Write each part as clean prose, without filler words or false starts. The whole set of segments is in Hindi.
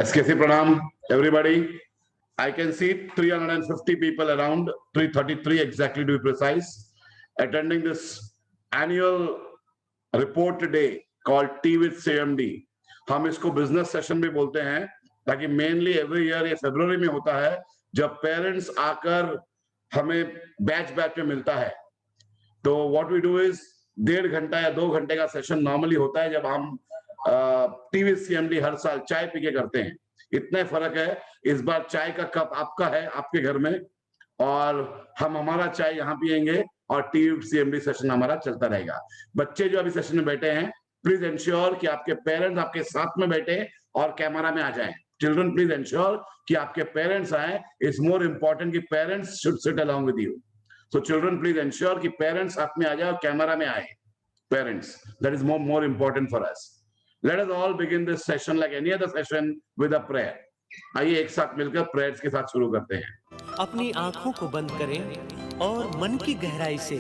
SKC Pranam, everybody. I can see 350 people around, 333 exactly to be precise, attending this annual report day called Tea with CMD. हम इसको बिजनेस सेशन भी बोलते हैं ताकि मेनली एवरी ईयर ये फरवरी में होता है जब पेरेंट्स आकर हमें बैच बैच में मिलता है। तो व्हाट वी डू इज 1.5 घंटा या 2 घंटे का सेशन नॉर्मली होता है जब हम टीवी सीएमडी हर साल चाय पी के करते हैं। इतना फर्क है, इस बार चाय का कप आपका है आपके घर में और हम हमारा चाय यहाँ पियेंगे और टीवी सीएमडी सेशन हमारा चलता रहेगा। बच्चे जो अभी सेशन में बैठे हैं, प्लीज एंश्योर कि आपके पेरेंट्स आपके साथ में बैठे और कैमरा में आ जाएं। चिल्ड्रन प्लीज एंश्योर कि आपके पेरेंट्स आए। इट्स मोर इंपॉर्टेंट कि parents should seat along with you. So children please ensure कि पेरेंट्स साथ में आ जाए और कैमरा में आए। Parents, that is more important for us. Let us all begin this session like any other session with a prayer. आइए एक साथ मिलकर प्रेयर्स के साथ शुरू करते हैं। अपनी आंखों को बंद करें और मन की गहराई से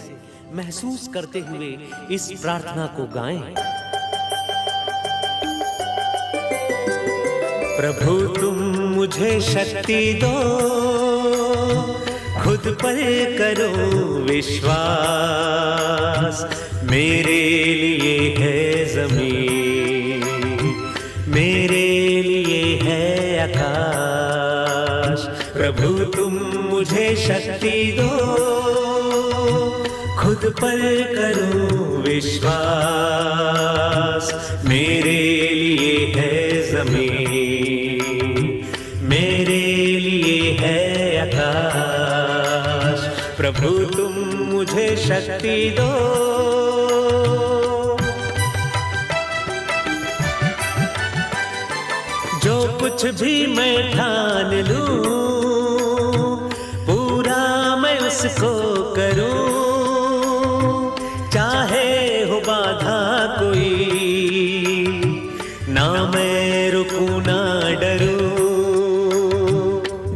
महसूस करते हुए इस प्रार्थना को गाएं। प्रभु तुम मुझे शक्ति दो, खुद पर करो विश्वास, मेरे लिए है ज़मीन, मेरे लिए है आकाश। प्रभु तुम मुझे शक्ति दो, खुद पर करो विश्वास, मेरे लिए है ज़मीन, मेरे लिए है आकाश। प्रभु तुम मुझे शक्ति दो। कुछ भी मैं ठान लूं, पूरा मैं उसको करूं, चाहे हो बाधा कोई, ना मैं रुकूं ना डरूं।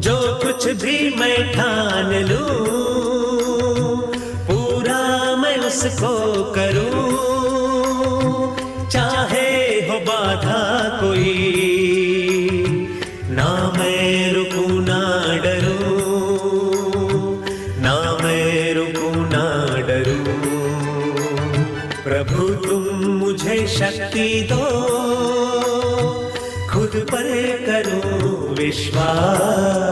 जो कुछ भी मैं ठान लूं, पूरा मैं उसको करूं, चाहे हो बाधा कोई, ना मैं रुकूं ना डरूं, ना मैं रुकूं ना डरूं। प्रभु तुम मुझे शक्ति दो, खुद पर करो विश्वास।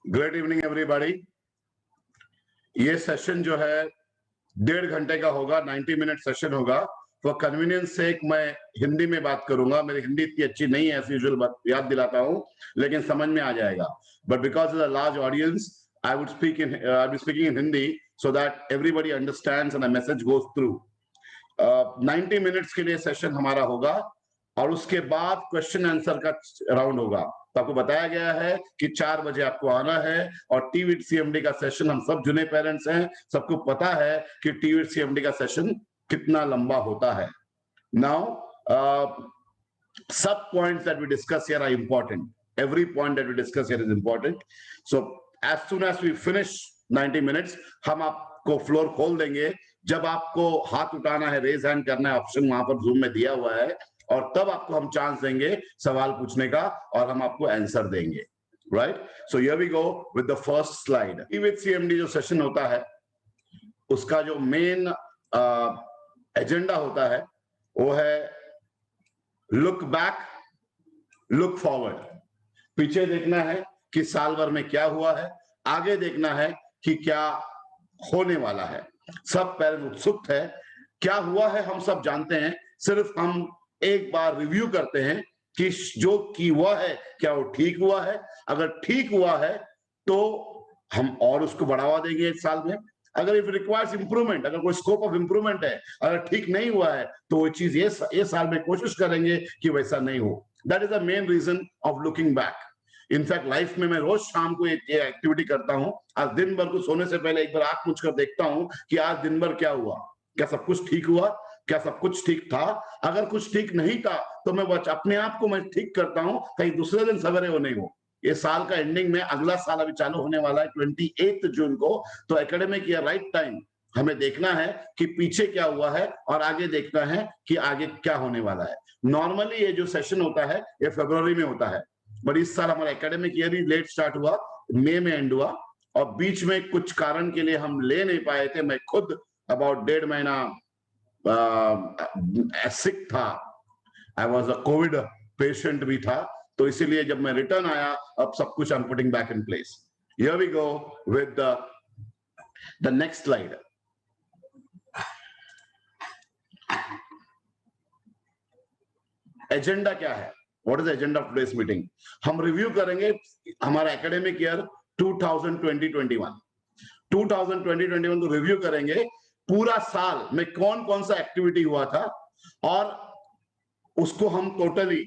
Good evening everybody. ये सेशन जो है 1.5 घंटे का होगा, 90 मिनट सेशन होगा। फॉर कन्वीनियंस सेक मैं हिंदी में बात करूंगा। मेरी हिंदी इतनी अच्छी नहीं है, एज यूजुअल याद दिलाता हूं, लेकिन समझ में आ जाएगा। But because of the large audience I would speaking in Hindi so that everybody understands and the message goes through. 90 minutes के लिए सेशन हमारा होगा और उसके बाद क्वेश्चन आंसर का राउंड होगा। तो आपको बताया गया है कि 4 बजे आपको आना है और टीवी सीएमडी का सेशन, हम सब जुने पेरेंट्स हैं, सबको पता है कि टीवी सीएमडी का सेशन कितना लंबा होता है। Now, sub points that we discuss here are important. Every point that we discuss here is important. So as soon as we finish 90 minutes, हम आपको फ्लोर खोल देंगे। जब आपको हाथ उठाना है, रेज हैंड करना है, ऑप्शन वहां पर जूम में दिया हुआ है, और तब आपको हम चांस देंगे सवाल पूछने का और हम आपको आंसर देंगे। Right? So here we go with the first slide. With CMD जो सेशन होता है, उसका जो मेन एजेंडा होता है वो है लुक बैक, लुक फॉरवर्ड। पीछे देखना है कि साल भर में क्या हुआ है, आगे देखना है कि क्या होने वाला है। सब पेरेंट्स उत्सुक है, क्या हुआ है हम सब जानते हैं, सिर्फ हम एक बार रिव्यू करते हैं कि जो की हुआ है क्या वो ठीक हुआ है। अगर ठीक हुआ है तो हम और उसको बढ़ावा देंगे इस साल में। अगर इफ रिक्वायर्स इंप्रूवमेंट, अगर कोई स्कोप ऑफ इंप्रूवमेंट है, अगर ठीक नहीं हुआ है तो वो चीज ये साल में कोशिश करेंगे कि वैसा नहीं हो। That is the main reason of looking back. In fact life में मैं रोज शाम को एक एक्टिविटी करता हूं। आज दिन भर को सोने से पहले एक बार आंख मूंद कर देखता हूं कि आज दिन भर क्या हुआ, क्या सब कुछ ठीक हुआ, क्या सब कुछ ठीक था। अगर कुछ ठीक नहीं था तो मैं अपने आप को मैं ठीक करता हूं, कहीं दूसरे दिन सवेरे वो नहीं हो। ये साल का एंडिंग में, अगला साल अभी चालू होने वाला है 28 जून को, तो एकेडमिक ईयर राइट टाइम हमें देखना है कि पीछे क्या हुआ है और आगे देखना है कि आगे क्या होने वाला है। नॉर्मली ये जो सेशन होता है ये फरवरी में होता है, बट इस साल हमारा एकेडमिक ईयर ही लेट स्टार्ट हुआ, मई में एंड हुआ और बीच में कुछ कारण के लिए हम ले नहीं पाए थे। मैं खुद अबाउट 1.5 महीना सिक था, I was a Covid patient भी था, तो इसीलिए जब मैं रिटर्न आया अब सब कुछ I am putting back in place. Here we go with the next slide. Agenda क्या है? What is agenda of today's meeting? हम रिव्यू करेंगे हमारा एकेडमिक ईयर 2020-21 को रिव्यू करेंगे। पूरा साल में कौन कौन सा एक्टिविटी हुआ था और उसको हम टोटली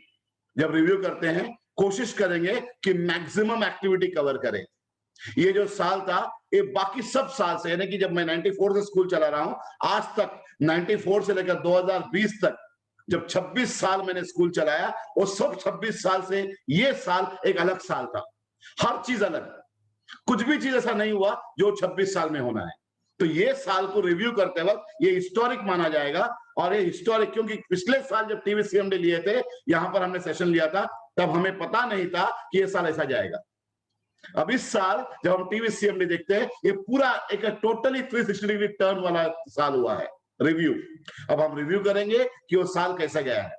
जब रिव्यू करते हैं कोशिश करेंगे कि मैक्सिमम एक्टिविटी कवर करें। ये जो साल था ये बाकी सब साल से, यानी कि जब मैं 94 से स्कूल चला रहा हूं आज तक, 94 से लेकर 2020 तक जब 26 साल मैंने स्कूल चलाया, वो सब 26 साल से ये साल एक अलग साल था। हर चीज अलग, कुछ भी चीज ऐसा नहीं हुआ जो 26 साल में होना है। तो ये साल को रिव्यू करते वक्त ये हिस्टोरिक माना जाएगा। और ये हिस्टोरिक क्योंकि पिछले साल जब टीवीसीएमडी लिए थे, यहां पर हमने सेशन लिया था, तब हमें पता नहीं था कि ये साल ऐसा जाएगा। अब इस साल जब हम टीवीसीएमडी देखते हैं, ये पूरा एक टोटली 360 डिग्री टर्न वाला साल हुआ है। रिव्यू, अब हम रिव्यू करेंगे कि वो साल कैसा गया है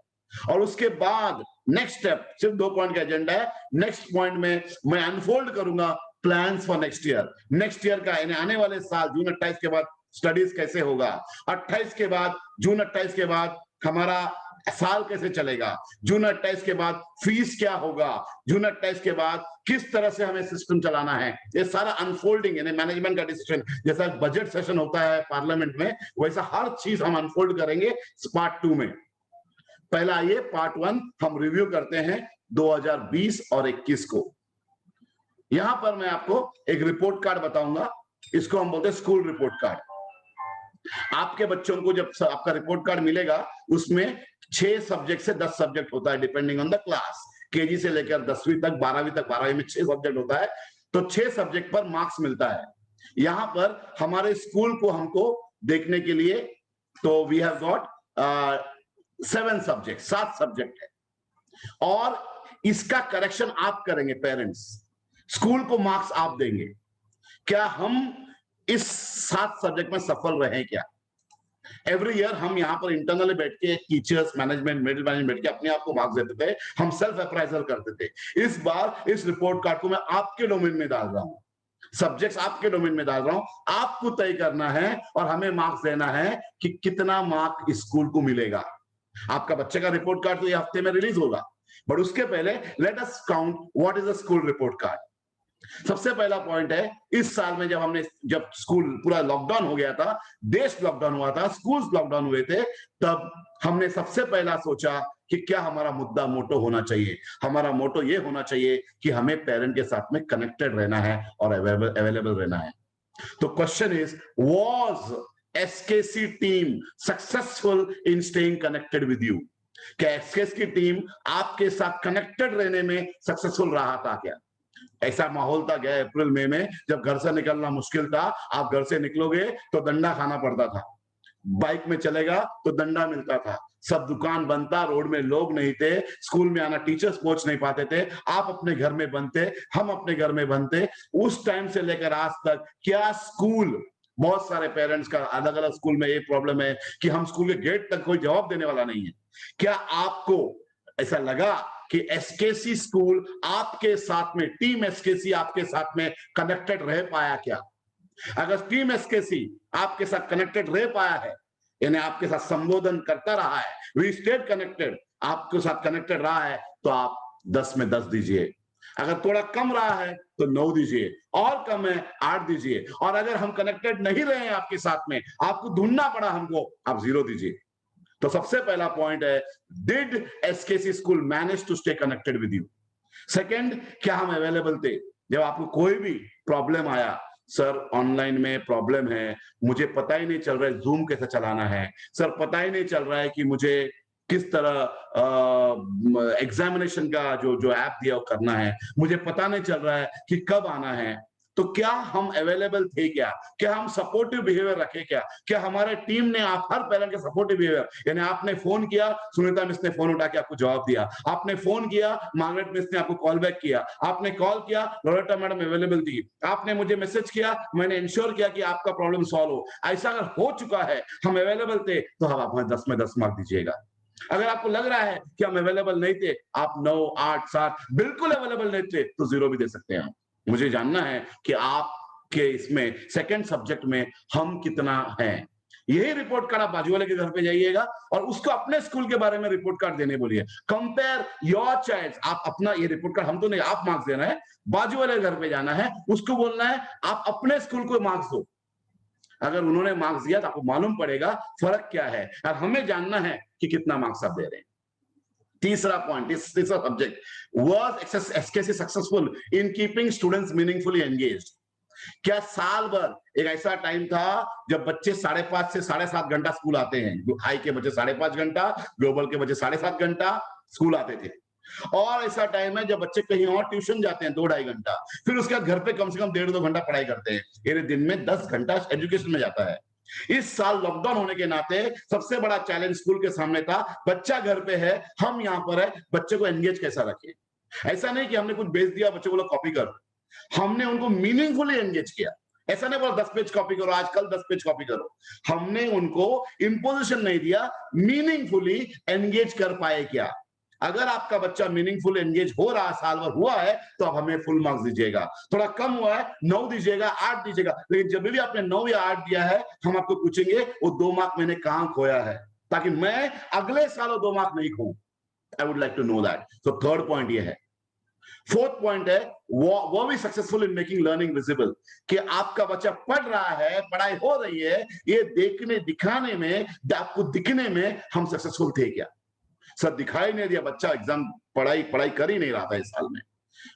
और उसके बाद नेक्स्ट स्टेप, सिर्फ 2 पॉइंट का एजेंडा है। नेक्स्ट पॉइंट में मैं अनफोल्ड करूंगा plans for next year. Next year का यानी आने वाले साल जून 28 के बाद स्टडीज कैसे होगा, 28 के बाद, जून 28 के बाद हमारा साल कैसे चलेगा, जून 28 के बाद फीस क्या होगा, जून 28 के बाद किस तरह से हमें सिस्टम चलाना है, ये सारा अनफोल्डिंग यानी मैनेजमेंट का डिसीजन। जैसा बजट सेशन होता है पार्लियामेंट में, वैसा हर चीज हम अनफोल्ड करेंगे पार्ट 2 में। पहला ये पार्ट 1 हम रिव्यू करते हैं 2020 और 21 को। यहां पर मैं आपको एक रिपोर्ट कार्ड बताऊंगा, इसको हम बोलते हैं स्कूल रिपोर्ट कार्ड। आपके बच्चों को जब आपका रिपोर्ट कार्ड मिलेगा, उसमें 6 सब्जेक्ट से 10 सब्जेक्ट होता है depending on the class. KG से लेकर 10वीं तक, 12वीं तक, 12वीं में 6 सब्जेक्ट होता है, तो 6 सब्जेक्ट पर मार्क्स मिलता है। यहां पर हमारे स्कूल को हमको देखने के लिए तो we have got 7 subject, 7 subject है और इसका करेक्शन आप करेंगे पेरेंट्स, स्कूल को मार्क्स आप देंगे। क्या हम इस 7 सब्जेक्ट में सफल रहे क्या? एवरी ईयर हम यहाँ पर इंटरनली बैठ के टीचर्स, मैनेजमेंट, मिडिल मैनेजमेंट बैठ के अपने आप को मार्क्स देते थे, हम सेल्फ अप्राइजल करते थे। इस बार इस रिपोर्ट कार्ड को मैं आपके डोमेन में डाल रहा हूं, सब्जेक्ट्स आपके डोमेन में डाल रहा हूं। आपको तय करना है और हमें मार्क्स देना है कि कितना मार्क स्कूल को मिलेगा। आपका बच्चे का रिपोर्ट कार्ड तो ये हफ्ते में रिलीज होगा, बट उसके पहले let us count what is the school report card. सबसे पहला पॉइंट है, इस साल में जब स्कूल पूरा लॉकडाउन हो गया था, देश लॉकडाउन हुआ था, स्कूल्स लॉकडाउन हुए थे, तब हमने सबसे पहला सोचा कि क्या हमारा मुद्दा मोटो होना चाहिए। हमारा मोटो ये होना चाहिए कि हमें पेरेंट के साथ में कनेक्टेड रहना है और अवेलेबल रहना है। तो question is, was SKC team successful in staying connected with you? क्या एसकेसी की टीम आपके साथ कनेक्टेड रहने में सक्सेसफुल रहा था क्या? ऐसा माहौल था गया अप्रैल मई में, जब घर से निकलना मुश्किल था। आप घर से निकलोगे तो डंडा खाना पड़ता था, बाइक में चलेगा तो डंडा मिलता था, सब दुकान बंद था, रोड में लोग नहीं थे, स्कूल में आना टीचर्स पहुंच नहीं पाते थे, आप अपने घर में बंद थे, हम अपने घर में बंद थे। उस टाइम से लेकर आज तक क्या स्कूल, बहुत सारे पेरेंट्स का अलग अलग स्कूल में ये प्रॉब्लम है कि हम स्कूल के गेट तक कोई जवाब देने वाला नहीं है। क्या आपको ऐसा लगा कि एसकेसी स्कूल आपके साथ में, टीम एसकेसी आपके साथ में कनेक्टेड रह पाया क्या? अगर टीम एसकेसी आपके साथ कनेक्टेड रह पाया है, यानी आपके साथ संबोधन करता रहा है, वी स्टेड कनेक्टेड, आपके साथ कनेक्टेड रहा है, तो आप 10 में 10 दीजिए। अगर थोड़ा कम रहा है तो 9 दीजिए, और कम है 8 दीजिए, और अगर हम कनेक्टेड नहीं रहे हैं आपके साथ में, आपको ढूंढना पड़ा हमको, आप 0 दीजिए। तो सबसे पहला पॉइंट है, did SKC school manage to stay connected with you? Second, क्या हम अवेलेबल थे जब आपको कोई भी प्रॉब्लम आया? सर ऑनलाइन में प्रॉब्लम है, मुझे पता ही नहीं चल रहा है जूम कैसे चलाना है, सर पता ही नहीं चल रहा है कि मुझे किस तरह एग्जामिनेशन का जो ऐप दिया वो करना है, मुझे पता नहीं चल रहा है कि कब आना है। तो क्या हम अवेलेबल थे क्या हम सपोर्टिव बिहेवियर रखे क्या हमारे टीम ने आप हर पेरेंट के सपोर्टिव बिहेवियर, यानी आपने फोन किया, सुनीता मिस ने फोन उठा के आपको जवाब दिया, आपने फोन किया, मार्गरेट मिस ने आपको कॉल बैक किया, आपने कॉल किया, लोरेटा मैडम अवेलेबल थी, आपने मुझे मैसेज किया, मैंने इंश्योर किया कि आपका प्रॉब्लम सॉल्व हो। ऐसा अगर हो चुका है, हम अवेलेबल थे, तो हम आप 10 में 10 मार्क दीजिएगा। अगर आपको लग रहा है कि हम अवेलेबल नहीं थे, आप 9, 8, 7 बिल्कुल अवेलेबल नहीं थे, तो 0 भी दे सकते हैं। मुझे जानना है कि आपके इसमें सेकंड सब्जेक्ट में हम कितना हैं। यही रिपोर्ट कार्ड आप बाजू वाले के घर पे जाइएगा और उसको अपने स्कूल के बारे में रिपोर्ट कार्ड देने बोलिए। कंपेयर योर चाइल्ड, आप अपना ये रिपोर्ट कार्ड, हम तो नहीं, आप मार्क्स देना है, बाजू वाले घर पे जाना है, उसको बोलना है आप अपने स्कूल को मार्क्स दो। अगर उन्होंने मार्क्स दिया तो आपको मालूम पड़ेगा फर्क क्या है, और हमें जानना है कि कितना मार्क्स आप दे रहे हैं। तीसरा पॉइंट, तीसरा subject, was SKC successful in keeping students meaningfully engaged. क्या साल भर एक ऐसा टाइम था जब बच्चे 5.5 से 7.5 घंटा स्कूल आते हैं, हाई के बच्चे 5.5 घंटा, ग्लोबल के बच्चे 7.5 घंटा स्कूल आते थे, और ऐसा टाइम है जब बच्चे कहीं और ट्यूशन जाते हैं 2-2.5 घंटा, फिर उसके बाद घर पे कम से कम 1.5-2 घंटा पढ़ाई करते हैं, ये दिन में 10 घंटा एजुकेशन में जाता है। इस साल लॉकडाउन होने के नाते सबसे बड़ा चैलेंज स्कूल के सामने था, बच्चा घर पे है, हम यहां पर है, बच्चे को एंगेज कैसा रखें। ऐसा नहीं कि हमने कुछ भेज दिया, बच्चे को कॉपी कर, हमने उनको मीनिंगफुली एंगेज किया। ऐसा नहीं बोला 10 पेज कॉपी करो, आजकल 10 पेज कॉपी करो, हमने उनको इंपोजिशन नहीं दिया, मीनिंगफुली एंगेज कर पाए क्या। अगर आपका बच्चा मीनिंगफुल एंगेज हो रहा, साल भर हुआ है, तो आप हमें फुल मार्क्स दीजिएगा। थोड़ा कम हुआ है, 9 दीजिएगा, 8 दीजिएगा, लेकिन जब भी आपने 9 या 8 दिया है, हम आपको पूछेंगे वो 2 मार्क मैंने कहां खोया है, ताकि मैं अगले साल वो 2 मार्क नहीं खोऊं। I would like to know that. तो थर्ड पॉइंट ये है। फोर्थ पॉइंट है, वो भी successful in making learning visible, कि आपका बच्चा पढ़ रहा है, पढ़ाई हो रही है, ये देखने दिखाने में, आपको दिखने में हम सक्सेसफुल थे क्या। सर दिखाई नहीं दिया, बच्चा एग्जाम पढ़ाई कर ही नहीं रहा था इस साल में,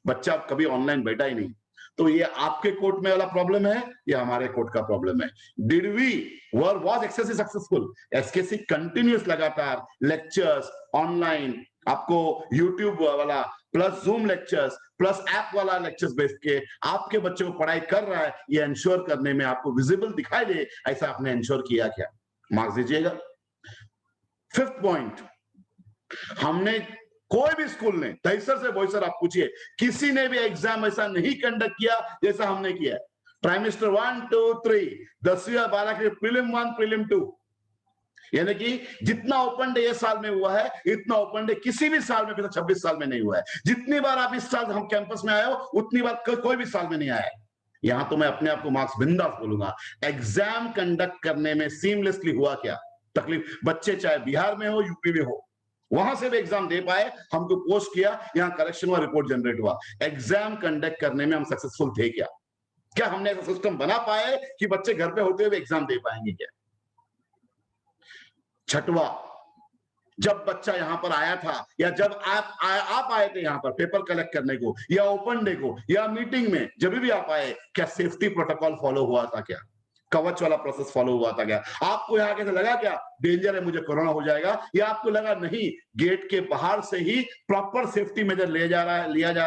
बच्चा कभी ऑनलाइन बैठा ही नहीं, तो ये आपके कोर्ट में वाला प्रॉब्लम है या हमारे कोर्ट का प्रॉब्लम है। Did we was excessive successful, SKC continuous लगातार लेक्चर्स ऑनलाइन, आपको यूट्यूब वाला plus zoom lectures plus app वाला लेक्चर्स बेच के आपके बच्चे को पढ़ाई कर रहा है, ये इंश्योर करने में, आपको विजिबल दिखाई दे, ऐसा आपने इंश्योर किया क्या। मार्क्स दीजिएगा। फिफ्थ पॉइंट, हमने कोई भी स्कूल ने, दहीसर से बोईसर आप पूछिए, किसी ने भी एग्जाम ऐसा नहीं कंडक्ट किया जैसा हमने किया। ट्राइमेस्टर 1, 2, 3, 10वीं और 12 के प्रीलिम 1, प्रीलिम 2, यानी कि जितना ओपन डे ये साल में हुआ है, इतना ओपन डे किसी भी साल में पिछले 26 साल में नहीं हुआ है। जितनी बार आप इस साल हम कैंपस में आए हो, उतनी बार कोई भी साल में नहीं आया है। यहां तो मैं अपने आप को मार्क्स बिंदास बोलूंगा। एग्जाम कंडक्ट करने में सीमलेसली हुआ क्या तकलीफ, बच्चे चाहे बिहार में हो, यूपी में हो, वहां से भी एग्जाम दे पाए, हमको पोस्ट किया, यहां करेक्शन हुआ, रिपोर्ट जनरेट हुआ। एग्जाम कंडक्ट करने में हम सक्सेसफुल थे क्या। क्या हमने ऐसा सिस्टम बना पाए कि बच्चे घर पे होते हुए एग्जाम दे पाएंगे क्या। छठवा, जब बच्चा यहां पर आया था, या जब आप आए थे यहां पर पेपर कलेक्ट करने को, या ओपन डे को, या मीटिंग में, जब भी आप आए, क्या सेफ्टी प्रोटोकॉल फॉलो हुआ था क्या, कवच वाला प्रोसेस फॉलो हुआ था क्या। आपको यहां कैसे लगा क्या डेंजर है, मुझे कोरोना हो जाएगा, या आपको लगा नहीं, गेट के बाहर से ही प्रॉपर सेफ्टी मेजर लिया जा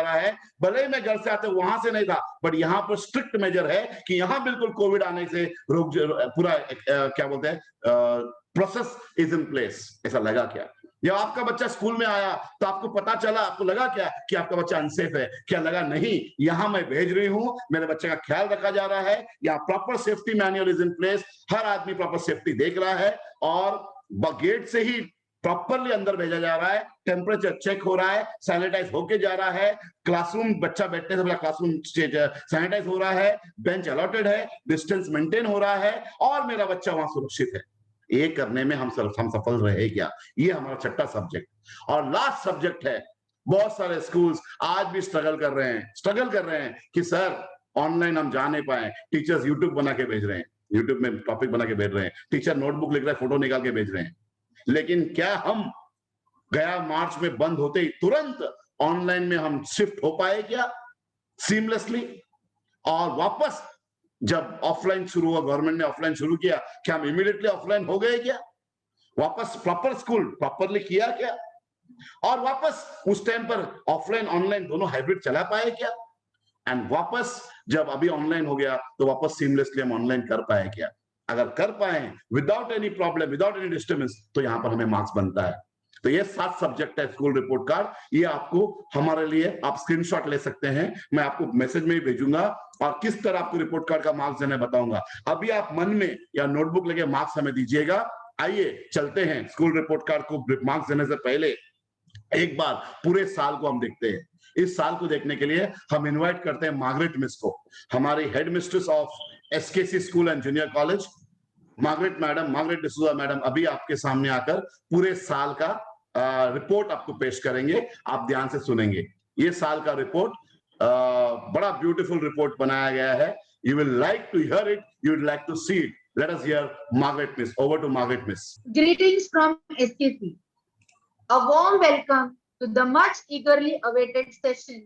रहा है। भले ही मैं घर से आते वहां से नहीं था, बट यहां पर स्ट्रिक्ट मेजर है कि यहां बिल्कुल कोविड आने से रोक, पूरा क्या बोलते हैं, प्रोसेस इज इन प्लेस। ऐसा लगा क्या। जब आपका बच्चा स्कूल में आया तो आपको पता चला, आपको लगा क्या कि आपका बच्चा अनसेफ है, क्या लगा नहीं, यहां मैं भेज रही हूं, मेरे बच्चे का ख्याल रखा जा रहा है, या proper safety manual is in place, हर आदमी प्रॉपर सेफ्टी देख रहा है, और गेट से ही प्रॉपरली अंदर भेजा जा रहा है, टेम्परेचर चेक हो रहा है, सैनिटाइज होके जा रहा है, क्लासरूम बच्चा बैठने से पहले क्लासरूम सैनिटाइज हो रहा है, बेंच अलॉटेड है, डिस्टेंस मेंटेन हो रहा है, और मेरा बच्चा वहां सुरक्षित है। ये करने में हम सफल रहे क्या, ये हमारा छठा सब्जेक्ट। और लास्ट सब्जेक्ट है, बहुत सारे स्कूल्स आज भी स्ट्रगल कर रहे हैं कि सर ऑनलाइन हम जा नहीं पाए, टीचर्स यूट्यूब बना के भेज रहे हैं, यूट्यूब में टॉपिक बना के भेज रहे हैं, टीचर नोटबुक लिख रहा है, फोटो निकाल के भेज रहे हैं, लेकिन क्या हम गया मार्च में बंद होते ही तुरंत ऑनलाइन में हम शिफ्ट हो पाए क्या सीमलेसली। और वापस जब ऑफलाइन शुरू हुआ, गवर्नमेंट ने ऑफलाइन शुरू किया, क्या हम इमीडिएटली ऑफलाइन हो गए क्या, वापस प्रॉपर स्कूल प्रॉपरली किया क्या, और वापस उस टाइम पर ऑफलाइन ऑनलाइन दोनों हाइब्रिड चला पाए क्या। एंड वापस जब अभी ऑनलाइन हो गया तो वापस सीमलेसली हम ऑनलाइन कर पाए क्या? अगर कर पाए without any problem, without any disturbance, तो यहां पर हमें मार्क्स बनता है। तो ये 7 सब्जेक्ट है स्कूल रिपोर्ट कार्ड। ये आपको हमारे लिए आप स्क्रीनशॉट ले सकते हैं, मैं आपको मैसेज में ही भेजूंगा और किस तरह आपको रिपोर्ट कार्ड का मार्क्स देना बताऊंगा। अभी आप मन में या नोटबुक लेके मार्क्स हमें दीजिएगा। आइए चलते हैं स्कूल रिपोर्ट कार्ड को मार्क्स देने से पहले एक बार पूरे साल को हम देखते हैं। इस साल को देखने के लिए हम इनवाइट करते हैं मार्गरेट मिस को, हमारी head mistress of SKC school and junior college. Margaret D'Souza madam अभी आपके सामने आकर पूरे साल का रिपोर्ट आपको पेश करेंगे। आप ध्यान से सुनेंगे। ये साल का रिपोर्ट बड़ा ब्यूटीफुल रिपोर्ट बनाया गया है। You will like to hear it, you will like to see it. Let us hear Margaret miss. Over to Margaret miss. Greetings from SKC. A warm welcome to the much eagerly awaited session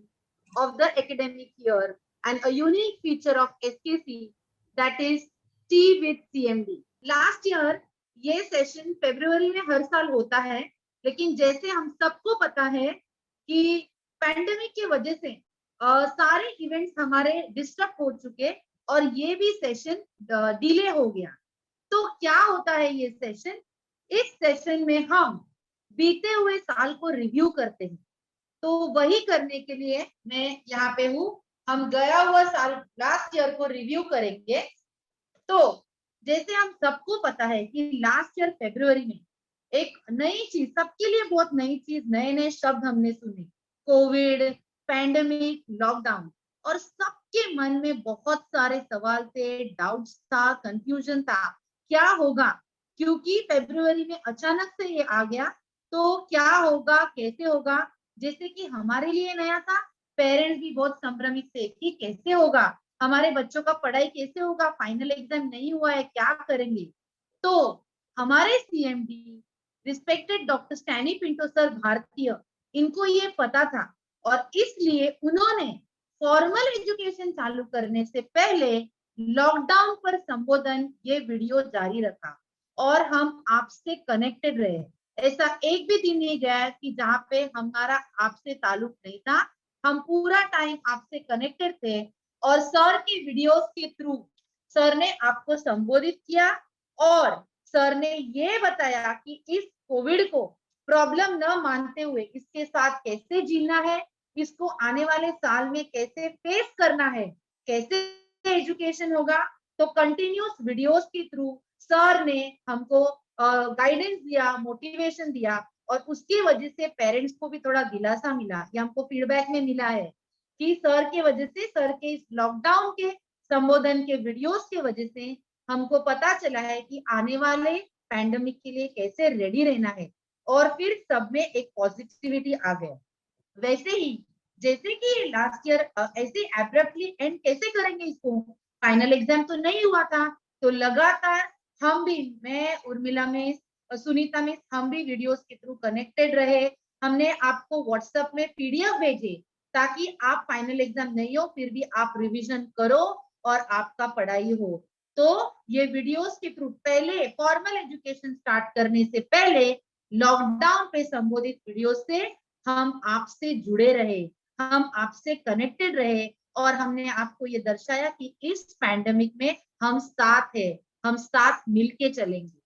of the academic year and a unique feature of SKC, that is Tea with CMD. Last year ये सेशन फरवरी में हर साल होता है, लेकिन जैसे हम सबको पता है कि पैंडेमिक की वजह से सारे इवेंट्स हमारे डिस्टर्ब हो चुके और ये भी सेशन डिले हो गया। तो क्या होता है ये सेशन? इस सेशन में हम बीते हुए साल को रिव्यू करते हैं। तो वही करने के लिए मैं यहाँ पे हूँ। हम गया हुआ साल लास्ट ईयर को रिव्यू करेंगे। तो जैसे हम सबको पता है कि लास्ट ईयर फरवरी में एक नई चीज, सबके लिए बहुत नई चीज, नए नए शब्द हमने सुने, कोविड, पैंडेमिक, लॉकडाउन, और सबके मन में बहुत सारे सवाल थे, डाउट्स था, कंफ्यूजन था, क्या होगा, क्योंकि फरवरी में अचानक से ये आ गया। तो क्या होगा, कैसे होगा, जैसे कि हमारे लिए नया था, पेरेंट्स भी बहुत संभ्रमित थे कि कैसे होगा, हमारे बच्चों का पढ़ाई कैसे होगा, फाइनल एग्जाम नहीं हुआ है, क्या करेंगे। तो हमारे CMD respected doctor स्टैनी Pinto sir भारतीय, इनको ये पता था और इसलिए उन्होंने फॉर्मल एजुकेशन चालू करने से पहले लॉकडाउन पर संबोधन ये वीडियो जारी रखा और हम आपसे कनेक्टेड रहे। ऐसा एक भी दिन नहीं गया कि जहाँ पे हमारा आपसे ताल्लुक नहीं था। हम पूरा टाइम आपसे कनेक्टेड थे और सर की वीडियोस के थ्रू सर ने आपको संबोधित किया और सर ने ये बताया कि इस कोविड को प्रॉब्लम न मानते हुए इसके साथ कैसे जीना है, इसको आने वाले साल में कैसे फेस करना है, कैसे एजुकेशन होगा। तो कंटिन्यूस वीडियोस के थ्रू सर ने हमको गाइडेंस दिया, मोटिवेशन दिया और उसकी वजह से पेरेंट्स को भी थोड़ा दिलासा मिला। ये हमको फीडबैक में मिला है कि सर के वजह से, सर के इस लॉकडाउन के संबोधन के वीडियोस के वजह से हमको पता चला है कि आने वाले पैंडेमिक के लिए कैसे रेडी रहना है और फिर सब में एक पॉजिटिविटी आ गया। वैसे ही जैसे कि लास्ट ईयर ऐसे एब्रप्टली एंड कैसे करेंगे इसको, फाइनल एग्जाम तो नहीं हुआ था, तो लगातार हम भी, मैं, उर्मिला मिस, सुनीता मिस, हम भी वीडियोस के थ्रू कनेक्टेड रहे। हमने आपको व्हाट्सएप में पीडीएफ भेजे ताकि आप फाइनल एग्जाम नहीं हो फिर भी आप रिवीजन करो और आपका पढ़ाई हो। तो ये वीडियोस के थ्रू पहले फॉर्मल एजुकेशन स्टार्ट करने से पहले लॉकडाउन पे संबोधित वीडियो से हम आपसे जुड़े रहे, हम आपसे कनेक्टेड रहे और हमने आपको ये दर्शाया कि इस पैंडेमिक में हम साथ हैं, हम साथ मिलके चलेंगे।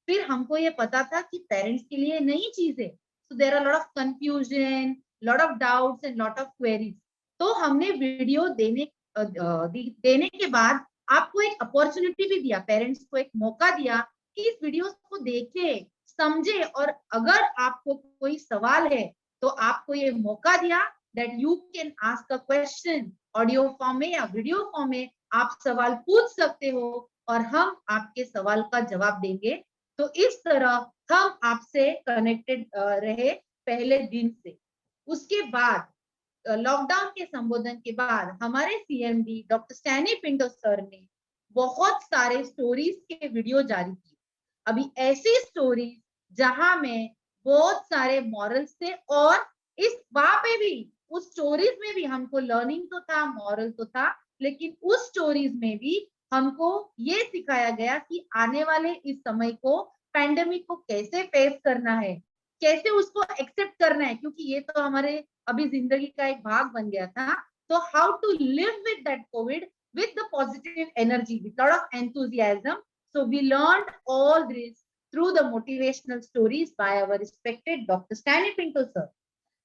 फिर हमको ये पता था कि पेरेंट्स के लिए नई चीज है, so there are lot of confusion, lot of doubts and lot of queries. तो हमने वीडियो देने के बाद आपको एक अपॉर्चुनिटी भी दिया, पेरेंट्स को एक मौका दिया कि इस वीडियो को देखे, समझे और अगर आपको कोई सवाल है तो आपको ये मौका दिया that you can ask a question. Audio form में या वीडियो फॉर्म में आप सवाल पूछ सकते हो और हम आपके सवाल का जवाब देंगे। तो इस तरह हम आपसे कनेक्टेड रहे पहले दिन से। उसके बाद लॉकडाउन के संबोधन के बाद हमारे सीएमडी डॉक्टर स्टैनी पिंटो सर ने बहुत सारे स्टोरीज के वीडियो जारी किए। अभी ऐसी स्टोरीज जहां में बहुत सारे मॉरल्स थे और इस वहां पे भी, उस स्टोरीज में भी हमको लर्निंग तो था, मॉरल तो था, लेकिन उस स्टोरीज में भी हमको ये सिखाया गया कि आने वाले इस समय को, पैंडेमिक को कैसे फेस करना है, कैसे उसको एक्सेप्ट करना है, क्योंकि ये तो हमारे अभी जिंदगी का एक भाग बन गया था। So how to live with that COVID with the positive energy, with a lot of enthusiasm. So we learned all this through the motivational stories by our respected Dr. Stanley Pinto sir.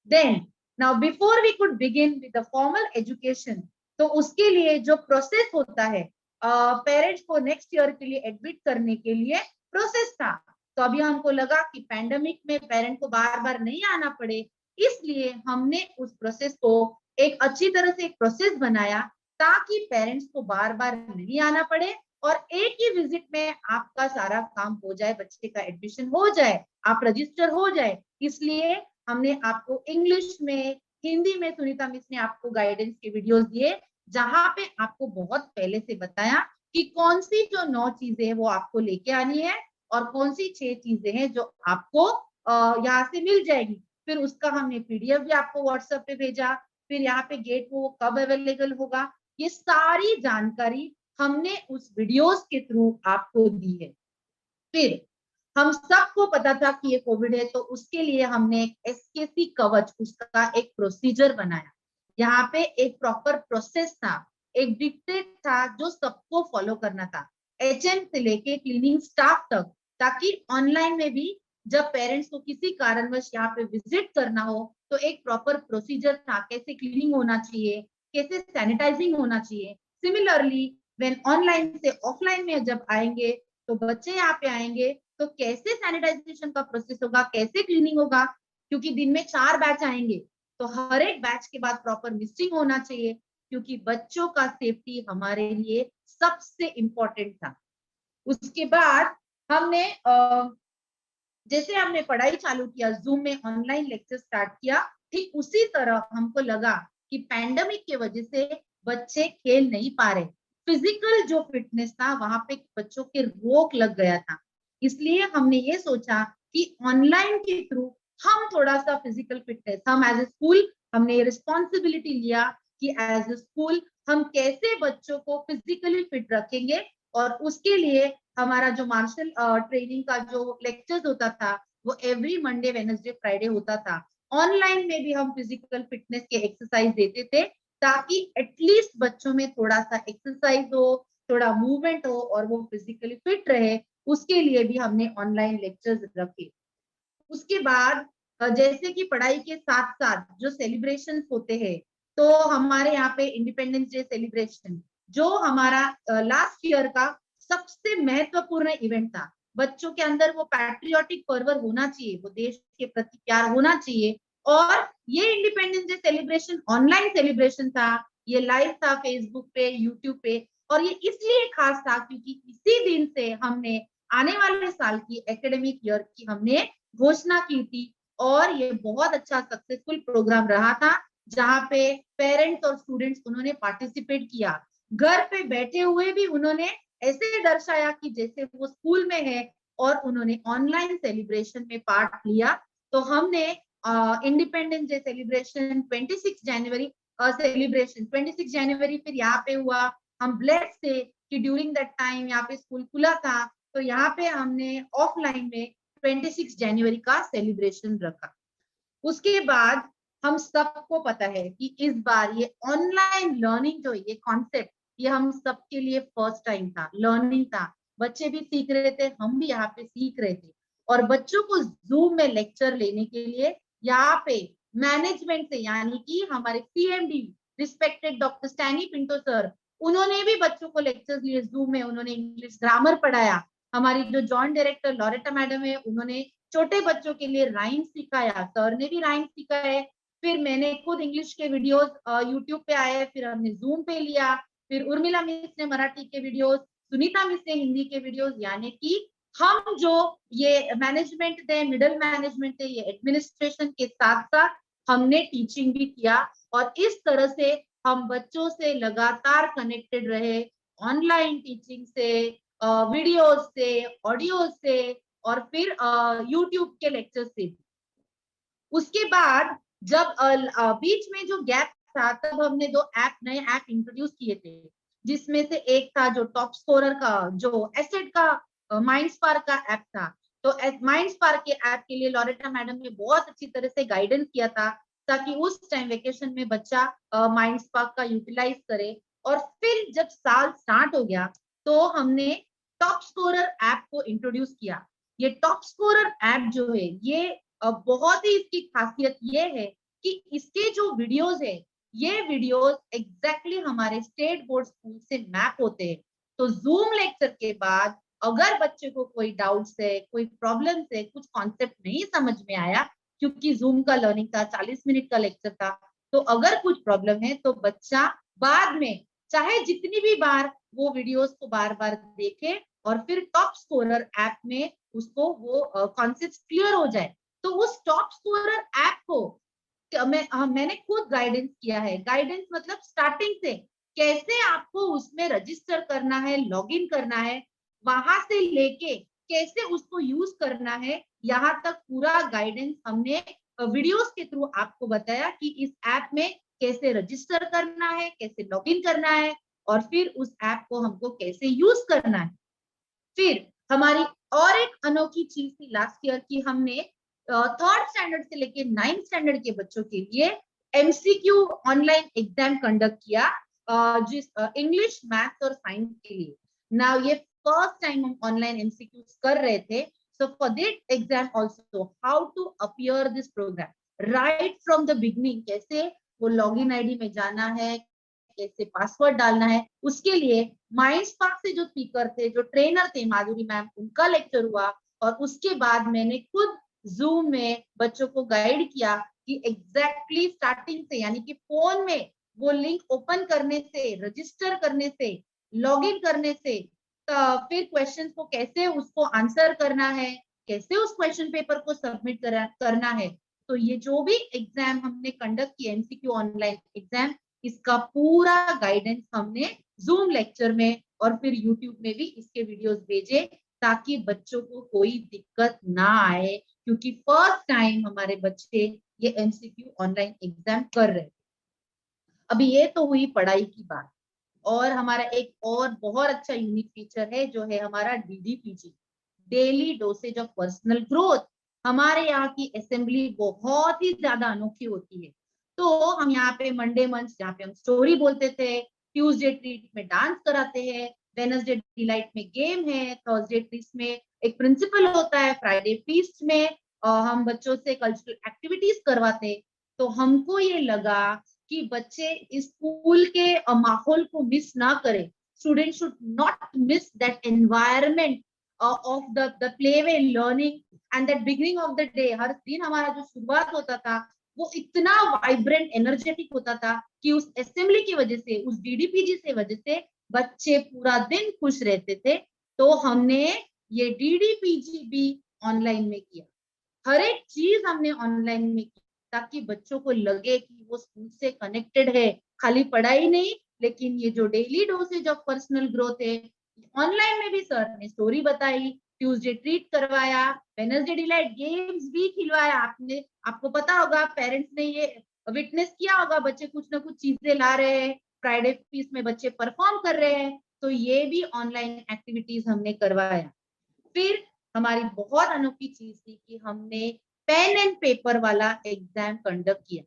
Then, now before we could begin with the formal education, तो उसके लिए जो प्रोसेस होता है पेरेंट्स को नेक्स्ट ईयर के लिए एडमिट करने के लिए प्रोसेस था, तो अभी हमको लगा कि पैंडेमिक में पेरेंट को बार बार नहीं आना पड़े, इसलिए हमने उस प्रोसेस को एक अच्छी तरह से एक प्रोसेस बनाया ताकि पेरेंट्स को बार बार नहीं आना पड़े और एक ही विजिट में आपका सारा काम हो जाए, बच्चे का एडमिशन हो जाए, आप रजिस्टर हो जाए। इसलिए हमने आपको इंग्लिश में, हिंदी में सुनीता मिस ने आपको गाइडेंस के वीडियोस दिए, जहां पे आपको बहुत पहले से बताया कि कौन सी जो 9 चीजें हैं वो आपको लेके आनी है और कौन सी 6 चीजें हैं जो आपको यहाँ से मिल जाएगी। फिर उसका हमने पीडीएफ भी आपको व्हाट्सएप पे भेजा, फिर यहाँ पे गेट वो कब अवेलेबल होगा, ये सारी जानकारी हमने उस वीडियोस के थ्रू आपको दी है। फिर हम सबको पता था कि ये कोविड है, तो उसके लिए हमने एक एसकेसी कवच, उसका एक प्रोसीजर बनाया। यहाँ पे एक प्रॉपर प्रोसेस था, एक डिक्टेट था जो सबको फॉलो करना था, एचएम से लेके क्लीनिंग स्टाफ तक, ताकि ऑनलाइन में भी जब पेरेंट्स को किसी कारणवश यहाँ पे विजिट करना हो तो एक प्रॉपर प्रोसीजर था, कैसे क्लीनिंग होना चाहिए, कैसे सैनिटाइजिंग होना चाहिए। सिमिलरली व्हेन ऑनलाइन से ऑफलाइन में जब आएंगे तो बच्चे यहाँ पे आएंगे तो कैसे सैनिटाइजेशन का प्रोसेस होगा, कैसे क्लीनिंग होगा, क्योंकि दिन में 4 बैच आएंगे तो हर एक बैच के बाद प्रॉपर मिस्टिंग होना चाहिए, क्योंकि बच्चों का सेफ्टी हमारे लिए सबसे इंपॉर्टेंट था। उसके बाद हमने जैसे हमने पढ़ाई चालू किया, जूम में ऑनलाइन लेक्चर स्टार्ट किया, ठीक उसी तरह हमको लगा कि पैंडेमिक की वजह से बच्चे खेल नहीं पा रहे, फिजिकल जो फिटनेस था वहां पे बच्चों के रोक लग गया था। इसलिए हमने ये सोचा कि ऑनलाइन के थ्रू हम थोड़ा सा फिजिकल फिटनेस, हम एज ए स्कूल हमने ये रिस्पॉन्सिबिलिटी लिया कि एज ए स्कूल हम कैसे बच्चों को फिजिकली फिट रखेंगे, और उसके लिए हमारा जो मार्शल ट्रेनिंग का जो लेक्चर्स होता था वो एवरी मंडे, वेडनेसडे, फ्राइडे होता था। ऑनलाइन में भी हम फिजिकल फिटनेस के एक्सरसाइज देते थे ताकि एटलीस्ट बच्चों में थोड़ा सा एक्सरसाइज हो, थोड़ा मूवमेंट हो और वो फिजिकली फिट रहे, उसके लिए भी हमने ऑनलाइन लेक्चर्स रखे। उसके बाद जैसे कि पढ़ाई के साथ साथ जो सेलिब्रेशन होते हैं, तो हमारे यहाँ पे इंडिपेंडेंस डे सेलिब्रेशन जो हमारा लास्ट ईयर का सबसे महत्वपूर्ण इवेंट था। बच्चों के अंदर वो पैट्रियोटिक पर्व होना चाहिए, वो देश के प्रति प्यार होना चाहिए, और ये independence day celebration online celebration था, ये लाइव था फेसबुक पे, यूट्यूब पे, और ये इसलिए खास था क्योंकि इसी दिन से हमने आने वाले साल की एकेडमिक ईयर की हमने घोषणा की थी, और ये बहुत अच्छा सक्सेसफुल प्रोग्राम रहा था, जहाँ पे पेरेंट्स और स्टूडेंट्स उन्होंने पार्टिसिपेट किया। घर पे बैठे हुए भी उन्होंने ऐसे दर्शाया कि जैसे वो स्कूल में है, और उन्होंने ऑनलाइन सेलिब्रेशन में पार्ट लिया। तो हमने इंडिपेंडेंस डे सेलिब्रेशन 26 जनवरी सेलिब्रेशन 26 जनवरी फिर यहाँ पे हुआ। हम ब्लेस्ड थे कि ड्यूरिंग दैट टाइम यहाँ पे स्कूल खुला था, तो यहाँ पे हमने ऑफलाइन में 26 जनवरी का सेलिब्रेशन रखा। उसके बाद हम सबको पता है कि इस बार ये ऑनलाइन लर्निंग जो ये कॉन्सेप्ट, ये हम सबके लिए फर्स्ट टाइम था, लर्निंग था, बच्चे भी सीख रहे थे, हम भी यहाँ पे सीख रहे थे, और बच्चों को जूम में लेक्चर लेने के लिए यहाँ पे मैनेजमेंट से, यानी कि हमारे CMD respected doctor स्टैनी Pinto sir, उन्होंने भी बच्चों को लेक्चर्स लिए जूम में, उन्होंने इंग्लिश ग्रामर पढ़ाया। हमारी जो जॉइंट डायरेक्टर लॉरेटा मैडम है, उन्होंने छोटे बच्चों के लिए राइम्स सिखाया, सर ने भी राइम्स सिखाए। फिर मैंने खुद इंग्लिश के वीडियोस यूट्यूब पे आए, फिर हमने जूम पे लिया, फिर उर्मिला मिस ने मराठी के वीडियोस, सुनीता मिस ने हिंदी के वीडियोस, यानी कि हम जो ये मैनेजमेंट थे, मिडिल मैनेजमेंट थे, ये एडमिनिस्ट्रेशन के साथ साथ हमने टीचिंग भी किया, और इस तरह से हम बच्चों से लगातार कनेक्टेड रहे, ऑनलाइन टीचिंग से, वीडियोस से, ऑडियो से, और फिर यूट्यूब के लेक्चर से भी। उसके बाद जब बीच में जो गैप था, तब हमने 2 नए ऐप इंट्रोड्यूस किए थे, जिसमें से एक था जो टॉप स्कोरर का, जो एसेट का माइंड स्पार्क का ऐप था। तो माइंड स्पार्क के ऐप के लिए लॉरेटा मैडम ने बहुत अच्छी तरह से गाइडेंस किया था ताकि उस टाइम वेकेशन में बच्चा माइंड स्पार्क का यूटिलाइज करे। और फिर जब साल स्टार्ट हो गया तो हमने टॉप स्कोरर ऐप को इंट्रोड्यूस किया। ये टॉप स्कोरर ऐप जो है ये बहुत ही इसकी खासियत ये है कि इसके जो वीडियोस है ये वीडियोस एग्जैक्टली हमारे स्टेट बोर्ड स्कूल से मैप होते हैं। तो जूम लेक्चर के बाद अगर बच्चे को कोई डाउट्स है, कोई प्रॉब्लम्स है, कुछ कॉन्सेप्ट नहीं समझ में आया, क्योंकि जूम का लर्निंग था, 40 मिनट का लेक्चर था, तो अगर कुछ प्रॉब्लम है तो बच्चा बाद में चाहे जितनी भी बार वो वीडियोस को बार बार देखे और फिर टॉप स्कोरर ऐप में उसको वो कॉन्सेप्ट क्लियर हो जाए। तो उस टॉप स्कोरर ऐप को मैंने खुद गाइडेंस किया है। गाइडेंस मतलब स्टार्टिंग से कैसे आपको उसमें रजिस्टर करना है, लॉगिन करना है, वहां से लेके कैसे उसको यूज करना है, यहाँ तक पूरा गाइडेंस हमने वीडियोस के थ्रू आपको बताया कि इस ऐप में कैसे रजिस्टर करना है, कैसे लॉगिन करना है और फिर उस ऐप को हमको कैसे यूज करना है। फिर हमारी और एक अनोखी चीज थी लास्ट ईयर की, हमने 3rd स्टैंडर्ड से लेके 9th स्टैंडर्ड के बच्चों के लिए एमसीक्यू ऑनलाइन एग्जाम कंडक्ट किया, जिस इंग्लिश, मैथ्स और साइंस के लिए। नाउ ये फर्स्ट टाइम हम ऑनलाइन एमसीक्यूज कर रहे थे। So for that exam also how to appear this program right from the beginning, कैसे वो लॉगिन आईडी में जाना है, कैसे पासवर्ड डालना है, उसके लिए माइंड स्पार्क से जो स्पीकर थे, जो ट्रेनर थे माधुरी मैम, उनका लेक्चर हुआ। और उसके बाद मैंने खुद जूम में बच्चों को गाइड किया कि एग्जैक्टली स्टार्टिंग से, यानी कि फोन में वो लिंक ओपन करने से, रजिस्टर करने से, लॉगिन करने से, फिर क्वेश्चन को कैसे उसको आंसर करना है, कैसे उस क्वेश्चन पेपर को सबमिट करना है। तो ये जो भी एग्जाम हमने कंडक्ट किया, एमसीक्यू ऑनलाइन एग्जाम, इसका पूरा गाइडेंस हमने जूम लेक्चर में और फिर यूट्यूब में भी इसके वीडियोस भेजे, ताकि बच्चों को कोई दिक्कत ना आए, क्योंकि फर्स्ट टाइम हमारे बच्चे ये एमसीक्यू ऑनलाइन एग्जाम कर रहे हैं। अभी ये तो हुई पढ़ाई की बात। और हमारा एक और बहुत अच्छा यूनिक फीचर है जो है हमारा DDPG, daily dosage of personal growth. हमारे यहाँ की असेंबली बहुत ही ज्यादा अनोखी होती है। तो हम यहाँ पे मंडे मंच, जहाँ पे हम स्टोरी बोलते थे, ट्यूसडे ट्रीट में डांस कराते हैं, वेडनेसडे डिलाइट में गेम है, थर्सडे ट्रीट में एक प्रिंसिपल होता है, फ्राइडे फीस्ट में हम बच्चों से कल्चरल एक्टिविटीज करवाते। तो हमको ये लगा कि बच्चे इस स्कूल के माहौल को मिस ना करें। Student should not miss that environment of the play way learning and that beginning of the day. हर दिन हमारा जो शुरुआत होता था वो इतना वाइब्रेंट, एनर्जेटिक होता था कि उस असेंबली की वजह से, उस डीडीपीजी से वजह से बच्चे पूरा दिन खुश रहते थे। तो हमने ये डीडीपीजी भी ऑनलाइन में किया, हर एक चीज हमने ऑनलाइन में की, ताकि बच्चों को लगे कि वो स्कूल से कनेक्टेड है, खाली पढ़ाई नहीं, लेकिन ये जो daily dosage of personal growth है। ऑनलाइन में भी सर ने स्टोरी बताई, ट्यूसडे ट्रीट करवाया, वेडनेसडे डिलाइट गेम्स भी खिलवाया। आपको पता होगा, पेरेंट्स ने ये विटनेस किया होगा, बच्चे कुछ ना कुछ चीजें ला रहे हैं, फ्राइडे फीस्ट में बच्चे परफॉर्म कर रहे हैं। तो ये भी ऑनलाइन एक्टिविटीज हमने करवाया। फिर हमारी बहुत अनोखी चीज थी कि हमने पेन एंड पेपर वाला एग्जाम कंडक्ट किया।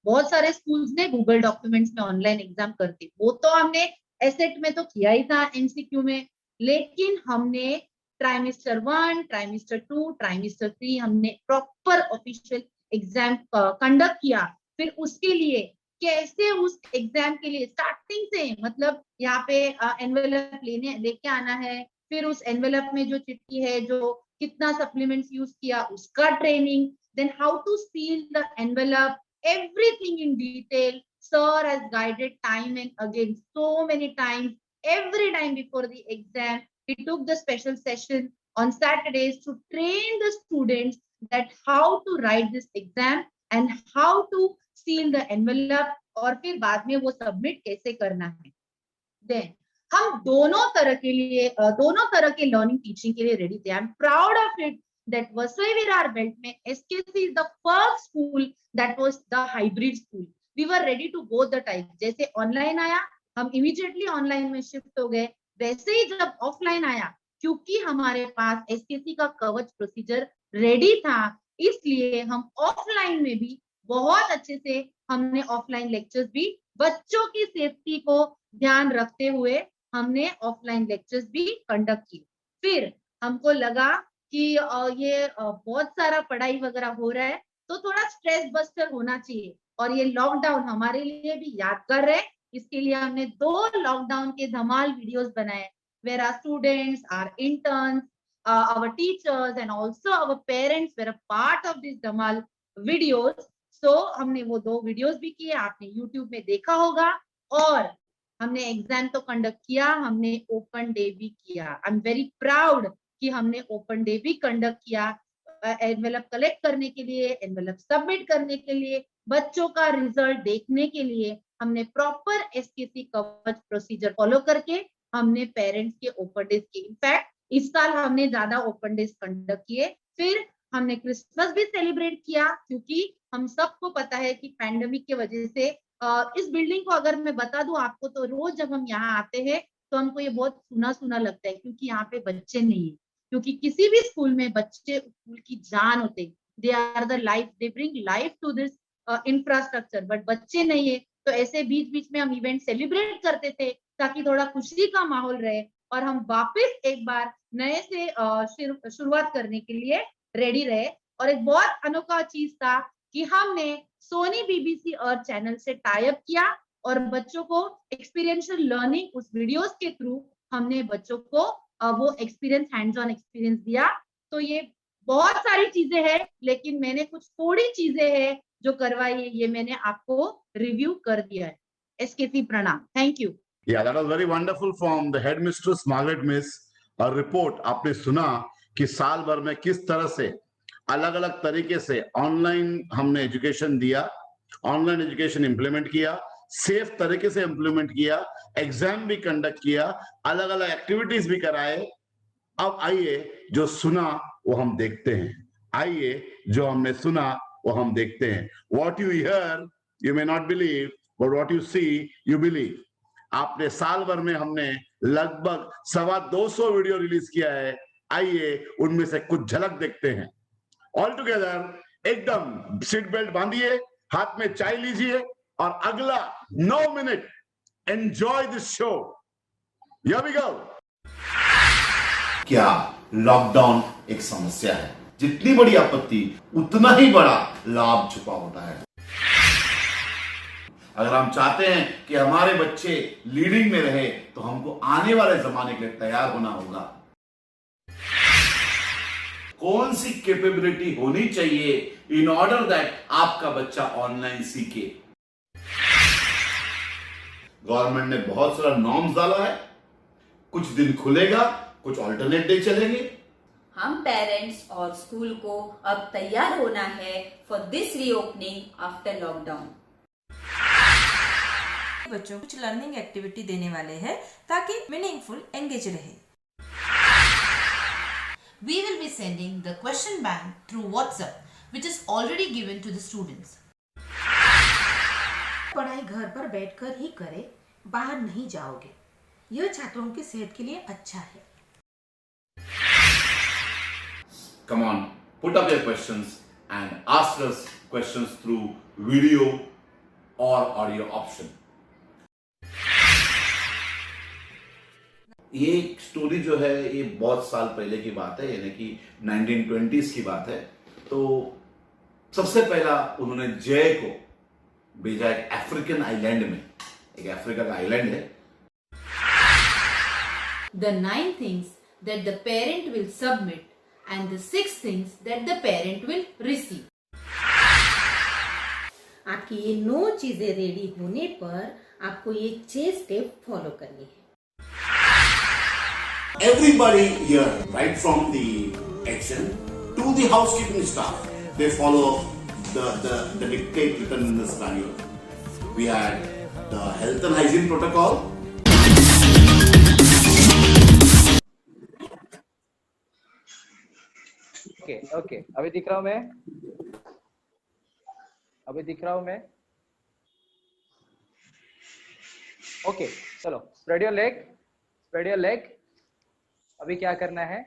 बहुत सारे स्कूल्स ने गूगल डॉक्यूमेंट्स में ऑनलाइन एग्जाम करते, वो तो हमने एसेट में तो किया ही था, एमसीक्यू में। लेकिन हमने ट्राइमेस्टर 1, ट्राइमेस्टर 2, ट्राइमेस्टर 3 हमने प्रॉपर ऑफिशियल एग्जाम कंडक्ट किया। फिर उसके लिए कैसे उस एग्जाम के लिए स्टार्टिंग से, मतलब यहाँ पे एनवेलप लेके आना है, फिर उस एनवेलप में जो चिट्ठी है, जो कितना सप्लीमेंट्स यूज किया, उसका training, then how to seal the envelope, everything in detail. Sir has guided time and again so many times. Every time before the exam, he took the special session on Saturdays to train the students that how to write this exam and how to seal the envelope, और फिर बाद में वो सबमिट कैसे करना है। Then हम दोनों तरह के लर्निंग टीचिंग के लिए रेडी थे। I am proud of it that Vasai Virar Belt में SKC is the first school that was the hybrid school. We were ready to go the type. जैसे ऑनलाइन आया हम इमीडिएटली ऑनलाइन में शिफ्ट हो गए, वैसे ही जब ऑफलाइन आया, क्योंकि हमारे पास SKC का कवच प्रोसीजर रेडी था, इसलिए हम ऑफलाइन में भी बहुत अच्छे से हमने ऑफलाइन लेक्चर्स भी बच्चों की सेफ्टी को ध्यान रखते हुए हमने ऑफलाइन लेक्चर्स भी कंडक्ट किए। फिर हमको लगा कि ये बहुत सारा पढ़ाई वगैरह हो रहा है तो थोड़ा स्ट्रेस बस्टर होना चाहिए और ये लॉकडाउन हमारे लिए भी यादगार है। इसके लिए हमने 2 लॉकडाउन के धमाल वीडियोस बनाए where our students, our interns, our teachers and also our parents were a part of these Dhamal videos. So हमने वो 2 वीडियोस भी किए, आपने YouTube में देखा होगा। और हमने एग्जाम तो कंडक्ट किया, हमने ओपन डे भी किया। आई एम वेरी प्राउड कि हमने ओपन डे भी कंडक्ट किया, एनवेलप कलेक्ट करने के लिए, एनवेलप सबमिट करने के लिए, बच्चों का रिजल्ट देखने के लिए हमने प्रॉपर एसकेसी कवच प्रोसीजर फॉलो करके हमने पेरेंट्स के ओपन डेज किए। इनफैक्ट इस साल हमने ज्यादा ओपन डेज कंडक्ट किए। फिर हमने क्रिसमस भी सेलिब्रेट किया क्योंकि हम सबको पता है कि पैंडेमिक की वजह से इस बिल्डिंग को अगर मैं बता दूं आपको तो रोज जब हम यहाँ आते हैं तो हमको ये बहुत सुना सुना लगता है क्योंकि यहाँ पे बच्चे नहीं है। क्योंकि किसी भी स्कूल में बच्चे स्कूल की जान होते, they are the life, they bring life to this infrastructure, but बच्चे नहीं है। तो ऐसे बीच बीच में हम इवेंट सेलिब्रेट करते थे ताकि थोड़ा खुशी का माहौल रहे और हम वापस एक बार नए से शुरुआत करने के लिए रेडी रहे। और एक बहुत अनोखा चीज था कि हमने सोनी बीबीसी अर्थ चैनल से टाई अप किया और बच्चों को एक्सपीरियंशियल लर्निंग उस वीडियोस के थ्रू हमने बच्चों को वो एक्सपीरियंस, हैंड्स ऑन एक्सपीरियंस दिया। तो ये बहुत सारी चीजें हैं लेकिन मैंने कुछ थोड़ी चीजें हैं जो करवाई है, ये मैंने आपको रिव्यू कर दिया है। एसकेसी प्रणाम, thank you. Yeah, that was very wonderful from the headmistress Margaret Miss. और रिपोर्ट आपने सुना कि साल भर में किस तरह से अलग अलग तरीके से ऑनलाइन हमने एजुकेशन दिया, ऑनलाइन एजुकेशन इंप्लीमेंट किया, सेफ तरीके से इंप्लीमेंट किया, एग्जाम भी कंडक्ट किया, अलग अलग एक्टिविटीज भी कराए। अब आइए जो सुना वो हम देखते हैं, आइए जो हमने सुना वो हम देखते हैं। What you hear you may not believe, but what you see you believe. आपने साल भर में हमने लगभग 225 वीडियो रिलीज किया है। आइए उनमें से कुछ झलक देखते हैं। ऑल टुगेदर एकदम सीट बेल्ट बांधिए, हाथ में चाय लीजिए और अगला 9 minute enjoy this show. Here we go. क्या लॉकडाउन एक समस्या है? जितनी बड़ी आपत्ति उतना ही बड़ा लाभ छुपा होता है। अगर हम चाहते हैं कि हमारे बच्चे लीडिंग में रहे तो हमको आने वाले जमाने के लिए तैयार होना होगा। कौन सी कैपेबिलिटी होनी चाहिए इन ऑर्डर दैट आपका बच्चा ऑनलाइन सीखे? गवर्नमेंट ने बहुत सारा नॉर्म्स डाला है, कुछ दिन खुलेगा, कुछ ऑल्टरनेट डे चलेंगे। हम पेरेंट्स और स्कूल को अब तैयार होना है for this reopening after lockdown. बच्चों को कुछ लर्निंग एक्टिविटी देने वाले हैं ताकि मीनिंगफुल एंगेज रहे। We will be sending the question bank through WhatsApp, which is already given to the students. पढ़ाई घर पर बैठकर ही करें, बाहर नहीं जाओगे। यह छात्रों की सेहत के लिए अच्छा है। Come on, put up your questions and ask us questions through video or audio option. ये स्टोरी जो है ये बहुत साल पहले की बात है, यानी कि 1920s की बात है। तो सबसे पहला उन्होंने जय को भेजा एक अफ्रीकन आइलैंड में, एक अफ्रीका का आइलैंड है। The 9 things that the parent will submit and the 6 things that the parent will receive. आपकी ये 9 चीजें रेडी होने पर आपको ये 6 स्टेप फॉलो करनी है। Everybody here, right from the action to the housekeeping staff, they follow the dictate written in this manual. We had the health and hygiene protocol. Okay अभी दिख रहा हूं मैं, ओके चलो स्प्रेड योर लेग। अभी क्या करना है?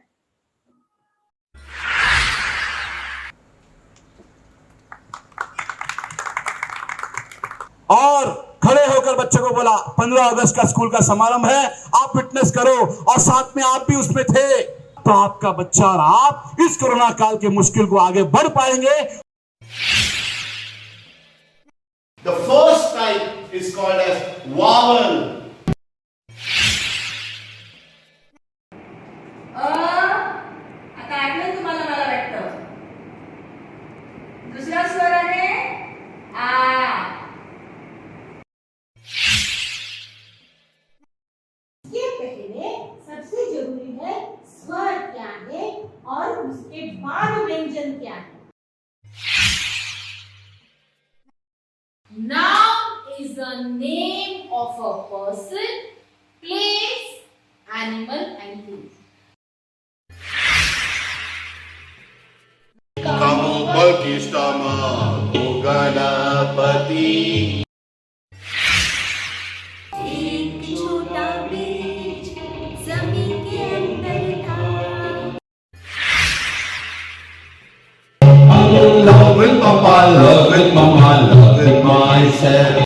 और खड़े होकर बच्चे को बोला 15 अगस्त का स्कूल का समारंभ है, आप विटनेस करो, और साथ में आप भी उसमें थे, तो आपका बच्चा और आप इस कोरोना काल के मुश्किल को आगे बढ़ पाएंगे। The first type is called as vowel. आता आठवण तुम्हाला मला वाटतं. दुसरा स्वर आहे आ. ये पहले सबसे जरूरी है स्वर क्या है और उसके बाद व्यंजन क्या है। Noun is the name of a person, place, animal and thing. Ganpati एक छोटा बीज जमीन के अंदर था. Love it, mama, love it, mama, love it myself.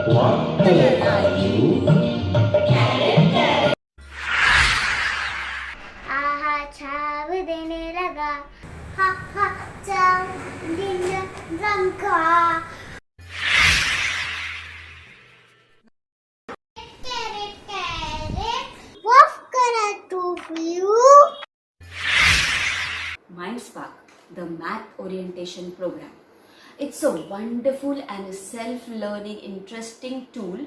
What color are you? आहा छाव देने लगा, हा हा छाव नीले रंग का. Carrot, carrot, what can I do for you? Mindspark, the math orientation program. It's a wonderful and self-learning, interesting tool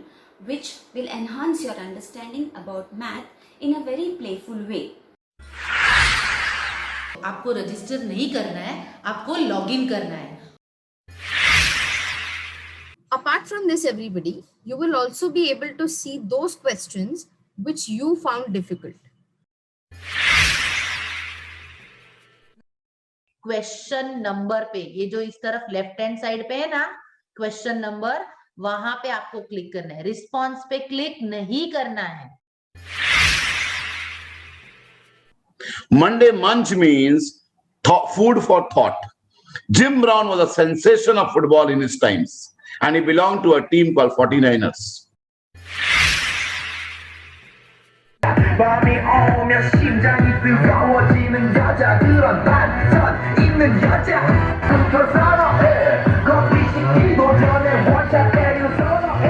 which will enhance your understanding about math in a very playful way. आपको रजिस्टर नहीं करना है, आपको लॉगिन करना है. Apart from this, everybody, you will also be able to see those questions which you found difficult. Question number पे, ये जो इस तरफ लेफ्ट हैंड साइड पे है ना क्वेश्चन नंबर, वहां पे आपको क्लिक करना है, रिस्पॉन्स पे क्लिक नहीं करना है. Monday Munch means food for thought. Jim Brown was a sensation of football in his times, and he belonged to a team called 49ers. 밤이 오면 심장이 뜨거워 지는 여자, 그런 반전 있는 여자부터 선호해. 커피 시키고 전에 원샷 때려 선호해.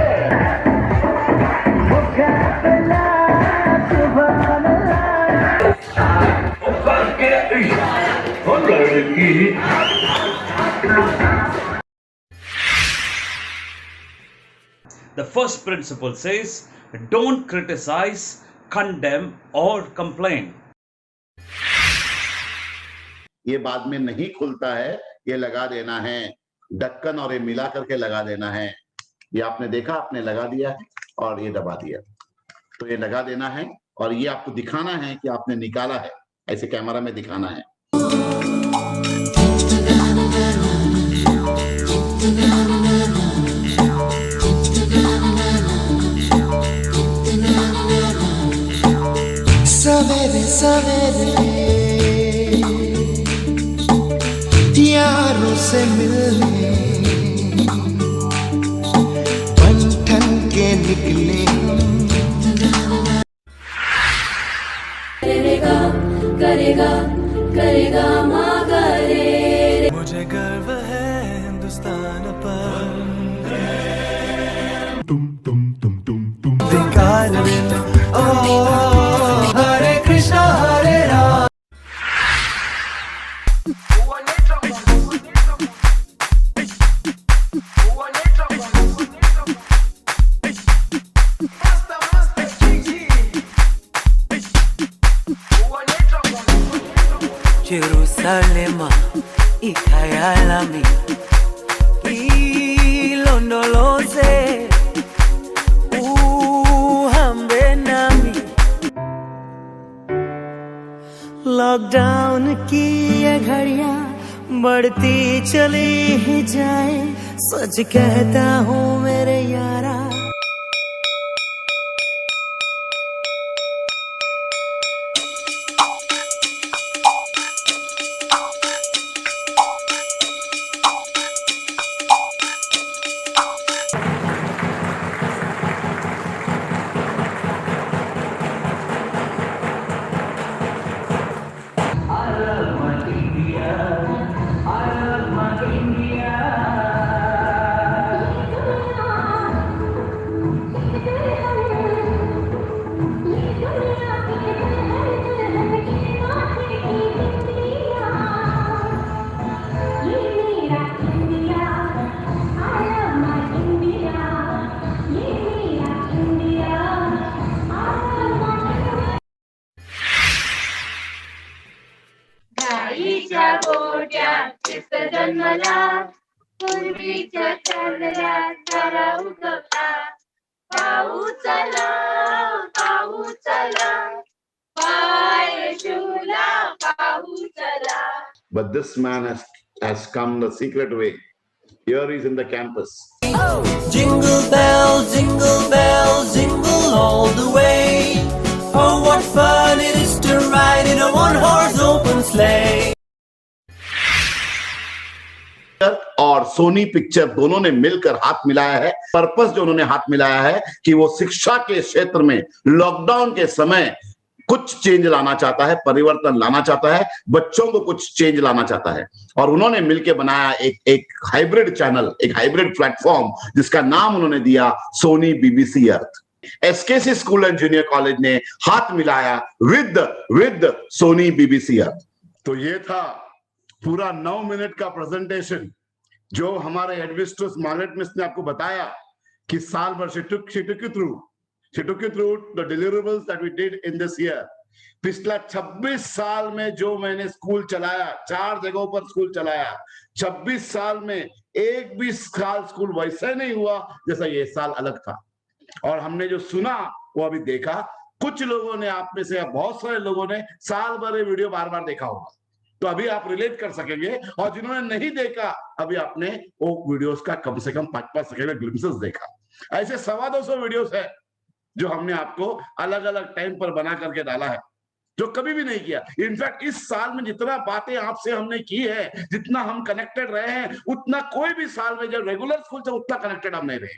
The first principle says, don't criticize, condemn or complain. ये बाद में नहीं खुलता है, ये लगा देना है ढक्कन और ये मिला करके लगा देना है. ये आपने देखा, आपने लगा दिया है और ये दबा दिया, तो ये लगा देना है और ये आपको दिखाना है कि आपने निकाला है, ऐसे कैमरा में दिखाना है. सवेरे सवेरे यारों से मिलने बंधन के निकले करेगा करेगा करेगा मगर मुझे गर्व है हिंदुस्तान पर. तुम बेकार Hare Krishna Hare Ram. Jerusalem ikhayalami ilondoloze uhambe nami. Lockdown की ये घड़ियां बढ़ती चली ही जाए, सच कहता हूँ मेरे यारा. गाईच्या गोट्यात ख्रिस्त जन्मला, पूर्वीच्या चांदण्यात तारा उगवला. पाऊस आला, पाऊस आला, पाय येशूला पाऊस आला. But this man has come the secret way. Here he is in the campus. Jingle bells, jingle all the way. Oh, what fun it is to ride in a one-horse open sleigh. और सोनी पिक्चर दोनों ने मिलकर हाथ मिलाया है. पर्पस जो उन्होंने हाथ मिलाया है कि वो शिक्षा के क्षेत्र में लॉकडाउन के समय कुछ चेंज लाना चाहता है, परिवर्तन लाना चाहता है, बच्चों को कुछ चेंज लाना चाहता है. और उन्होंने मिलकर बनाया एक हाइब्रिड चैनल, एक हाइब्रिड प्लेटफॉर्म जिसका नाम उन्होंने दिया Sony BBC Earth. SKC school and junior college ने हाथ मिलाया विद सोनी बीबीसी अर्थ. तो ये था पूरा 9 मिनट का प्रेजेंटेशन जो हमारे एडमिनिस्ट्रेटर मार्गरेट मिस ने आपको बताया कि साल भर she took you through the deliverables that we did in this year. पिछला 26 साल में जो मैंने स्कूल चलाया, 4 जगहों पर स्कूल चलाया, 26 साल में एक भी साल स्कूल वैसा नहीं हुआ जैसा ये साल अलग था. और हमने जो सुना वो अभी देखा. कुछ लोगों ने, आप में से बहुत सारे लोगों ने साल भर ये वीडियो बार बार देखा होगा, तो अभी आप रिलेट कर सकेंगे. और जिन्होंने नहीं देखा, अभी आपने वो वीडियोस का कम से कम 5-5 सेकंड का ग्लिम्पसेस देखा. ऐसे 250 वीडियोस है जो हमने आपको अलग अलग टाइम पर बना करके डाला है, जो कभी भी नहीं किया. इनफैक्ट इस साल में जितना बातें आपसे हमने की है, जितना हम कनेक्टेड रहे हैं, उतना कोई भी साल में जब रेगुलर स्कूल से उतना कनेक्टेड हम नहीं रहे.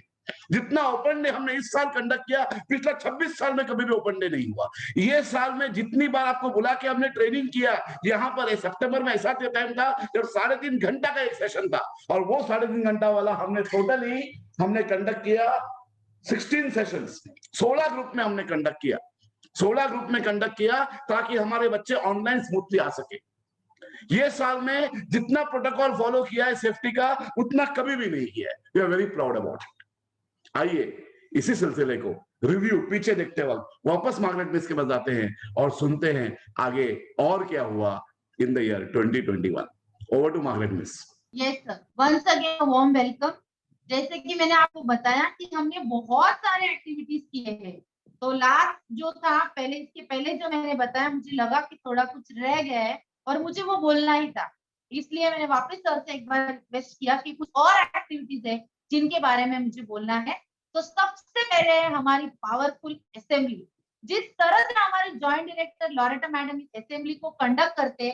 जितना ओपन डे हमने इस साल कंडक्ट किया, पिछला 26 साल में कभी भी ओपन डे नहीं हुआ. ये साल में जितनी बार आपको बुला के हमने ट्रेनिंग किया, यहाँ पर सितंबर में ऐसा टाइम था जब 3.5 घंटा का एक सेशन था, और वो 3.5 घंटा वाला हमने कंडक्ट किया 16 सेशंस. 16 ग्रुप में हमने कंडक्ट किया. 16 ग्रुप में कंडक्ट किया ताकि हमारे बच्चे ऑनलाइन स्मूथली आ सके. ये साल में जितना प्रोटोकॉल फॉलो किया है सेफ्टी का, उतना कभी भी नहीं किया है. We are very proud about it. आइए इसी सिलसिले को रिव्यू पीछे देखते वक्त वापस मार्गरेट मिस के पास जाते हैं और सुनते हैं आगे और क्या हुआ in the year 2021. Over to Margaret miss. Yes sir, once again warm welcome. जैसे कि मैंने आपको बताया कि हमने बहुत सारे एक्टिविटीज किए हैं. तो लास्ट जो था, इसके पहले जो मैंने बताया, मुझे लगा कि थोड़ा कुछ रह गया है और मुझे वो बोलना ही था. इसलिए मैंने वापस सर से एक बार रिक्वेस्ट किया कि कुछ और एक्टिविटीज है जिनके बारे में मुझे बोलना है. तो सबसे पहले है हमारी पावरफुल असेंबली. जिस तरह से हमारे जॉइंट डायरेक्टर लॉरेटा मैडम इस असेंबली को कंडक्ट करते,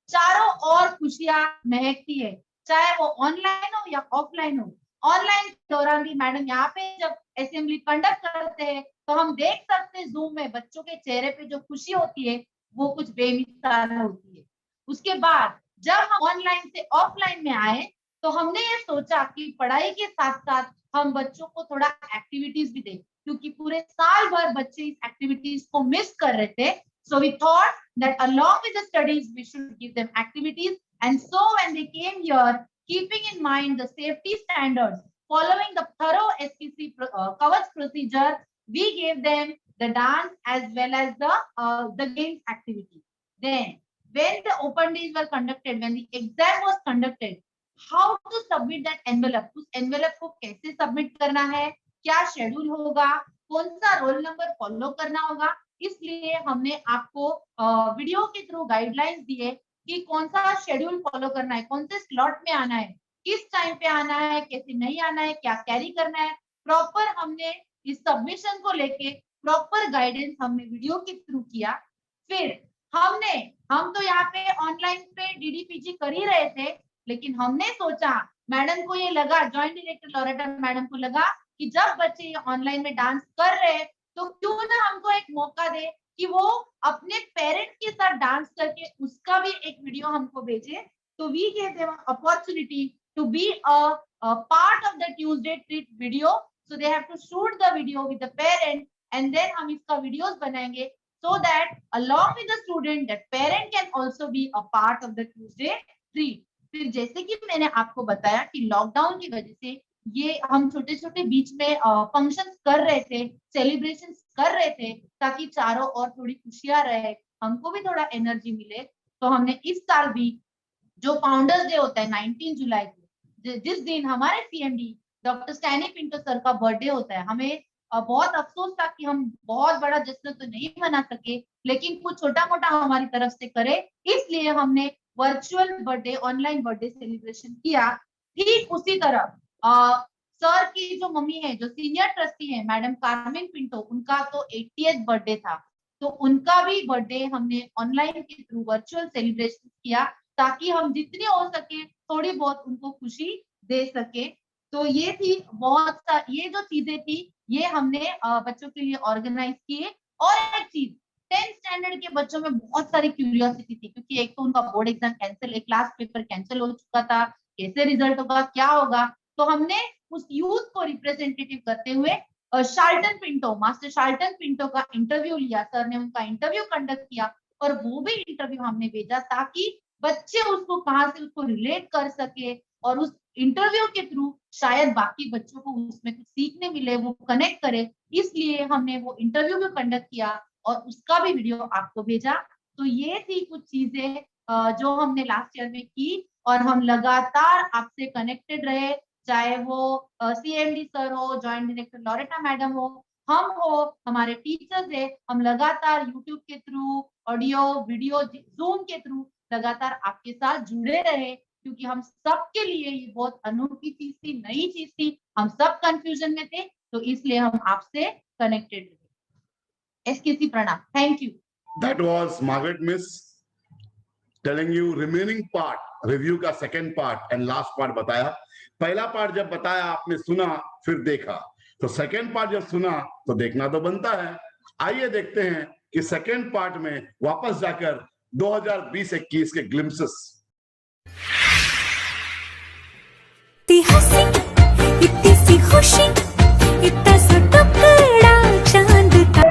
चारों ओर खुशियां महकती है, चाहे वो ऑनलाइन हो या ऑफलाइन हो. ऑनलाइन के दौरान भी मैडम यहाँ पे जब असेंबली कंडक्ट करते हैं तो हम देख सकते हैं जूम में बच्चों के चेहरे पे जो खुशी होती है वो कुछ बेमिसाल होती है. उसके बाद जब हम ऑनलाइन से ऑफलाइन में आए तो हमने ये सोचा कि पढ़ाई के साथ साथ हम बच्चों को थोड़ा एक्टिविटीज भी दें, क्योंकि पूरे साल भर बच्चे इस एक्टिविटीज को मिस कर रहे थे. So we thought that along with the studies we should give them activities, and so when they came here, keeping in mind the safety standards, following the thorough SPC Kavach procedure, we gave them the dance as well as the games activity. Then when the open days were conducted, when the exam was conducted, how to submit that envelope, उस envelope को कैसे submit करना है, क्या schedule होगा, कौन सा roll number follow करना होगा. इसलिए हमने आपको वीडियो के थ्रू गाइडलाइंस दिए कि कौन सा शेड्यूल फॉलो करना है, कौन से स्लॉट में आना है, किस टाइम पे आना है, कैसे नहीं आना है, क्या कैरी करना है. प्रॉपर हमने इस सबमिशन को लेके प्रॉपर गाइडेंस हमने वीडियो के थ्रू किया. फिर हम तो यहाँ पे ऑनलाइन पे DDPG कर ही रहे थे, लेकिन हमने सोचा, मैडम को ये लगा, जॉइंट डायरेक्टर लॉरेटा मैडम को लगा कि जब बच्चे ऑनलाइन में डांस कर रहे हैं तो क्यों ना हमको एक मौका दे कि वो अपने पेरेंट्स के साथ डांस करके उसका भी एक वीडियो हमको भेजे. तो we gave them opportunity to be a part of the Tuesday treat video. So they have to shoot the video with the parent and then हम इसका वीडियोस बनाएंगे so that along with the student that parent can also be a part of the Tuesday treat. फिर जैसे कि मैंने आपको बताया कि लॉकडाउन की वजह से ये हम छोटे छोटे बीच में फंक्शंस कर रहे थे, सेलिब्रेशंस कर रहे थे ताकि चारों ओर थोड़ी खुशियां रहे, हमको भी थोड़ा एनर्जी मिले। तो हमने इस साल भी जो फाउंडर्स डे होता है 19 जुलाई को, जिस दिन हमारे सीएमडी डॉक्टर स्टैनी पिंटो सर का बर्थडे होता है, हमें बहुत अफसोस था कि हम बहुत बड़ा जश्न तो नहीं मना सके, लेकिन कुछ छोटा मोटा हमारी तरफ से करे, इसलिए हमने virtual birthday, online birthday celebration किया। ठीक उसी तरह सर की जो मम्मी है, जो सीनियर ट्रस्टी है मैडम कार्मेन पिंटो, उनका तो 80th बर्थडे था, तो उनका भी बर्थडे हमने ऑनलाइन के थ्रू वर्चुअल सेलिब्रेशन किया ताकि हम जितनी हो सके थोड़ी बहुत उनको खुशी दे सके। तो ये थी ये जो चीजें थी ये हमने बच्चों के लिए ऑर्गेनाइज किए। और एक चीज, 10th स्टैंडर्ड के बच्चों में बहुत सारी क्यूरियोसिटी थी, क्योंकि एक तो उनका बोर्ड एग्जाम कैंसिल, एक क्लास पेपर कैंसिल हो चुका था, कैसे रिजल्ट होगा, क्या होगा। तो हमने उस यूथ को रिप्रेजेंटेटिव करते हुए शार्ल्टन पिंटो, मास्टर शार्ल्टन पिंटो का इंटरव्यू लिया। सर ने उनका इंटरव्यू कंडक्ट किया और वो भी इंटरव्यू हमने भेजा ताकि बच्चे उसको कहाँ से उसको रिलेट कर सके और उस इंटरव्यू के थ्रू शायद बाकी बच्चों को उसमें कुछ सीखने मिले, वो कनेक्ट करे, इसलिए हमने वो इंटरव्यू भी कंडक्ट किया और उसका भी वीडियो आपको भेजा। तो ये थी कुछ चीजें जो हमने लास्ट ईयर में की और हम लगातार आपसे कनेक्टेड रहे, चाहे वो सीएमडी सर हो, जॉइंट डायरेक्टर लॉरेटा मैडम हो, हम हो, हमारे टीचर्स है, हम लगातार यूट्यूब के थ्रू, ऑडियो वीडियो, जूम के थ्रू लगातार आपके साथ जुड़े रहे, क्योंकि हम सबके लिए ये बहुत अनोखी चीज थी, नई चीज थी, हम सब कंफ्यूजन में थे, तो इसलिए हम आपसे कनेक्टेड रहे। एसकेसी प्रणाम, thank you. That was Margaret Miss telling you remaining part, review का second part and last part बताया। पहला पार्ट जब बताया आपने सुना फिर देखा, तो सेकंड पार्ट जब सुना तो देखना तो बनता है। आइए देखते हैं कि सेकंड पार्ट में वापस जाकर 2020-21 के ग्लिम्सेस। इतनी सी खुशी, इतना सा टुकड़ा चांद का।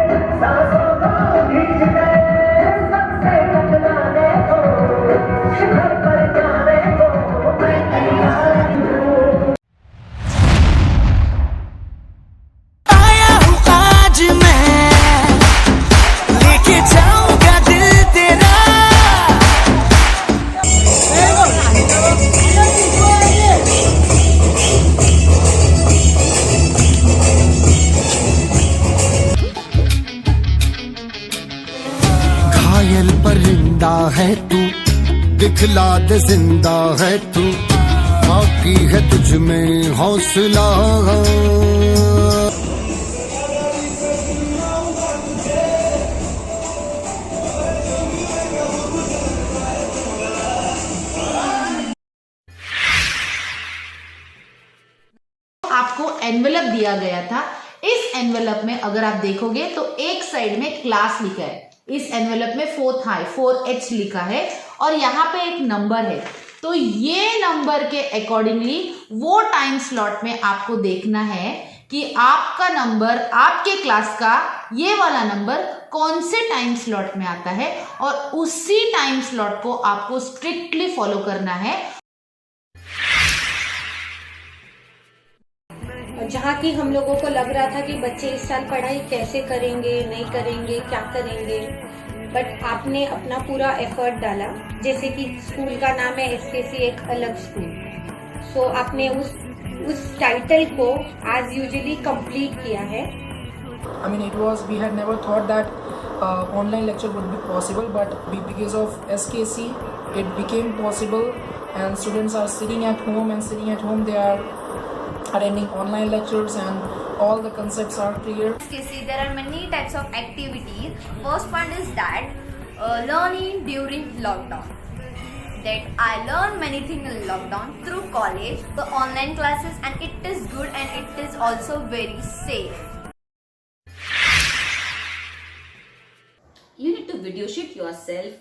आया हूँ आज मैं, लेके जाऊंगा दिल तेरा। घायल परिंदा है तू, दिखला दे जिंदा है तू, बाकी है तुझ में हौसला। आपको एनवेलप दिया गया था। इस एनवेलप में अगर आप देखोगे तो एक साइड में क्लास लिखा है, इस एनवेलप में 4H लिखा है और यहाँ पे एक नंबर है। तो ये नंबर के अकॉर्डिंगली वो टाइम स्लॉट में आपको देखना है कि आपका नंबर, आपके क्लास का ये वाला नंबर कौन से टाइम स्लॉट में आता है और उसी टाइम स्लॉट को आपको स्ट्रिक्टली फॉलो करना है। जहाँ की हम लोगों को लग रहा था कि बच्चे इस साल पढ़ाई कैसे करेंगे, नहीं करेंगे, क्या करेंगे, बट आपने अपना पूरा एफर्ट डाला। जैसे कि स्कूल का नाम है एसकेसी एक अलग स्कूल, सो आपने उस टाइटल को एज यूजुअली कंप्लीट किया है। I mean, we had never thought that online lecture would be possible, but because of SKC, it became possible, and students are sitting at home, they are attending online lectures and all the concepts are clear. There are many types of activities. First one is that learning during lockdown. That I learned many things in lockdown through college, the online classes, and it is good and it is also very safe. You need to video shoot yourself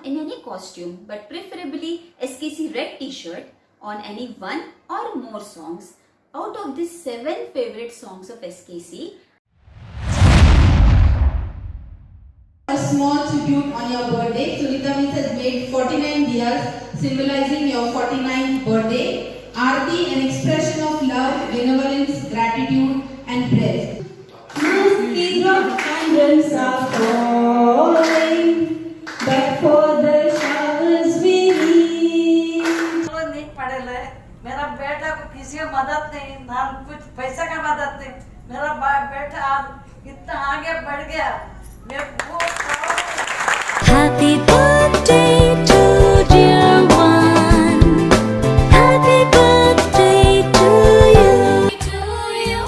in any costume, but preferably SKC red t-shirt on any one or more songs out of the 7 favorite songs of SKC. A small tribute on your birthday. Sunita Miss has made 49 diyas symbolizing your 49th birthday. Aarti, an expression of love, benevolence, gratitude and praise. Masking of candles are falling, but for the showers we need. नहीं पढ़े ले, मेरा बेटा को किसी की मदद नहीं, ना कुछ पैसा का मदद नहीं, मेरा बेटा आज इतना आगे बढ़ गया, मैं बहुत Happy birthday to dear one. Happy birthday to you.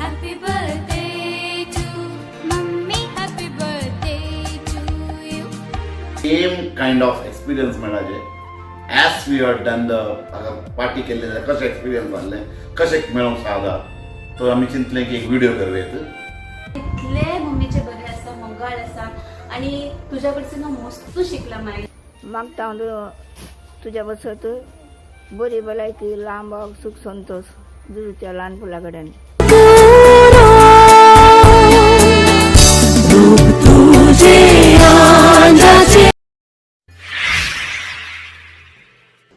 Happy birthday to mummy. Happy birthday to you. Same kind of experience मेरा जे. As we are done the party के लिए कश experience वाले कश एक मेरा साधा तो आम्ही चिंतले की एक व्हिडिओ करूयात. इतले मम्मीचे बरे आसा मंगळ आसा आणि तुझ्याकडचं ना मस्त शिकला माय मागता तुझ्या बसत बरी भलायकी लांब सुख संतोष जुजूच्या लहान फुलाकड्यान.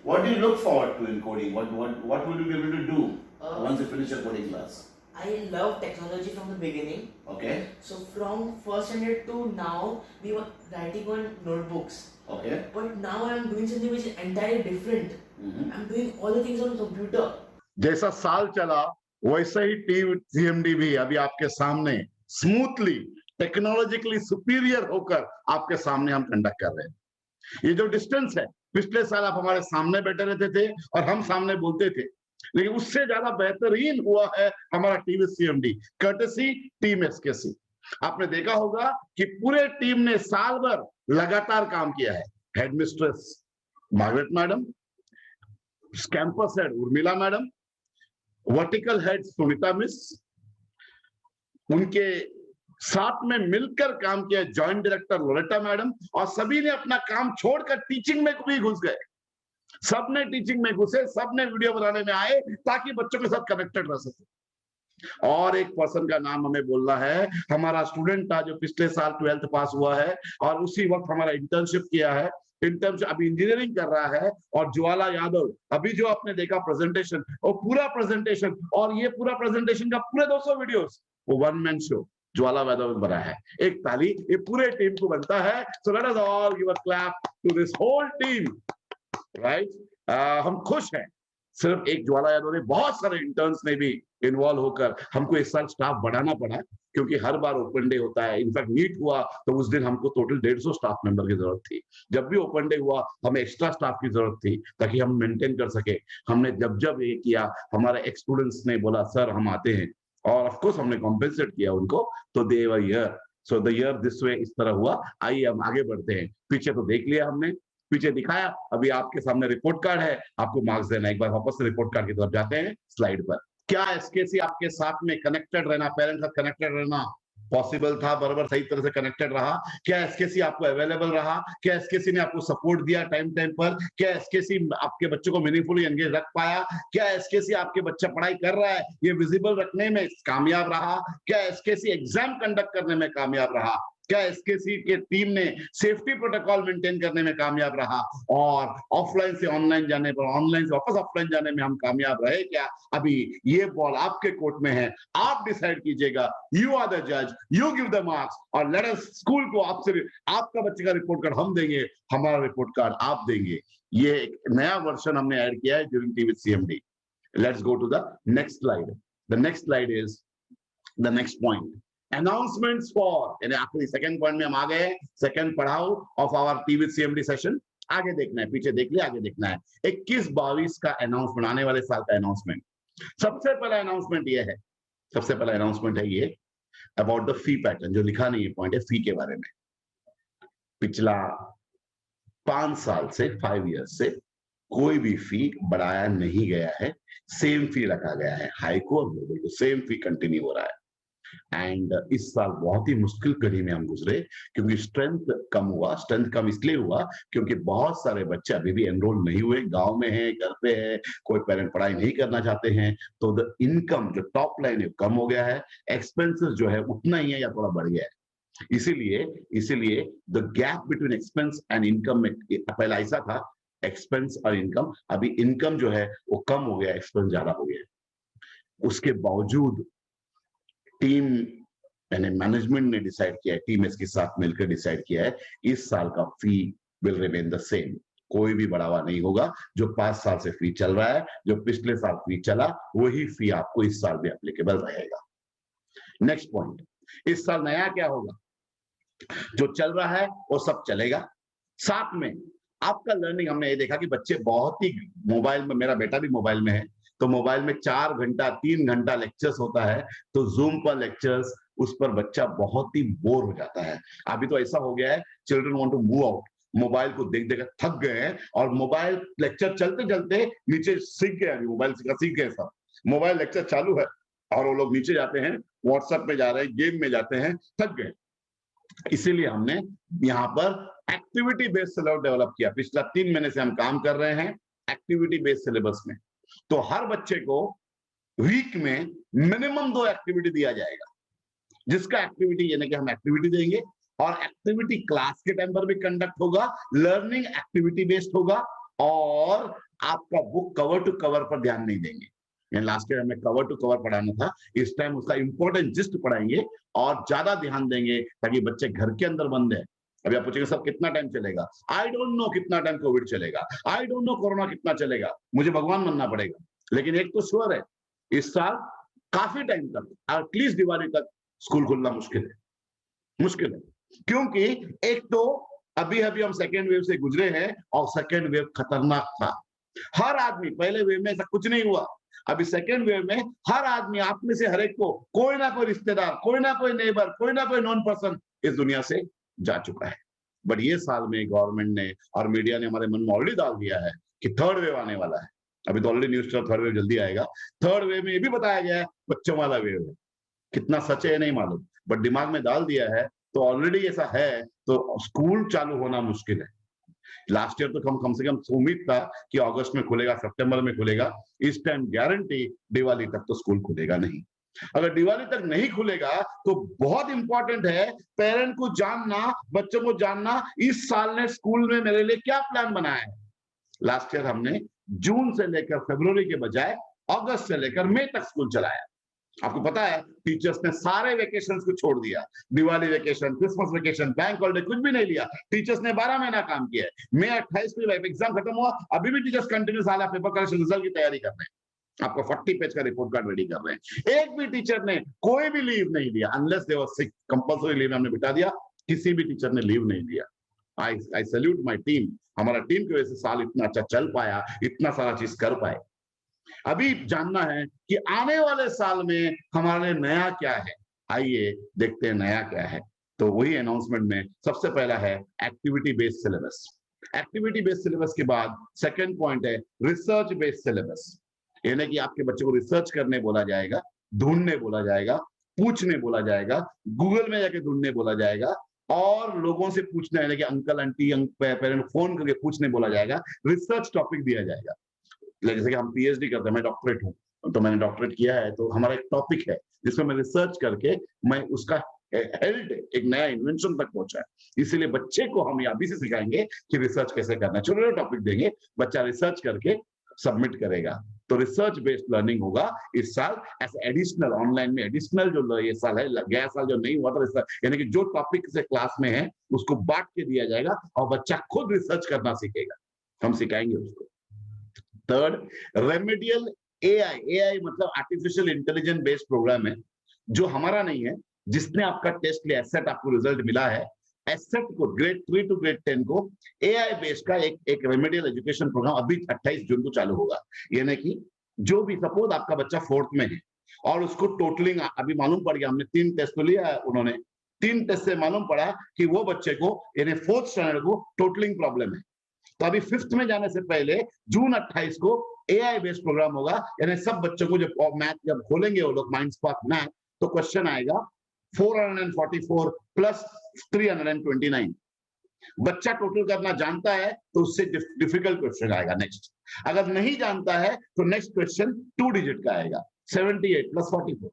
What do you look forward to in coding? What will you be able to do once you finish your coding class? I love technology from the beginning. Okay. So from first standard to now, we were writing on notebooks. Okay. But now I'm doing something which is entirely different. I'm doing all the things on computer. जैसा साल चला वैसे ही TVCMD भी अभी आपके सामने स्मूथली टेक्नोलॉजिकली सुपीरियर होकर आपके सामने हम कंडक्ट कर रहे हैं। ये जो डिस्टेंस है, पिछले साल आप हमारे सामने बैठे रहते थे और हम सामने बोलते थे, लेकिन उससे ज्यादा बेहतरीन हुआ है हमारा TVCMD कर्टेसी टीम एसकेसी। आपने देखा होगा कि पूरे टीम ने साल भर लगातार काम किया है। Headmistress Margaret madam, campus head Urmila madam, vertical head Sunita miss, उनके साथ में मिलकर काम किया जॉइंट डायरेक्टर लोरेटा मैडम, और सभी ने अपना काम छोड़कर टीचिंग में भी घुस गए। सबने टीचिंग में घुसे, सबने वीडियो बनाने में आए ताकि बच्चों के साथ कनेक्टेड रह सके। और एक पर्सन का नाम हमें बोलना है, हमारा स्टूडेंट था जो पिछले साल 12th पास हुआ है और उसी वक्त हमारा इंटर्नशिप किया है, इंटर्नशिप अभी इंजीनियरिंग कर रहा है। और ज्वाला यादव, अभी जो आपने देखा प्रेजेंटेशन, वो पूरा प्रेजेंटेशन और ये पूरा प्रेजेंटेशन का पूरे 200 वीडियोस वो वन मैन शो ज्वाला यादव बना है। एक ताली ये पूरे टीम को बनता है। So let us all give a clap to this whole team, right. हम खुश हैं। सिर्फ एक ज्वाला यादव ने, बहुत सारे इंटर्न्स ने भी इन्वॉल्व होकर हमको इस साल स्टाफ बढ़ाना पड़ा, क्योंकि हर बार ओपन डे होता है। इनफैक्ट नीट हुआ तो उस दिन हमको टोटल 150 स्टाफ मेंबर की जरूरत थी। जब भी ओपन डे हुआ हमें एक्स्ट्रा स्टाफ की जरूरत थी ताकि हम मेंटेन कर सके। हमने जब ये किया, हमारे एक्स स्टूडेंट्स ने बोला सर हम आते हैं, और ऑफ कोर्स हमने कॉम्पेंसेट किया उनको, तो they were year. So the year this way इस तरह हुआ। आइए हम आगे बढ़ते हैं। पीछे तो देख लिया हमने, पीछे दिखाया, अभी आपके सामने रिपोर्ट कार्ड है, आपको मार्क्स देना। एक बार वापस से रिपोर्ट कार्ड की तरफ जाते हैं, स्लाइड पर। क्या एसकेसी आपके साथ में कनेक्टेड रहना, पेरेंट्स के साथ कनेक्टेड रहना पॉसिबल था? बराबर सही तरह से कनेक्टेड रहा? क्या एसकेसी आपको अवेलेबल रहा? क्या एसकेसी ने आपको सपोर्ट दिया टाइम पर? क्या एसकेसी आपके बच्चों को मीनिंगफुली एंगेज रख पाया? क्या एसकेसी आपके बच्चा पढ़ाई कर रहा है ये विजिबल रखने में कामयाब रहा? क्या एसकेसी एग्जाम कंडक्ट करने में कामयाब रहा? क्या एसकेसी के टीम ने सेफ्टी प्रोटोकॉल मेंटेन करने में कामयाब रहा? और ऑफलाइन से ऑनलाइन जाने पर, ऑनलाइन से वापस ऑफलाइन जाने में हम कामयाब रहे क्या? अभी ये बॉल आपके कोर्ट में है, आप डिसाइड कीजिएगा। यू आर द जज, यू गिव द मार्क्स, और लेट अस स्कूल को आपसे, आपका बच्चे का रिपोर्ट कार्ड हम देंगे, हमारा रिपोर्ट कार्ड आप देंगे। ये एक नया वर्जन हमने ऐड किया है during TVCMD। Let's go to the next slide. The next slide is the next point, announcements for, यानी आखिरी सेकंड पॉइंट में हम आ गए। सेकंड पढ़ाओ ऑफ आवर TVCMD सेशन। आगे देखना है, पीछे देख लिया, आगे देखना है। 21-22 का अनाउंसमेंट, आने वाले साल का अनाउंसमेंट। सबसे पहला अनाउंसमेंट ये है, सबसे पहला अनाउंसमेंट है ये अबाउट द फी पैटर्न। जो लिखा नहीं है पॉइंट है फी के बारे में। पिछला 5 साल से, 5 ईयर्स से कोई भी फी बढ़ाया नहीं गया है, सेम फी रखा गया है। हाई को और लोगों को सेम फी कंटिन्यू हो रहा है। एंड इस साल बहुत ही मुश्किल कड़ी में हम गुजरे, क्योंकि स्ट्रेंथ कम हुआ। स्ट्रेंथ कम इसलिए हुआ क्योंकि बहुत सारे बच्चे अभी भी एनरोल नहीं हुए, गांव में हैं, घर पे है, कोई पेरेंट पढ़ाई नहीं करना चाहते हैं। तो द इनकम जो टॉप लाइन है कम हो गया है, एक्सपेंसेस जो है उतना ही है या थोड़ा बढ़ गया है। इसीलिए the gap between expense and income में पहला ऐसा था, एक्सपेंस और इनकम, अभी इनकम जो है वो कम हो गया, एक्सपेंस ज्यादा हो गया। उसके बावजूद टीम यानी मैनेजमेंट ने डिसाइड किया है, टीम इसके साथ मिलकर डिसाइड किया है, इस साल का fee will remain the same, कोई भी बढ़ावा नहीं होगा। जो 5 साल से फी चल रहा है, जो पिछले साल फी चला, वही फी आपको इस साल भी एप्लीकेबल रहेगा। नेक्स्ट पॉइंट, इस साल नया क्या होगा? जो चल रहा है वो सब चलेगा, साथ में आपका लर्निंग। हमने ये देखा कि बच्चे बहुत ही मोबाइल में, मेरा बेटा भी मोबाइल में है, तो मोबाइल में 4 घंटा 3 घंटा लेक्चर्स होता है, तो जूम पर लेक्चर्स, उस पर बच्चा बहुत ही बोर हो जाता है। अभी तो ऐसा हो गया है, children want to move out, mobile को देख देख थक गए हैं, और मोबाइल लेक्चर चलते चलते नीचे सीख गए, मोबाइल सीख गए सब। मोबाइल लेक्चर चालू है और वो लोग नीचे जाते हैं, व्हाट्सएप में जा रहे हैं, गेम में जाते हैं, थक गए। इसीलिए हमने यहाँ पर एक्टिविटी बेस्ड सिलेबस डेवलप किया। पिछला 3 महीने से हम काम कर रहे हैं एक्टिविटी बेस्ड सिलेबस में। तो हर बच्चे को वीक में मिनिमम 2 एक्टिविटी दिया जाएगा, जिसका एक्टिविटी यानी कि हम एक्टिविटी देंगे, और एक्टिविटी क्लास के टाइम पर भी कंडक्ट होगा, लर्निंग एक्टिविटी बेस्ड होगा, और आपका बुक कवर टू कवर पर ध्यान नहीं देंगे। लास्ट ईयर हमें कवर टू कवर पढ़ाना था, इस टाइम उसका इंपॉर्टेंट जिस्ट पढ़ाएंगे और ज्यादा ध्यान देंगे, ताकि बच्चे घर के अंदर बंद है। अभी आप पूछेंगे सब कितना टाइम चलेगा, आई डोंट नो कितना टाइम कोविड चलेगा, आई डोंट नो कोरोना कितना चलेगा, मुझे भगवान बनना पड़ेगा। लेकिन एक तो श्योर है, इस साल काफी टाइम तक, एटलीस्ट दिवाली तक स्कूल खुलना मुश्किल है। क्योंकि एक तो अभी हम सेकेंड वेव से गुजरे हैं, और सेकेंड वेव खतरनाक था। हर आदमी, पहले वेव में ऐसा कुछ नहीं हुआ, अभी सेकेंड वेव में हर आदमी, आप में से हर एक को कोई ना कोई रिश्तेदार, कोई ना कोई नेबर, कोई ना कोई नॉन पर्सन इस दुनिया से जा चुका है। बट ये साल में गवर्नमेंट ने और मीडिया ने हमारे मन में ऑलरेडी डाल दिया है कि थर्ड वेव आने वाला है। अभी तो ऑलरेडी न्यूज थर्ड वेव जल्दी आएगा। थर्ड वेव में ये भी बताया गया है बच्चों वाला वेव है, कितना सच है नहीं मालूम, बट दिमाग में डाल दिया है, तो ऑलरेडी ऐसा है, तो स्कूल चालू होना मुश्किल है। लास्ट ईयर तो कम से कम उम्मीद था कि अगस्त में खुलेगा, सितंबर में खुलेगा। इस टाइम गारंटी दिवाली तक तो स्कूल खुलेगा नहीं। अगर दिवाली तक नहीं खुलेगा तो बहुत इंपॉर्टेंट है पेरेंट को जानना, बच्चों को जानना, इस साल ने स्कूल में मेरे लिए क्या प्लान बनाया है। लास्ट ईयर हमने जून से लेकर फरवरी के बजाय अगस्त से लेकर मई तक स्कूल चलाया। आपको पता है टीचर्स ने सारे वेकेशन को छोड़ दिया, Diwali vacation, Christmas vacation, bank holiday कुछ भी नहीं लिया। टीचर्स ने 12 महीना काम किया है। मई 28 में एग्जाम खत्म हुआ, अभी भी टीचर्स कंटिन्यू साल पेपर करेक्शन रिजल्ट की तैयारी कर रहे हैं, आपको 40 पेज का रिपोर्ट कार्ड रेडी कर रहे हैं। एक भी टीचर ने कोई भी लीव नहीं लिया, unless they were sick, compulsory leave हमने बिठा दिया, किसी भी टीचर ने लीव नहीं लिया। आई सैल्यूट माय टीम, हमारा टीम की वजह से साल इतना अच्छा चल पाया, इतना सारा चीज कर पाए। अभी जानना है कि आने वाले साल में हमारे लिए नया क्या है, आइए देखते हैं नया क्या है। तो वही अनाउंसमेंट में सबसे पहला है activity based syllabus. Activity based syllabus के बाद सेकंड पॉइंट है रिसर्च बेस्ड सिलेबस, यानी कि आपके बच्चे को रिसर्च करने बोला जाएगा, ढूंढने बोला जाएगा, पूछने बोला जाएगा, गूगल में जाके ढूंढने बोला जाएगा, और लोगों से पूछना, यानी कि अंकल आंटी पेरेंट फोन करके पूछने बोला जाएगा, रिसर्च टॉपिक दिया जाएगा। जैसे कि हम पीएचडी करते हैं, मैं डॉक्टरेट हूँ, तो मैंने डॉक्टरेट किया है, तो हमारा एक टॉपिक है जिसमें मैं रिसर्च करके मैं उसका हेल्ड एक नया इन्वेंशन तक पहुंचा है। इसीलिए बच्चे को हम अभी से सिखाएंगे कि रिसर्च कैसे करना है। छोटे टॉपिक देंगे, बच्चा रिसर्च करके सबमिट करेगा, तो रिसर्च बेस्ड लर्निंग होगा इस साल एज एडिशनल, ऑनलाइन में एडिशनल जो ये साल है, गया साल जो नहीं हुआ था रिसर्च, यानी कि जो टॉपिक से क्लास में है उसको बांट के दिया जाएगा और बच्चा खुद रिसर्च करना सीखेगा, हम सिखाएंगे उसको। थर्ड, रेमेडियल एआई मतलब आर्टिफिशियल इंटेलिजेंस बेस्ड प्रोग्राम है, जो हमारा नहीं है, जिसने आपका टेस्ट लिया, एसेट आपको रिजल्ट मिला है, एसेट को ग्रेड 3 टू ग्रेड 10 को एआई बेस्ड का एक रेमेडियल एजुकेशन प्रोग्राम अभी 28 जून को चालू होगा। यानी कि जो भी सपोज आपका बच्चा 4th में है और उसको टोटलिंग अभी मालूम पड़ गया, हमने 3 टेस्ट तो लिया है, उन्होंने 3 टेस्ट से मालूम पड़ा कि वो बच्चे को यानी 4th स्टैंडर्ड को टोटलिंग प्रॉब्लम है। तो अभी 5th में जाने से पहले जून 28 को एआई बेस्ड प्रोग्राम होगा, यानी सब बच्चों को जब मैथ जब खोलेंगे वो लोग माइंडस्पार्क मैथ, तो क्वेश्चन आएगा 444 प्लस 329। बच्चा टोटल करना जानता है तो उससे डिफिकल्ट क्वेश्चन आएगा नेक्स्ट। अगर नहीं जानता है तो नेक्स्ट क्वेश्चन 2 डिजिट का आएगा, 78 प्लस 44।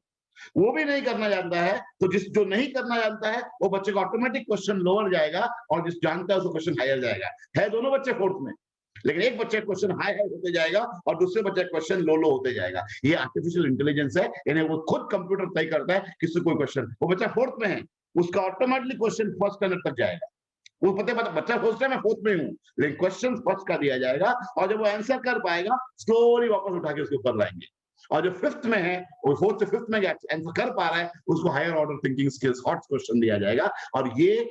वो भी नहीं करना जानता है तो जो नहीं करना जानता है वो बच्चे का ऑटोमेटिक क्वेश्चन लोअर जाएगा और जिस जानता है उसको क्वेश्चन हायर जाएगा। है दोनों बच्चे फोर्थ में, लेकिन एक बच्चे क्वेश्चन हाई हाई होते जाएगा और दूसरे बच्चे क्वेश्चन लो लो होते जाएगा। ये आर्टिफिशियल इंटेलिजेंस है, इन्हें वो खुद कंप्यूटर तय करता है किसी कोई क्वेश्चन, वो बच्चा फोर्थ में है उसका ऑटोमेटिकली क्वेश्चन फर्स्ट स्टैंडर्ड तक जाएगा। वो बच्चा सोचता है मैं फोर्थ में हूँ, लेकिन क्वेश्चन फर्स्ट का दिया जाएगा और जब वो आंसर कर पाएगा स्लोली वापस उठा के उसके ऊपर लाएंगे। और जो फिफ्थ में है वो फोर्थ से फिफ्थ में आंसर कर पा रहा है उसको higher order thinking skills HOT question दिया जाएगा। और ये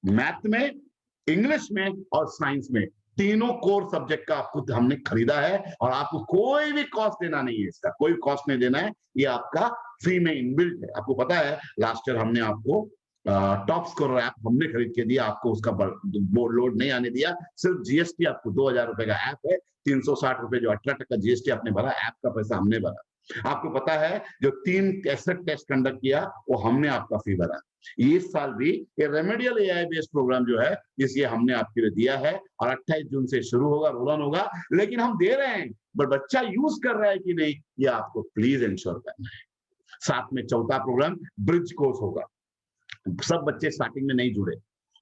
मैथ में, इंग्लिश में और साइंस में तीनों कोर सब्जेक्ट का आपको हमने खरीदा है और आपको कोई भी कॉस्ट देना नहीं है, इसका कोई कॉस्ट नहीं देना है, ये आपका फ्री में इनबिल्ट है। आपको पता है लास्ट ईयर हमने आपको टॉप स्कोर ऐप हमने खरीद के दिया, आपको उसका लोड नहीं आने दिया, सिर्फ जीएसटी आपको 2000 रुपए का ऐप है, 360 रुपए जो 18% जीएसटी आपने भरा, ऐप का पैसा हमने भरा। आपको पता है जो 3 एसेट टेस्ट कंडक्ट किया वो हमने आपका फी भरा। इस साल भी ये रेमेडियल एआई बेस्ड प्रोग्राम जो है इसलिए हमने आपके लिए दिया है और 28 जून से शुरू होगा, रोल ऑन होगा, लेकिन हम दे रहे हैं बट बच्चा यूज कर रहा है कि नहीं ये आपको प्लीज इंश्योर करना है। साथ में चौथा प्रोग्राम ब्रिज कोर्स होगा। सब बच्चे स्टार्टिंग में नहीं जुड़े,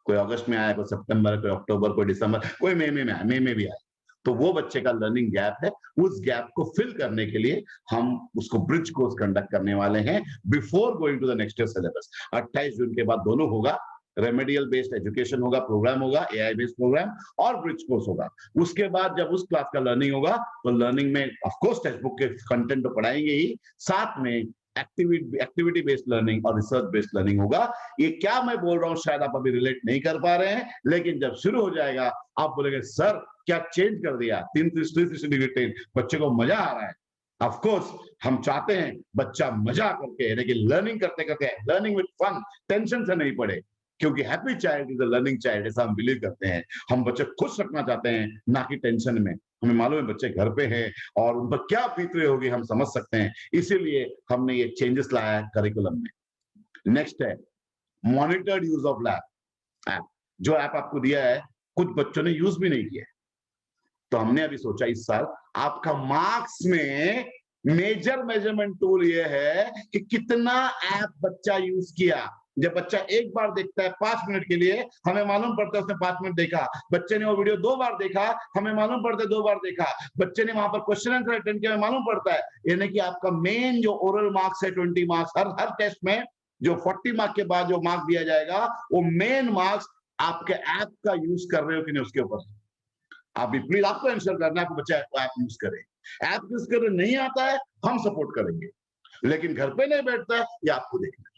कोई अगस्त में आया, कोई सितंबर, कोई अक्टूबर, कोई दिसंबर, कोई मई में आया, मई में भी आया, तो वो बच्चे का लर्निंग गैप है, उस गैप को फिल करने के लिए हम उसको ब्रिज कोर्स कंडक्ट करने वाले हैं before going to the next year syllabus. 28 जून के बाद दोनों होगा, रेमेडियल बेस्ड एजुकेशन होगा, प्रोग्राम होगा, एआई बेस्ड प्रोग्राम और ब्रिज कोर्स होगा। उसके बाद जब उस क्लास का लर्निंग होगा तो लर्निंग में ऑफ कोर्स टेक्स्ट बुक के कंटेंट तो पढ़ाएंगे ही, साथ में एक्टिविटी बेस्ड लर्निंग और रिसर्च बेस्ड लर्निंग होगा। ये क्या मैं बोल रहा हूं शायद आप अभी रिलेट नहीं कर पा रहे हैं, लेकिन जब शुरू हो जाएगा आप बोलेंगे सर क्या चेंज कर दिया, 360 डिग्री, बच्चे को मजा आ रहा है। ऑफ कोर्स हम चाहते हैं बच्चा मजा करके, यानी कि लर्निंग करते करते, लर्निंग विद फन, टेंशन से नहीं पड़े, क्योंकि happy child is a learning child, ऐसा हम बिलीव करते हैं। हम बच्चे खुश रखना चाहते हैं ना कि टेंशन में। हमें मालूम है बच्चे घर पे हैं और उन पर क्या बीत रही होगी हम समझ सकते हैं, इसीलिए हमने ये चेंजेस लाया है करिकुलम में। नेक्स्ट है monitored use of lab app. जो ऐप आपको दिया है कुछ बच्चों ने यूज भी नहीं किया, तो हमने अभी सोचा इस साल आपका मार्क्स में मेजर मेजरमेंट टूल ये है कि कितना ऐप बच्चा यूज किया। जब बच्चा एक बार देखता है 5 मिनट के लिए, हमें मालूम पड़ता है उसने 5 मिनट देखा। बच्चे ने वो वीडियो 2 बार देखा, हमें मालूम पड़ता है 2 बार देखा। बच्चे ने वहां पर क्वेश्चन आंसर अटेंड किया, हमें मालूम पड़ता है। यानी कि आपका मेन जो ओरल मार्क्स है 20 मार्क्स, हर टेस्ट में जो 40 मार्क्स के बाद जो मार्क्स दिया जाएगा वो मेन मार्क्स आपके ऐप का यूज कर रहे हो कि नहीं उसके ऊपर। आप भी प्लीज आपको इंश्योर करना है बच्चा ऐप यूज करे। ऐप यूज करने नहीं आता है हम सपोर्ट करेंगे, लेकिन घर पे नहीं बैठता है ये आपको देखना है।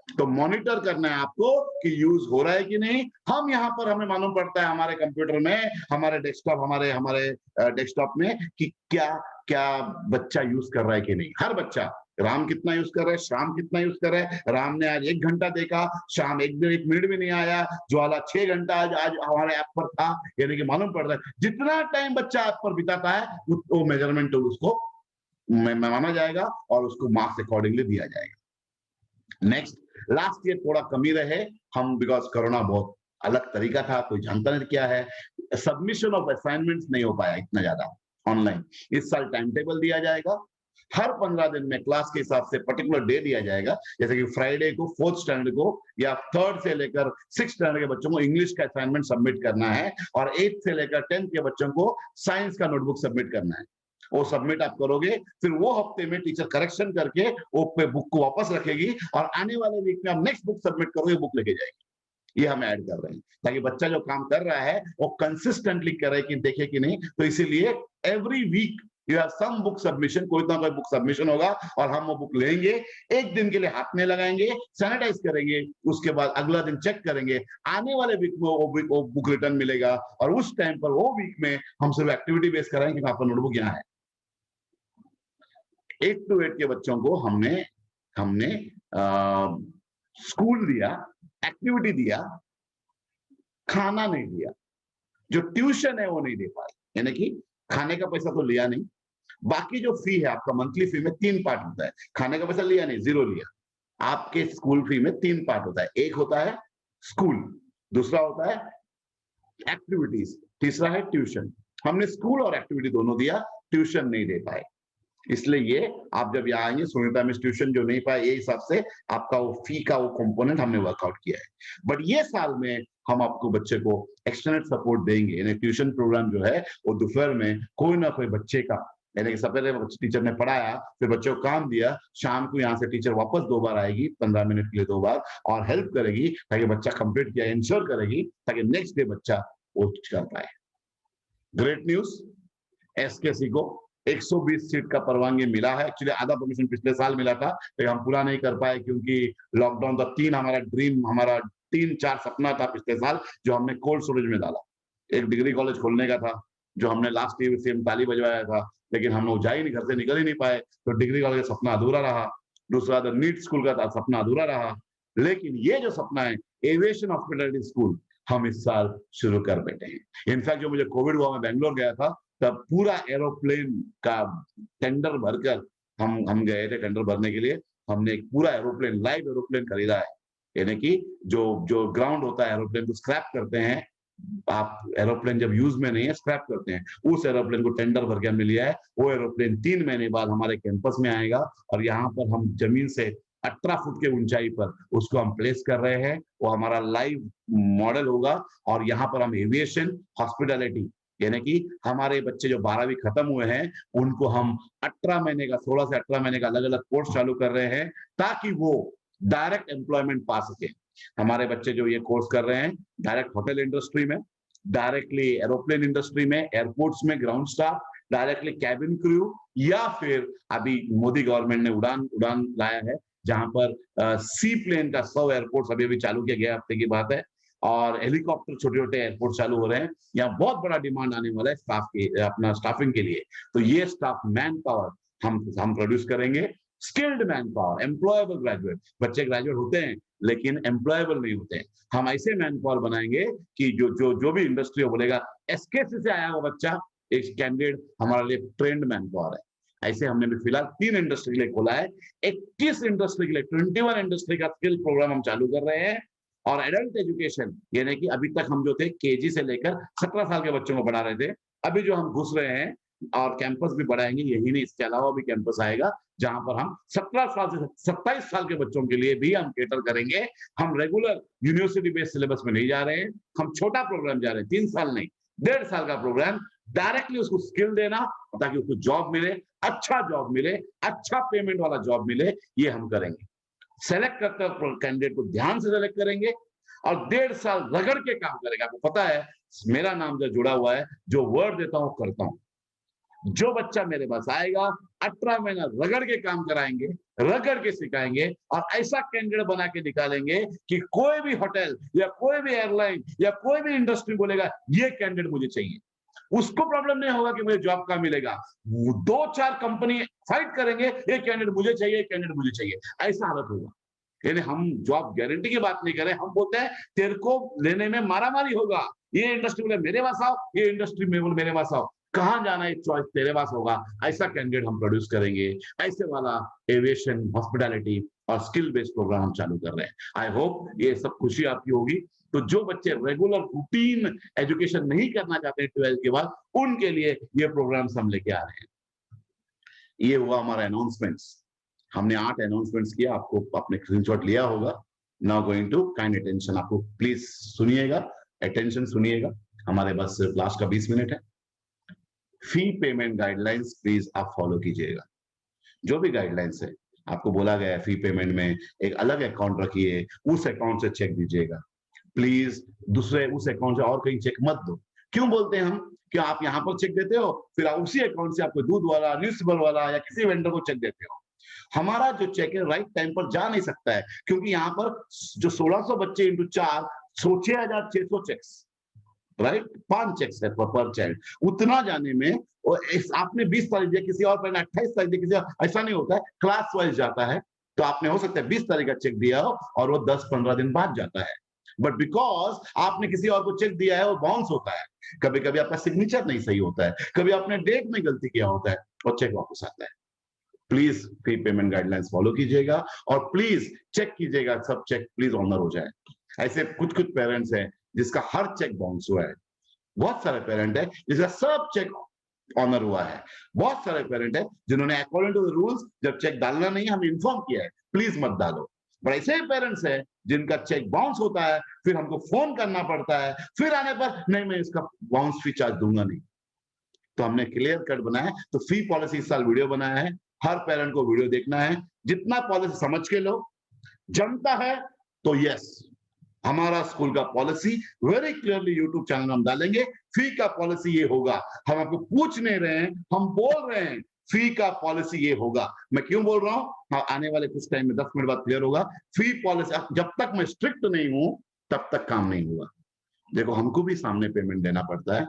तो मॉनिटर करना है आपको कि यूज हो रहा है कि नहीं। हम यहाँ पर हमें मालूम पड़ता है हमारे कंप्यूटर में, हमारे डेस्कटॉप में कि क्या बच्चा यूज कर रहा है कि नहीं। हर बच्चा, राम कितना यूज कर रहा है, श्याम कितना यूज कर रहा है। राम ने आज 1 घंटा देखा, श्याम 1 मिनट भी नहीं आया, ज्वाला 6 घंटा आज हमारे ऐप पर था। यानी कि मालूम पड़ रहा है जितना टाइम बच्चा ऐप पर बिताता है वो मेजरमेंट उसको माना जाएगा और उसको मार्क्स अकॉर्डिंगली दिया जाएगा। नेक्स्ट, लास्ट ईयर थोड़ा कमी रहे हम, बिकॉज कोरोना बहुत अलग तरीका था, कोई जानता नहीं क्या है, सबमिशन ऑफ असाइनमेंट्स नहीं हो पाया इतना ज्यादा ऑनलाइन। इस साल टाइम टेबल दिया जाएगा, हर 15 दिन में क्लास के हिसाब से पर्टिकुलर डे दिया जाएगा। जैसे कि फ्राइडे को 4th स्टैंडर्ड को या 3rd से लेकर 6th स्टैंडर्ड के बच्चों को इंग्लिश का असाइनमेंट सबमिट करना है और 8th से लेकर 10th के बच्चों को साइंस का नोटबुक सबमिट करना है। वो सबमिट आप करोगे, फिर वो हफ्ते में टीचर करेक्शन करके वो बुक को वापस रखेगी और आने वाले वीक में आप नेक्स्ट बुक सबमिट करोगे, बुक लेके जाएगी। ये हम ऐड कर रहे हैं ताकि बच्चा जो काम कर रहा है वो कंसिस्टेंटली करे कि देखे कि नहीं। तो इसीलिए every week you have some book submission, कोई ना कोई बुक सबमिशन होगा और हम वो बुक लेंगे, 1 दिन के लिए हाथ में लगाएंगे, सैनिटाइज करेंगे, उसके बाद अगला दिन चेक करेंगे, आने वाले वीक में वो बुक रिटर्न मिलेगा और उस टाइम पर वो वीक में हम सिर्फ एक्टिविटी बेस्ड कराएंगे कि आपका नोटबुक यहाँ है। 8 to 8 के बच्चों को हमने स्कूल दिया, एक्टिविटी दिया, खाना नहीं दिया। जो ट्यूशन है वो नहीं दे पाए, यानी कि खाने का पैसा तो लिया नहीं, बाकी जो फी है आपका मंथली फी में 3 पार्ट होता है। खाने का पैसा लिया नहीं, 0 लिया। आपके स्कूल फी में 3 पार्ट होता है, एक होता है स्कूल, दूसरा होता है एक्टिविटीज, तीसरा है ट्यूशन। हमने स्कूल और एक्टिविटी दोनों दिया, ट्यूशन नहीं दे पाए। इसलिए ये आप जब यहाँ आएंगे, सुनीता मिस ट्यूशन जो नहीं पाए, ये हिसाब से आपका वो फी का वो कंपोनेंट हमने वर्कआउट किया है। बट ये साल में हम आपको बच्चे को एक्सटर्नल सपोर्ट देंगे, यानी ट्यूशन प्रोग्राम जो है वो दोपहर में कोई ना कोई बच्चे का, यानी कि सपहले टीचर ने पढ़ाया, फिर बच्चों को काम दिया, शाम को यहाँ से टीचर वापस 2 बार आएगी, 15 मिनट के लिए 2 बार, और हेल्प करेगी ताकि बच्चा कंप्लीट किया, इंश्योर करेगी ताकि नेक्स्ट डे बच्चा वो कर पाए। ग्रेट न्यूज, एसकेसी को 120 सीट का परवानगी मिला है। एक्चुअली आधा परमिशन पिछले साल मिला था, लेकिन हम पूरा नहीं कर पाए क्योंकि लॉकडाउन था। 3 हमारा ड्रीम, हमारा 3-4 सपना था पिछले साल, जो हमने कोल्ड स्टोरेज में डाला। एक डिग्री कॉलेज खोलने का था, जो हमने लास्ट ईयर से ताली बजवाया था, लेकिन हम लोग जा ही नहीं, घर से निकल ही नहीं पाए, तो डिग्री कॉलेज का सपना अधूरा रहा। दूसरा नीट स्कूल का सपना अधूरा रहा। लेकिन ये जो सपना है, एविएशन हॉस्पिटैलिटी स्कूल, हम इस साल शुरू कर बैठे हैं। इनफैक्ट जो मुझे कोविड हुआ, मैं बेंगलोर गया था, तब पूरा एरोप्लेन का टेंडर भरकर हम गए थे टेंडर भरने के लिए। हमने एक पूरा एरोप्लेन, लाइव एरोप्लेन खरीदा है, यानी कि जो ग्राउंड होता है एरोप्लेन को स्क्रैप करते हैं, आप एरोप्लेन जब यूज में नहीं है स्क्रैप करते हैं, उस एरोप्लेन को टेंडर भर के हमने लिया है। वो एरोप्लेन 3 महीने बाद हमारे कैंपस में आएगा और यहाँ पर हम जमीन से 18 फुट के ऊंचाई पर उसको हम प्लेस कर रहे हैं। वो हमारा लाइव मॉडल होगा और यहाँ पर हम एविएशन हॉस्पिटैलिटी, यानी कि हमारे बच्चे जो 12वीं खत्म हुए हैं, उनको हम 18 महीने का, 16 से 18 महीने का अलग अलग कोर्स चालू कर रहे हैं ताकि वो डायरेक्ट एम्प्लॉयमेंट पा सके। हमारे बच्चे जो ये कोर्स कर रहे हैं, डायरेक्ट होटल इंडस्ट्री में, डायरेक्टली एरोप्लेन इंडस्ट्री में, एयरपोर्ट्स में ground staff, directly cabin crew, या फिर अभी मोदी गवर्नमेंट ने उड़ान लाया है जहां पर सी प्लेन का 100 एयरपोर्ट अभी चालू किया गया, हफ्ते की बात है, और हेलीकॉप्टर छोटे-छोटे एयरपोर्ट चालू हो रहे हैं। यहाँ बहुत बड़ा डिमांड आने वाला है स्टाफ के, अपना स्टाफिंग के लिए। तो ये स्टाफ मैन पावर हम प्रोड्यूस करेंगे, skilled man power, employable graduate. बच्चे ग्रेजुएट होते हैं लेकिन एम्प्लॉयबल नहीं होते हैं। हम ऐसे मैन पावर बनाएंगे कि जो भी इंडस्ट्री हो बोलेगा एसकेसी से आया हुआ बच्चा, एक कैंडिडेट हमारे लिए ट्रेंड मैन पावर है। ऐसे हमने भी फिलहाल 3 इंडस्ट्री के लिए खोला है, 21 इंडस्ट्री के लिए 21 इंडस्ट्री का स्किल प्रोग्राम हम चालू कर रहे हैं। और एडल्ट एजुकेशन, यानी कि अभी तक हम जो थे केजी से लेकर 17 साल के बच्चों को पढ़ा रहे थे, अभी जो हम घुस रहे हैं और कैंपस भी बढ़ाएंगे, यही नहीं इसके अलावा भी कैंपस आएगा जहां पर हम 17 साल से 27 साल के बच्चों के लिए भी हम केटर करेंगे। हम रेगुलर यूनिवर्सिटी बेस्ड सिलेबस में नहीं जा रहे हैं, हम छोटा प्रोग्राम जा रहे हैं, 3 साल नहीं 1.5 साल का प्रोग्राम, डायरेक्टली उसको स्किल देना ताकि उसको जॉब मिले, अच्छा जॉब मिले, अच्छा पेमेंट वाला जॉब मिले, ये हम करेंगे। सेलेक्ट करते वक्त कैंडिडेट को ध्यान से सेलेक्ट करेंगे और 1.5 साल रगड़ के काम करेंगे। आपको पता है मेरा नाम जो जुड़ा हुआ है, जो वर्ड देता हूं करता हूं। जो बच्चा मेरे पास आएगा 18 महीना रगड़ के काम कराएंगे, रगड़ के सिखाएंगे और ऐसा कैंडिडेट बना के निकालेंगे कि कोई भी होटल या कोई भी एयरलाइन या कोई भी इंडस्ट्री बोलेगा ये कैंडिडेट मुझे चाहिए। उसको प्रॉब्लम नहीं होगा कि मुझे जॉब कहाँ मिलेगा, 2-4 कंपनी फाइट करेंगे, ये कैंडिडेट मुझे चाहिए, ये कैंडिडेट मुझे चाहिए, ऐसा हालत होगा। यानी हम जॉब गारंटी की बात नहीं करें, हम बोलते हैं तेरे को लेने में मारामारी होगा, ये इंडस्ट्री बोले मेरे पास आओ, ये इंडस्ट्री में बोले मेरे पास आओ, कहां जाना है चॉइस तेरे पास होगा। ऐसा कैंडिडेट हम प्रोड्यूस करेंगे। ऐसे वाला एविएशन, हॉस्पिटैलिटी और स्किल बेस्ड प्रोग्राम हम चालू कर रहे हैं। आई होप ये सब खुशी आपकी होगी। तो जो बच्चे रेगुलर रूटीन एजुकेशन नहीं करना चाहते 12th के बाद, उनके लिए ये प्रोग्राम्स हम लेके आ रहे हैं। ये हुआ हमारा अनाउंसमेंट्स। हमने 8 अनाउंसमेंट्स किया, आपको आपने स्क्रीनशॉट लिया होगा। Now going to kind attention. आपको प्लीज सुनिएगा, अटेंशन सुनिएगा, हमारे पास सिर्फ लास्ट का 20 मिनट है। फी पेमेंट गाइडलाइंस प्लीज आप फॉलो कीजिएगा। जो भी गाइडलाइंस है, आपको बोला गया है फी पेमेंट में एक अलग अकाउंट रखिए, उस अकाउंट से चेक दीजिएगा प्लीज। दूसरे उस अकाउंट से और कहीं चेक मत दो। क्यों बोलते हैं हम कि आप यहाँ पर चेक देते हो, फिर आप उसी अकाउंट से आपको दूध वाला, न्यूज़पेपर वाला या किसी वेंडर को चेक देते हो। हमारा जो चेक है राइट टाइम पर जा नहीं सकता है, क्योंकि यहाँ पर जो 1600 बच्चे इंटू 4, 6600 चेक्स, राइट, 5 चेक्स है पर चाइल्ड। उतना जाने में आपने 20 तारीख दिया, किसी और पर 28 तारीख दिया, किसी और, ऐसा नहीं होता है, क्लास वाइज जाता है। तो आपने हो सकता है 20 तारीख का चेक दिया हो और वो 10-15 दिन बाद जाता है, बट बिकॉज आपने किसी और को चेक दिया है वो बाउंस होता है। कभी कभी आपका सिग्नेचर नहीं सही होता है, कभी आपने डेट में गलती किया होता है और चेक वापस आता है। Please fee payment guidelines follow कीजिएगा और प्लीज चेक कीजिएगा सब चेक प्लीज ऑनर हो जाए। ऐसे कुछ पेरेंट्स हैं जिसका हर चेक बाउंस हुआ है, बहुत सारे पेरेंट है जिसका सब चेक ऑनर हुआ है। बहुत सारे पेरेंट है जिन्होंने अकॉर्डिंग टू द रूल्स जब चेक डालना नहीं है हमें इन्फॉर्म किया है प्लीज मत डालो, पर ऐसे पेरेंट्स है जिनका चेक बाउंस होता है, फिर हमको फोन करना पड़ता है, फिर आने पर नहीं मैं इसका बाउंस फी चार्ज दूंगा नहीं। तो हमने क्लियर कट बनाया, तो फी पॉलिसी इस साल वीडियो बनाया है, हर पेरेंट को वीडियो देखना है, जितना पॉलिसी समझ के लो, जमता है तो यस हमारा स्कूल का policy very clearly YouTube channel में हम डालेंगे, फी का पॉलिसी ये होगा, हम आपको पूछ नहीं रहे हैं, हम बोल रहे हैं फी का पॉलिसी ये होगा। मैं क्यों बोल रहा हूं, हाँ, आने वाले कुछ टाइम में 10 मिनट बाद क्लियर होगा। फी पॉलिसी जब तक मैं स्ट्रिक्ट नहीं हूं तब तक काम नहीं होगा। देखो हमको भी सामने पेमेंट देना पड़ता है,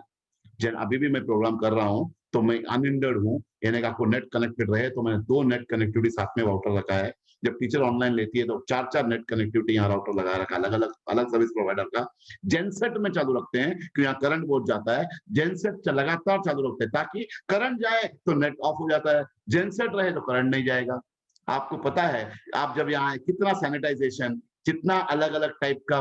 जब अभी भी मैं प्रोग्राम कर रहा हूं तो मैं अनहिंडर्ड हूं, यानी कि आपको नेट कनेक्टेड रहे, तो मैंने 2 नेट कनेक्टिविटी साथ में राउटर रखा है। जब टीचर ऑनलाइन लेती है तो 4-4 नेट कनेक्टिविटी यहाँ राउटर लगा रखा है, अलग सर्विस प्रोवाइडर का। जेनसेट में चालू रखते हैं कि यहाँ करंट बहुत जाता है, जेनसेट लगातार चालू रखते हैं ताकि करंट जाए तो नेट ऑफ हो जाता है, जेनसेट रहे तो करंट नहीं जाएगा। आपको पता है आप जब यहाँ कितना सैनिटाइजेशन, कितना अलग अलग टाइप का,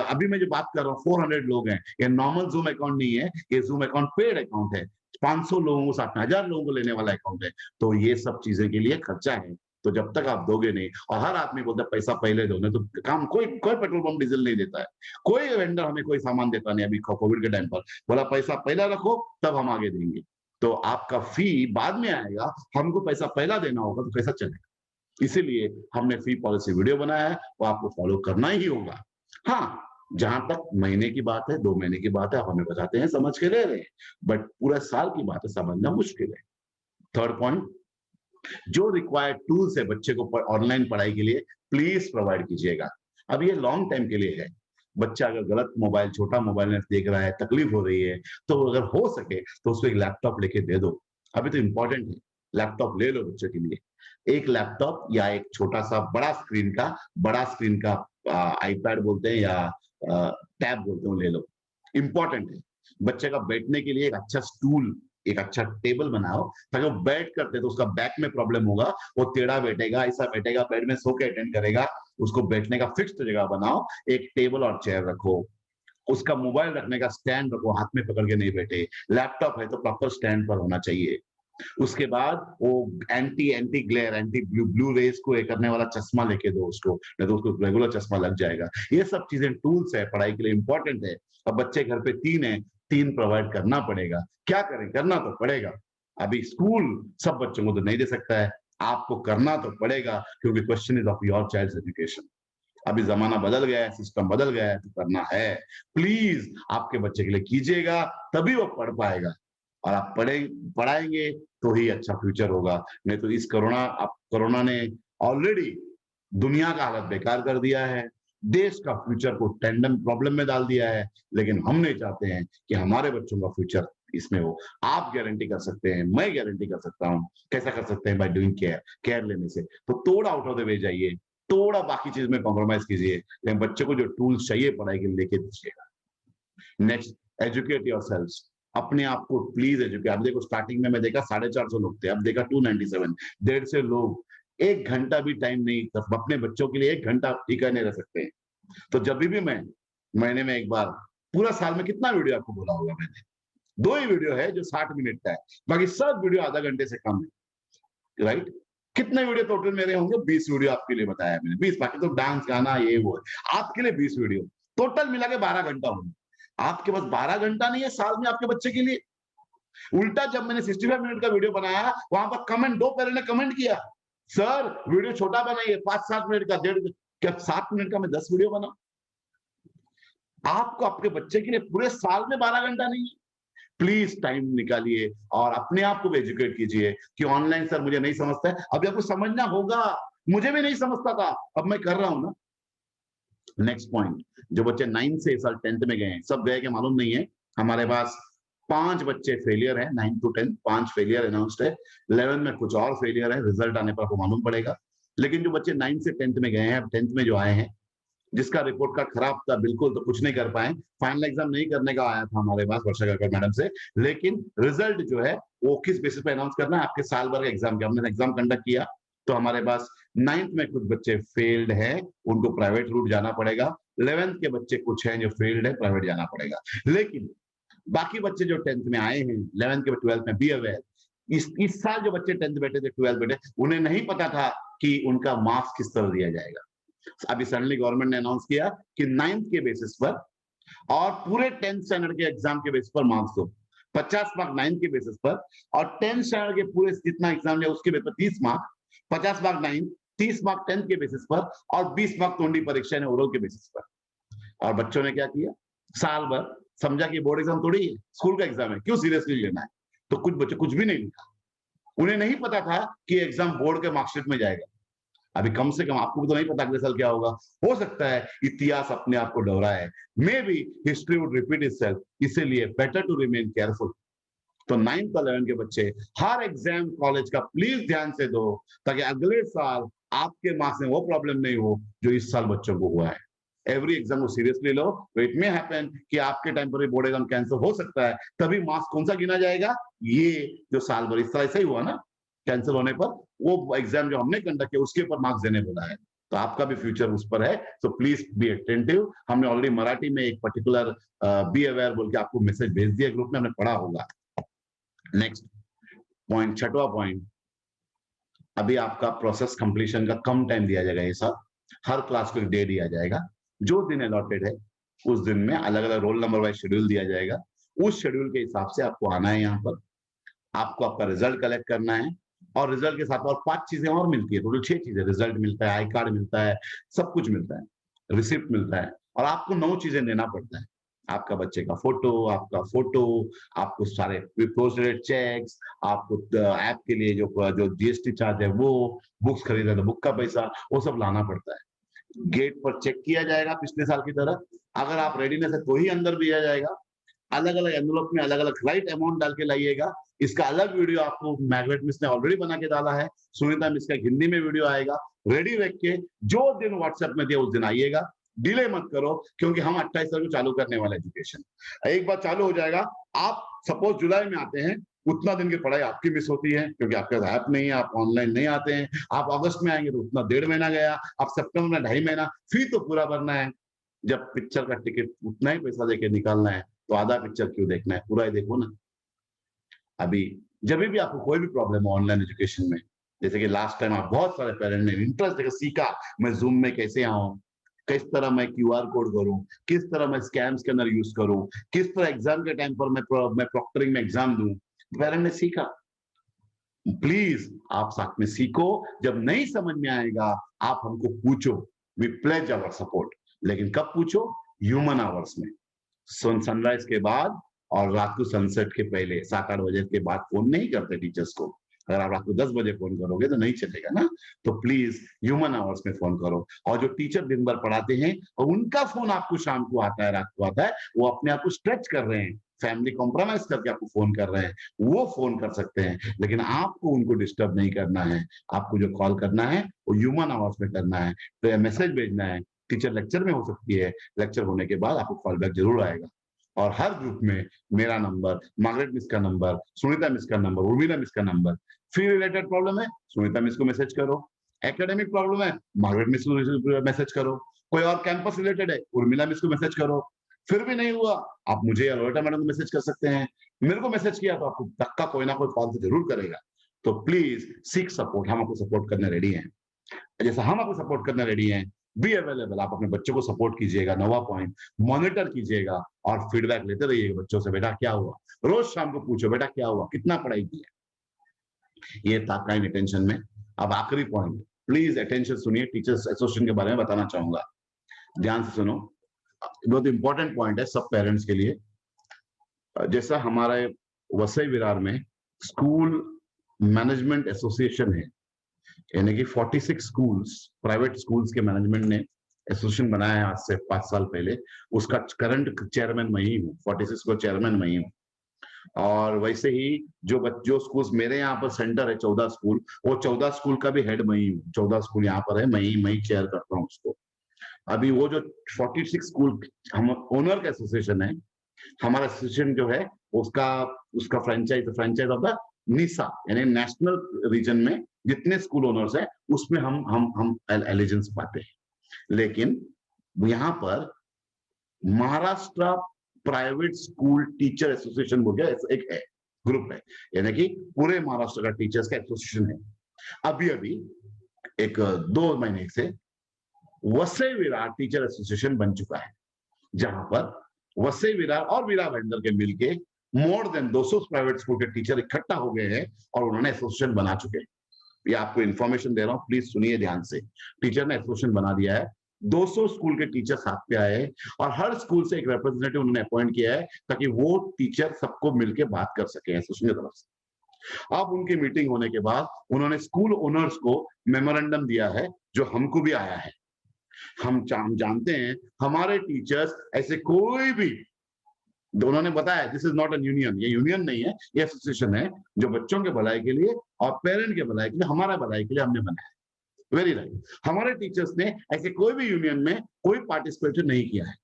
अभी मैं जो बात कर रहा हूँ 400 लोग हैं, ये नॉर्मल जूम अकाउंट नहीं है, ये जूम अकाउंट पेड अकाउंट है, 500 लोगों को 1000 लोगों को लेने वाला अकाउंट है। तो ये सब चीजें के लिए खर्चा है, तो जब तक आप दोगे नहीं, और हर आदमी बोलता है पैसा पहले दो, नहीं तो काम कोई पेट्रोल पंप डीजल नहीं देता है, कोई वेंडर हमें कोई सामान देता नहीं। अभी कोविड के टाइम पर बोला पैसा पहले रखो तब हम आगे देंगे, तो आपका फी बाद में आएगा, हमको पैसा पहला देना होगा तो कैसा चलेगा। इसीलिए हमने फी पॉलिसी वीडियो बनाया है, वो आपको फॉलो करना ही होगा। हाँ, जहां तक महीने की बात है, 2 महीने की बात है, आप हमें बताते हैं, समझ के ले रहे हैं, बट पूरा साल की बात है, समझना मुश्किल है। थर्ड पॉइंट, जो रिक्वायर्ड टूल्स है बच्चे को ऑनलाइन पढ़ाई के लिए प्लीज प्रोवाइड कीजिएगा। अब ये लॉन्ग टाइम के लिए है, बच्चा अगर गलत मोबाइल, छोटा मोबाइल में देख रहा है, तकलीफ हो रही है, तो अगर हो सके तो उसको एक लैपटॉप लेके दे दो। अभी तो इंपॉर्टेंट है, लैपटॉप ले लो बच्चे के लिए, एक लैपटॉप या एक छोटा सा बड़ा स्क्रीन का आईपैड बोलते हैं या टैब बोलते हैं, ले लो। इंपॉर्टेंट है, बच्चे का बैठने के लिए एक अच्छा स्टूल, एक अच्छा टेबल बनाओ, ताकि वो बैठ करते तो उसका बैक में प्रॉब्लम होगा, वो टेढ़ा बैठेगा, ऐसा बैठेगा, बेड में सो के अटेंड करेगा, उसको बैठने का फिक्स्ड जगह बनाओ, एक टेबल और चेयर रखो, उसका मोबाइल रखने का स्टैंड रखो, हाथ में पकड़ के नहीं बैठे, लैपटॉप है तो प्रॉपर स्टैंड पर होना चाहिए। उसके बाद वो anti glare, anti blue rays को करने वाला चश्मा लेके दो उसको, नहीं तो उसको रेगुलर चश्मा लग जाएगा। ये सब चीजें टूल्स है, पढ़ाई के लिए इंपॉर्टेंट है। अब बच्चे घर पे 3 है, 3 प्रोवाइड करना पड़ेगा, क्या करें, करना तो पड़ेगा। अभी स्कूल सब बच्चों को तो नहीं दे सकता है, आपको करना तो पड़ेगा, क्योंकि question is of your child's education. अभी जमाना बदल गया है, सिस्टम बदल गया है, तो करना है। प्लीज आपके बच्चे के लिए कीजिएगा, तभी वो पढ़ पाएगा, और आप पढ़ाएंगे तो ही अच्छा फ्यूचर होगा। नहीं तो इस कोरोना ने ऑलरेडी दुनिया का हालत बेकार कर दिया है, देश का फ्यूचर को टेंडन प्रॉब्लम में डाल दिया है, लेकिन हम नहीं चाहते हैं कि हमारे बच्चों का फ्यूचर इसमें हो। आप गारंटी कर सकते हैं, मैं गारंटी कर सकता हूं। कैसा कर सकते हैं? बाय डूइंग केयर लेने से। तो थोड़ा आउट ऑफ द वे जाइए, थोड़ा बाकी चीज में कॉम्प्रोमाइज कीजिए, लेकिन बच्चे को जो टूल्स चाहिए पढ़ाई के लिए लेके दीजिएगा। Next, educate yourselves. अपने आप को प्लीज एजुकेट। अब देखो स्टार्टिंग में मैं देखा 450 लोग थे, अब देखा 297, 150 लोग। 1 घंटा भी टाइम नहीं, अपने बच्चों के लिए 1 घंटा टीका नहीं रह सकते हैं। तो जब भी मैं महीने में एक बार, पूरा साल में कितना वीडियो आपको बोला होगा मैंने? 2 ही वीडियो है जो 60 मिनट का है, बाकी सब वीडियो आधा घंटे से कम है, राइट? कितने वीडियो टोटल मेरे होंगे? 20 वीडियो आपके लिए बताया मैंने, 20। बाकी तो डांस, गाना, ये वो है। आपके लिए 20 वीडियो टोटल मिला के 12 घंटा होंगे। आपके पास 12 घंटा नहीं है साल में आपके बच्चे के लिए। उल्टा जब मैंने 65 मिनट का वीडियो बनाया, वहां पर कमेंट, 2 पेरेंट ने कमेंट किया, सर वीडियो छोटा बनाइए, 5-7 मिनट का, 1.5, क्या 7 मिनट का मैं 10 वीडियो बना? आपको आपके बच्चे के लिए पूरे साल में 12 घंटा नहीं है। प्लीज टाइम निकालिए और अपने आप को भी एजुकेट कीजिए कि ऑनलाइन सर मुझे नहीं समझता है, अभी आपको समझना होगा। मुझे भी नहीं समझता था, अब मैं कर रहा हूं ना। नेक्स्ट पॉइंट, जो बच्चे 9 से इस साल 10th में गए हैं, सब गए कि मालूम नहीं है। हमारे पास 5 बच्चे फेलियर है, 9 to 10, 5 फेलियर अनाउंस्ड है। 11 में कुछ और फेलियर है, रिजल्ट आने पर आपको मालूम पड़ेगा। लेकिन जो बच्चे 9 से 10th में गए हैं, 10th में जो आए हैं, जिसका रिपोर्ट कार्ड खराब था बिल्कुल, तो कुछ नहीं कर पाए, फाइनल एग्जाम नहीं करने का आया था हमारे पास वर्षा गायकवाड़ मैडम से, लेकिन रिजल्ट जो है वो किस बेसिस पे अनाउंस करना है? आपके साल भर का एग्जाम, हमने एग्जाम कंडक्ट किया, तो हमारे पास 9th में कुछ बच्चे फेल्ड हैं, उनको प्राइवेट रूट जाना पड़ेगा। 11th के बच्चे कुछ हैं जो फेल्ड है, प्राइवेट जाना पड़ेगा। लेकिन बाकी बच्चे जो 10th में आए हैं, 11th के 12th में, बी अवेयर, इस साल जो बच्चे 10th बैठे थे, 12th बैठे, उन्हें नहीं पता था कि उनका मार्क्स किस तरह दिया जाएगा। अभी सडनली गवर्नमेंट ने अनाउंस किया कि 9th के बेसिस पर और पूरे 10th स्टैंडर्ड के एग्जाम के बेसिस पर मार्क्स दो। 50 मार्क 9th के बेसिस पर और 10th स्टैंडर्ड के पूरे जितना एग्जाम लिया उसके बेसिस पर 30 mark, 50 mark 9th, 30 mark 10th के बेसिस पर और 20 मार्क तोंडी परीक्षा है ओरल के बेसिस पर। और बच्चों ने क्या किया, साल भर समझा कि बोर्ड एग्जाम थोड़ी है, स्कूल का एग्जाम है, क्यों सीरियसली लेना है। तो कुछ बच्चे कुछ भी नहीं लिखा, उन्हें नहीं पता था कि एग्जाम बोर्ड के मार्कशीट में जाएगा। अभी कम से कम आपको भी तो नहीं पता अगले साल क्या होगा। हो सकता है इतिहास अपने आप को दोहराए, may be history would repeat itself, इसीलिए बेटर टू रिमेन केयरफुल। तो 9th और 11th के बच्चे हर एग्जाम कॉलेज का प्लीज ध्यान से दो, ताकि अगले साल आपके मार्क्स में वो प्रॉब्लम नहीं हो जो इस साल बच्चों को हुआ है। एवरी एग्जाम को सीरियसली लो, तो इट मे हैपन कि आपके टाइम पर बोर्ड एग्जाम कैंसिल हो सकता है, तभी मार्क्स कौन सा गिना जाएगा, ये जो साल भर इस तरह ऐसा ही हुआ ना, कैंसिल होने पर वो एग्जाम जो हमने कंडक्ट किया उसके ऊपर मार्क्स देने बोला है। तो आपका भी फ्यूचर उस पर है, सो प्लीज बी अटेंटिव। हमने ऑलरेडी मराठी में एक पर्टिकुलर बी अवेयर बोल के आपको मैसेज भेज दिया ग्रुप में, हमने पढ़ा होगा। नेक्स्ट पॉइंट, 6वां पॉइंट, अभी आपका प्रोसेस कंप्लीशन का कम टाइम दिया जाएगा। ये सब हर क्लास को एक डे दिया जाएगा, जो दिन अलॉटेड है उस दिन में अलग अलग रोल नंबर वाइज शेड्यूल दिया जाएगा। उस शेड्यूल के हिसाब से आपको आना है, यहाँ पर आपको आपका रिजल्ट कलेक्ट करना है, और रिजल्ट के साथ और 5 चीजें और मिलती है, टोटल 6 चीजें। रिजल्ट मिलता है, आई कार्ड मिलता है, सब कुछ मिलता है, रिसिप्ट मिलता है, और आपको 9 चीजें देना पड़ता है। आपका बच्चे का फोटो, आपको सारे प्रोसेडेड चेक्स, आपको ऐप के लिए जो जीएसटी चार्ज है वो, बुक्स खरीदा तो बुक का पैसा, वो सब लाना पड़ता है। गेट पर चेक किया जाएगा पिछले साल की तरह, अगर आप रेडीनेस है तो ही अंदर दिया जाएगा। अलग अलग एनवलप में अलग अलग राइट अमाउंट डाल के लाइएगा। इसका अलग वीडियो आपको मैग्रेट मिस ने ऑलरेडी बना के डाला है, सुनीता मिस का हिंदी में वीडियो आएगा। रेडी रख के जो दिन व्हाट्सएप में दिया उस दिन आइएगा, डिले मत करो, क्योंकि हम 28 तारीख को चालू करने वाले एजुकेशन। एक बार चालू हो जाएगा, आप सपोज जुलाई में आते हैं, उतना दिन की पढ़ाई आपकी मिस होती है क्योंकि आपके पास ऐप नहीं है, आप ऑनलाइन नहीं आते हैं। आप अगस्त में आएंगे तो उतना 1.5 महीना गया, आप सितंबर में 2.5 महीना, फी तो पूरा भरना है। जब पिक्चर का टिकट उतना ही पैसा देके निकालना है तो आधा पिक्चर क्यों देखना है, पूरा ही देखो ना। अभी जब भी आपको कोई भी प्रॉब्लम हो ऑनलाइन एजुकेशन में, जैसे कि लास्ट टाइम आप बहुत सारे पेरेंट ने इंटरेस्ट देकर सीखा, मैं जूम में कैसे आऊं, किस तरह मैं क्यूआर कोड करूं, किस तरह मैं स्कैम्स के अंदर यूज करूं, किस तरह एग्जाम के टाइम पर मैं प्रॉक्टरिंग में एग्जाम दूं, पेरेंट ने सीखा। प्लीज आप साथ में सीखो। जब नहीं समझ में आएगा आप हमको पूछो, वी प्लेज आवर सपोर्ट। लेकिन कब पूछो? ह्यूमन आवर्स में, सनराइज के बाद और रात को सनसेट के पहले 7-8 बजे के बाद फोन नहीं करते टीचर्स को। अगर आप रात को 10 बजे फोन करोगे तो नहीं चलेगा ना। तो प्लीज ह्यूमन आवर्स में फोन करो। और जो टीचर दिन भर पढ़ाते हैं और उनका फोन आपको शाम को आता है, रात को आता है, वो अपने आप को स्ट्रेच कर रहे हैं, फैमिली कॉम्प्रोमाइज करके आपको फोन कर रहे हैं, वो फोन कर सकते हैं, लेकिन आपको उनको डिस्टर्ब नहीं करना है। आपको जो कॉल करना है वो ह्यूमन आवर्स में करना है, तो मैसेज भेजना है। टीचर लेक्चर में हो सकती है, लेक्चर होने के बाद आपको कॉल बैक जरूर आएगा। और हर ग्रुप में मेरा नंबर, मार्गरेट मिस का नंबर, सुनीता मिस का नंबर, उर्मिला मिस का नंबर, फी रिलेटेड प्रॉब्लम है सुनीता मिस को मैसेज करो, एकेडमिक प्रॉब्लम है मार्गरेट मिस को मैसेज करो, कोई और कैंपस रिलेटेड है उर्मिला मिस को मैसेज करो। फिर भी नहीं हुआ आप मुझे या लोटा मैडम को मैसेज कर सकते हैं। मेरे को मैसेज किया तो आपको पक्का कोई ना कोई कॉल तो जरूर करेगा। तो प्लीज सीक सपोर्ट, हम आपको सपोर्ट करने रेडी हैं। जैसा हम आपको सपोर्ट करने रेडी हैं, बी अवेलेबल। आप अपने बच्चों को सपोर्ट कीजिएगा। 9वां पॉइंट, मॉनिटर कीजिएगा और फीडबैक लेते रहिएगा बच्चों से, बेटा क्या हुआ। रोज शाम को पूछो बेटा क्या हुआ, कितना पढ़ाई की है। ये था काइंड अटेंशन में। अब आखिरी पॉइंट, प्लीज अटेंशन सुनिए, टीचर्स एसोसिएशन के बारे में बताना चाहूंगा, ध्यान से सुनो। बहुत इंपॉर्टेंट पॉइंट है सब पेरेंट्स के लिए। जैसा हमारे वसई विरार में स्कूल मैनेजमेंट एसोसिएशन है, यानी कि 46 स्कूल्स, प्राइवेट स्कूल्स के मैनेजमेंट ने एसोसिएशन बनाया है आज से 5 साल पहले। उसका करंट चेयरमैन मैं ही हूँ, 46 को चेयरमैन मैं ही हूँ। और वैसे ही जो स्कूल्स मेरे यहाँ पर सेंटर है 14 स्कूल, वो 14 स्कूल का भी हेड मैं ही हूँ। 14 स्कूल यहाँ पर है, मैं ही चेयर करता हूँ उसको। अभी वो जो 46 स्कूल हम ओनर का एसोसिएशन है, हमारा एसोसिएशन जो है उसका फ्रेंचाइज ऑफ द निसा, यानी नेशनल रीजन में जितने स्कूल ओनर्स हैं उसमें हम एलिजेंस पाते हैं। लेकिन यहाँ पर Maharashtra private school teacher association बोल गया, एक है, ग्रुप है, यानी कि पूरे महाराष्ट्र का टीचर्स का एसोसिएशन है। अभी अभी एक 2 महीने से वसई विरार टीचर एसोसिएशन बन चुका है, जहां पर वसई विरार और विरार भाईंदर के मिलके मोर देन 200 प्राइवेट स्कूल के टीचर इकट्ठा हो गए हैं और उन्होंने एसोसिएशन बना चुके हैं। ये आपको इंफॉर्मेशन दे रहा हूं, प्लीज सुनिए ध्यान से। टीचर ने एसोसिएशन बना दिया है, 200 स्कूल के टीचर साथ पे आए और हर स्कूल से एक रिप्रेजेंटेटिव उन्होंने अपॉइंट किया है ताकि वो टीचर सबको मिलकर बात कर सके एसोसिएशन की तरफ से। अब उनकी मीटिंग होने के बाद उन्होंने स्कूल ओनर्स को मेमोरेंडम दिया है, जो हमको भी आया है। हम जानते हैं हमारे टीचर्स ऐसे कोई भी, उन्होंने बताया this is not an union, ये यूनियन नहीं है, ये एसोसिएशन है जो बच्चों के भलाई के लिए और पेरेंट के भलाई के लिए, हमारा भलाई के लिए हमने बनाया। वेरी राइट, हमारे टीचर्स ने ऐसे कोई भी यूनियन में कोई पार्टिसिपेशन नहीं किया है,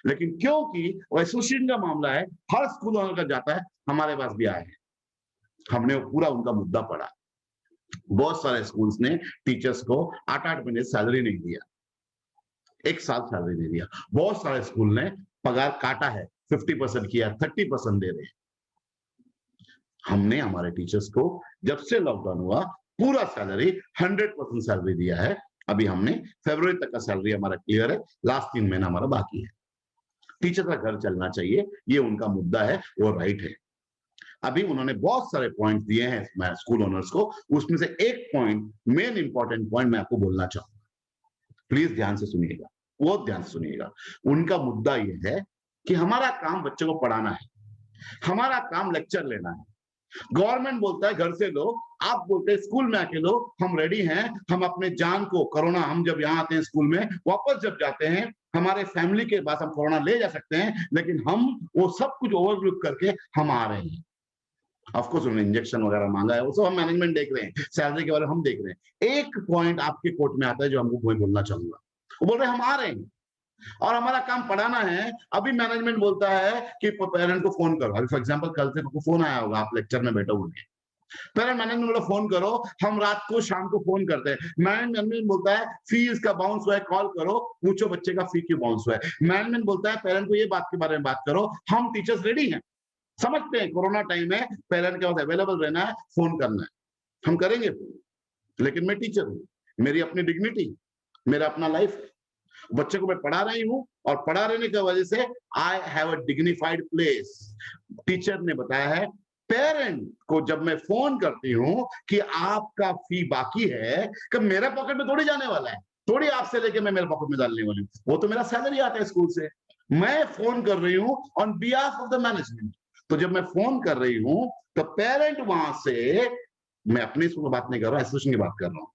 लेकिन क्योंकि वो एसोसिएशन का मामला है, हर स्कूल ओनर का जाता है, हमारे पास भी आए हैं, हमने पूरा उनका मुद्दा पढ़ा। बहुत सारे स्कूल्स ने टीचर्स को 8-8 महीने सैलरी नहीं दिया, 1 साल सैलरी नहीं दिया। बहुत सारे स्कूल ने पगार काटा है, 50% किया, 30% दे रहे हैं। हमने हमारे टीचर्स को जब से लॉकडाउन हुआ पूरा सैलरी 100% सैलरी दिया है। अभी हमने फरवरी तक का सैलरी हमारा क्लियर है, लास्ट 3 महीना हमारा बाकी है। टीचर का घर चलना चाहिए, ये उनका मुद्दा है, वो राइट है। अभी उन्होंने बहुत सारे पॉइंट दिए हैं स्कूल ओनर्स को, उसमें से एक पॉइंट, मेन इंपॉर्टेंट पॉइंट मैं आपको बोलना चाहूंगा, प्लीज ध्यान से सुनिएगा, बहुत ध्यान से सुनिएगा। उनका मुद्दा ये है कि हमारा काम बच्चों को पढ़ाना है, हमारा काम लेक्चर लेना है। गवर्नमेंट बोलता है घर से लो, आप बोलते हैं स्कूल में आके लो, हम रेडी हैं, हम अपने जान को कोरोना, हम जब यहाँ आते हैं स्कूल में, वापस जब जाते हैं हमारे फैमिली के पास हम कोरोना ले जा सकते हैं, लेकिन हम वो सब कुछ ओवरलुक करके हम आ रहे हैं। ऑफकोर्स उन्होंने इंजेक्शन वगैरह मांगा है, वो सब हम मैनेजमेंट देख रहे हैं, सैलरी के बारे में हम देख रहे हैं। एक पॉइंट आपके कोर्ट में आता है जो हमको मैं बोलना चाहूंगा, वो बोल रहे हैं हम आ रहे हैं और हमारा काम पढ़ाना है। अभी मैनेजमेंट बोलता है कि पेरेंट को फोन करो। अभी फॉर एग्जांपल कल से आपको फोन आया होगा, आप लेक्चर में बैठे होंगे, पेरेंट मैनेजमेंट बोला फोन करो, हम रात को शाम को फोन करते हैं। मैनेजमेंट बोलता है फी इसका बाउंस हुआ है, कॉल करो, पूछो बच्चे का फी क्यों बाउंस हुआ है। मैनेजमेंट बोलता है पेरेंट को ये बात के बारे में बात करो। हम टीचर्स रेडी हैं, समझते हैं कोरोना टाइम है, पेरेंट के पास अवेलेबल रहना है, फोन करना है, हम करेंगे। लेकिन मैं टीचर हूं, मेरी अपनी डिग्निटी, मेरा अपना लाइफ, बच्चे को मैं पढ़ा रही हूं और पढ़ा रहने की वजह से I have a dignified place. Teacher ने बताया है पेरेंट को जब मैं फोन करती हूं कि आपका फी बाकी है, कि मेरे पॉकेट में थोड़ी जाने वाला है, थोड़ी आपसे लेके मैं मेरे पॉकेट में डालने वाली हूँ, वो तो मेरा सैलरी आता है स्कूल से। मैं फोन कर रही हूँ on behalf of the management. तो जब मैं फोन कर रही हूं तो पेरेंट वहां से, मैं अपनी स्कूल की बात नहीं कर रहा, एसोसिएशन की बात कर रहा हूं,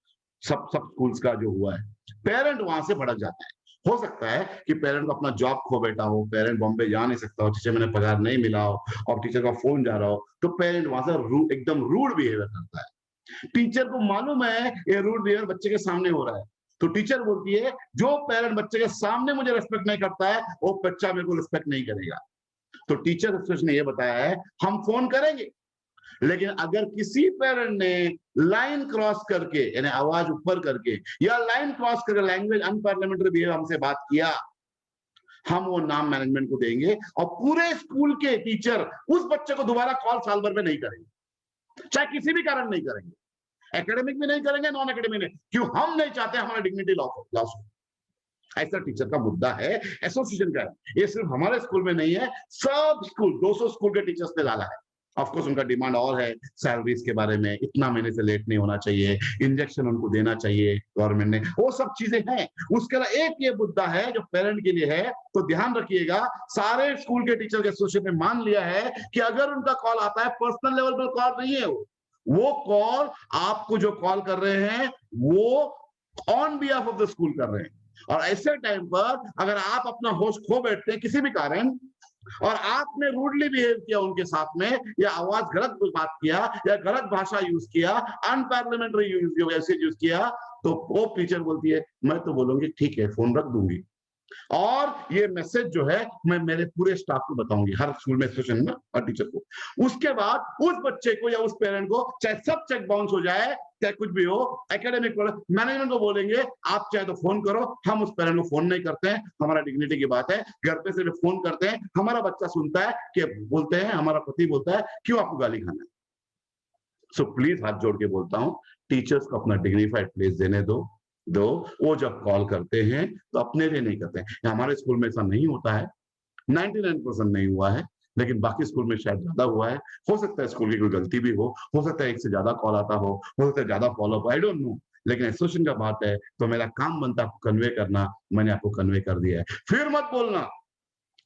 सब स्कूल्स का जो हुआ है, पेरेंट वहां से भड़क जाता है। हो सकता है कि पेरेंट को अपना जॉब खो बैठा हो, पेरेंट बॉम्बे जा नहीं सकता हो, टीचर मैंने पगार नहीं मिला हो और टीचर का फोन जा रहा हो, तो पेरेंट वहां से एकदम रूड बिहेवियर करता है। टीचर को मालूम है ये रूड बिहेवियर बच्चे के सामने हो रहा है, तो टीचर बोलती है जो पेरेंट बच्चे के सामने मुझे रिस्पेक्ट नहीं करता है, वो बच्चा मेरे को रिस्पेक्ट नहीं करेगा। तो टीचर एसोसिएशन ने ये बताया है हम फोन करेंगे, लेकिन अगर किसी पेरेंट ने लाइन क्रॉस करके, यानी आवाज ऊपर करके या लाइन क्रॉस करके लैंग्वेज अनपार्लियामेंट्री बिहेवियर हमसे बात किया, हम वो नाम मैनेजमेंट को देंगे और पूरे स्कूल के टीचर उस बच्चे को दोबारा कॉल साल भर में नहीं करेंगे, चाहे किसी भी कारण नहीं करेंगे, एकेडमिक में नहीं करेंगे, नॉन एकेडमिक में। क्यों? हम नहीं चाहते हमारा डिग्निटी लॉस हो। ऐसा टीचर का मुद्दा है, एसोसिएशन का है। ये सिर्फ हमारे स्कूल में नहीं है, सब स्कूल 200 स्कूल के टीचर्स ने डाला है। ऑफकोर्स उनका डिमांड और है सैलरीज के बारे में, इतना महीने से लेट नहीं होना चाहिए, इंजेक्शन उनको देना चाहिए गवर्नमेंट ने, वो सब चीजें हैं। उसके अलावा एक ये मुद्दा है जो पेरेंट के लिए है, तो ध्यान रखिएगा, सारे स्कूल के टीचर के एसोसिएशन ने मान लिया है कि अगर उनका कॉल आता है, पर्सनल लेवल पर कॉल नहीं है, वो कॉल आपको जो कॉल कर रहे हैं वो on behalf of the school कर रहे हैं। और ऐसे टाइम पर अगर आप अपना होश खो बैठते हैं किसी भी कारण और आपने रूडली बिहेव किया उनके साथ में, या आवाज गलत बात किया या गलत भाषा यूज किया, अनपार्लियामेंट्री यूज किया, तो वो टीचर बोलती है मैं तो बोलूंगी ठीक है फोन रख दूंगी, और ये मैसेज जो है मैं मेरे पूरे स्टाफ को बताऊंगी, हर स्कूल में एसोसिएशन में और टीचर को। उसके बाद उस बच्चे को या उस पेरेंट को चाहे सब चेक बाउंस हो जाए, चाहे कुछ भी हो, एकेडमिक मैनेजमेंट को बोलेंगे आप चाहे तो फोन करो, हम उस पेरेंट को फोन नहीं करते हैं, हमारा डिग्निटी की बात है। घर पे सिर्फ फोन करते हैं, हमारा बच्चा सुनता है कि बोलते हैं, हमारा पति बोलता है क्यों आपको गाली खाना है। सो प्लीज हाथ जोड़ के बोलता हूं, टीचर्स को अपना डिग्निफाइड प्लेस देने दो। वो जब कॉल करते हैं तो अपने लिए नहीं करते हैं। हमारे स्कूल में ऐसा नहीं होता है, 99% नहीं हुआ है, लेकिन बाकी स्कूल में शायद ज्यादा हुआ है। हो सकता है स्कूल की कोई गलती भी हो सकता है एक से ज्यादा कॉल आता हो सकता है ज्यादा फॉलोअप, आई डोंट नो, लेकिन एसोसिएशन का बात है तो मेरा काम बनता है आपको कन्वे करना, मैंने आपको कन्वे कर दिया है। फिर मत बोलना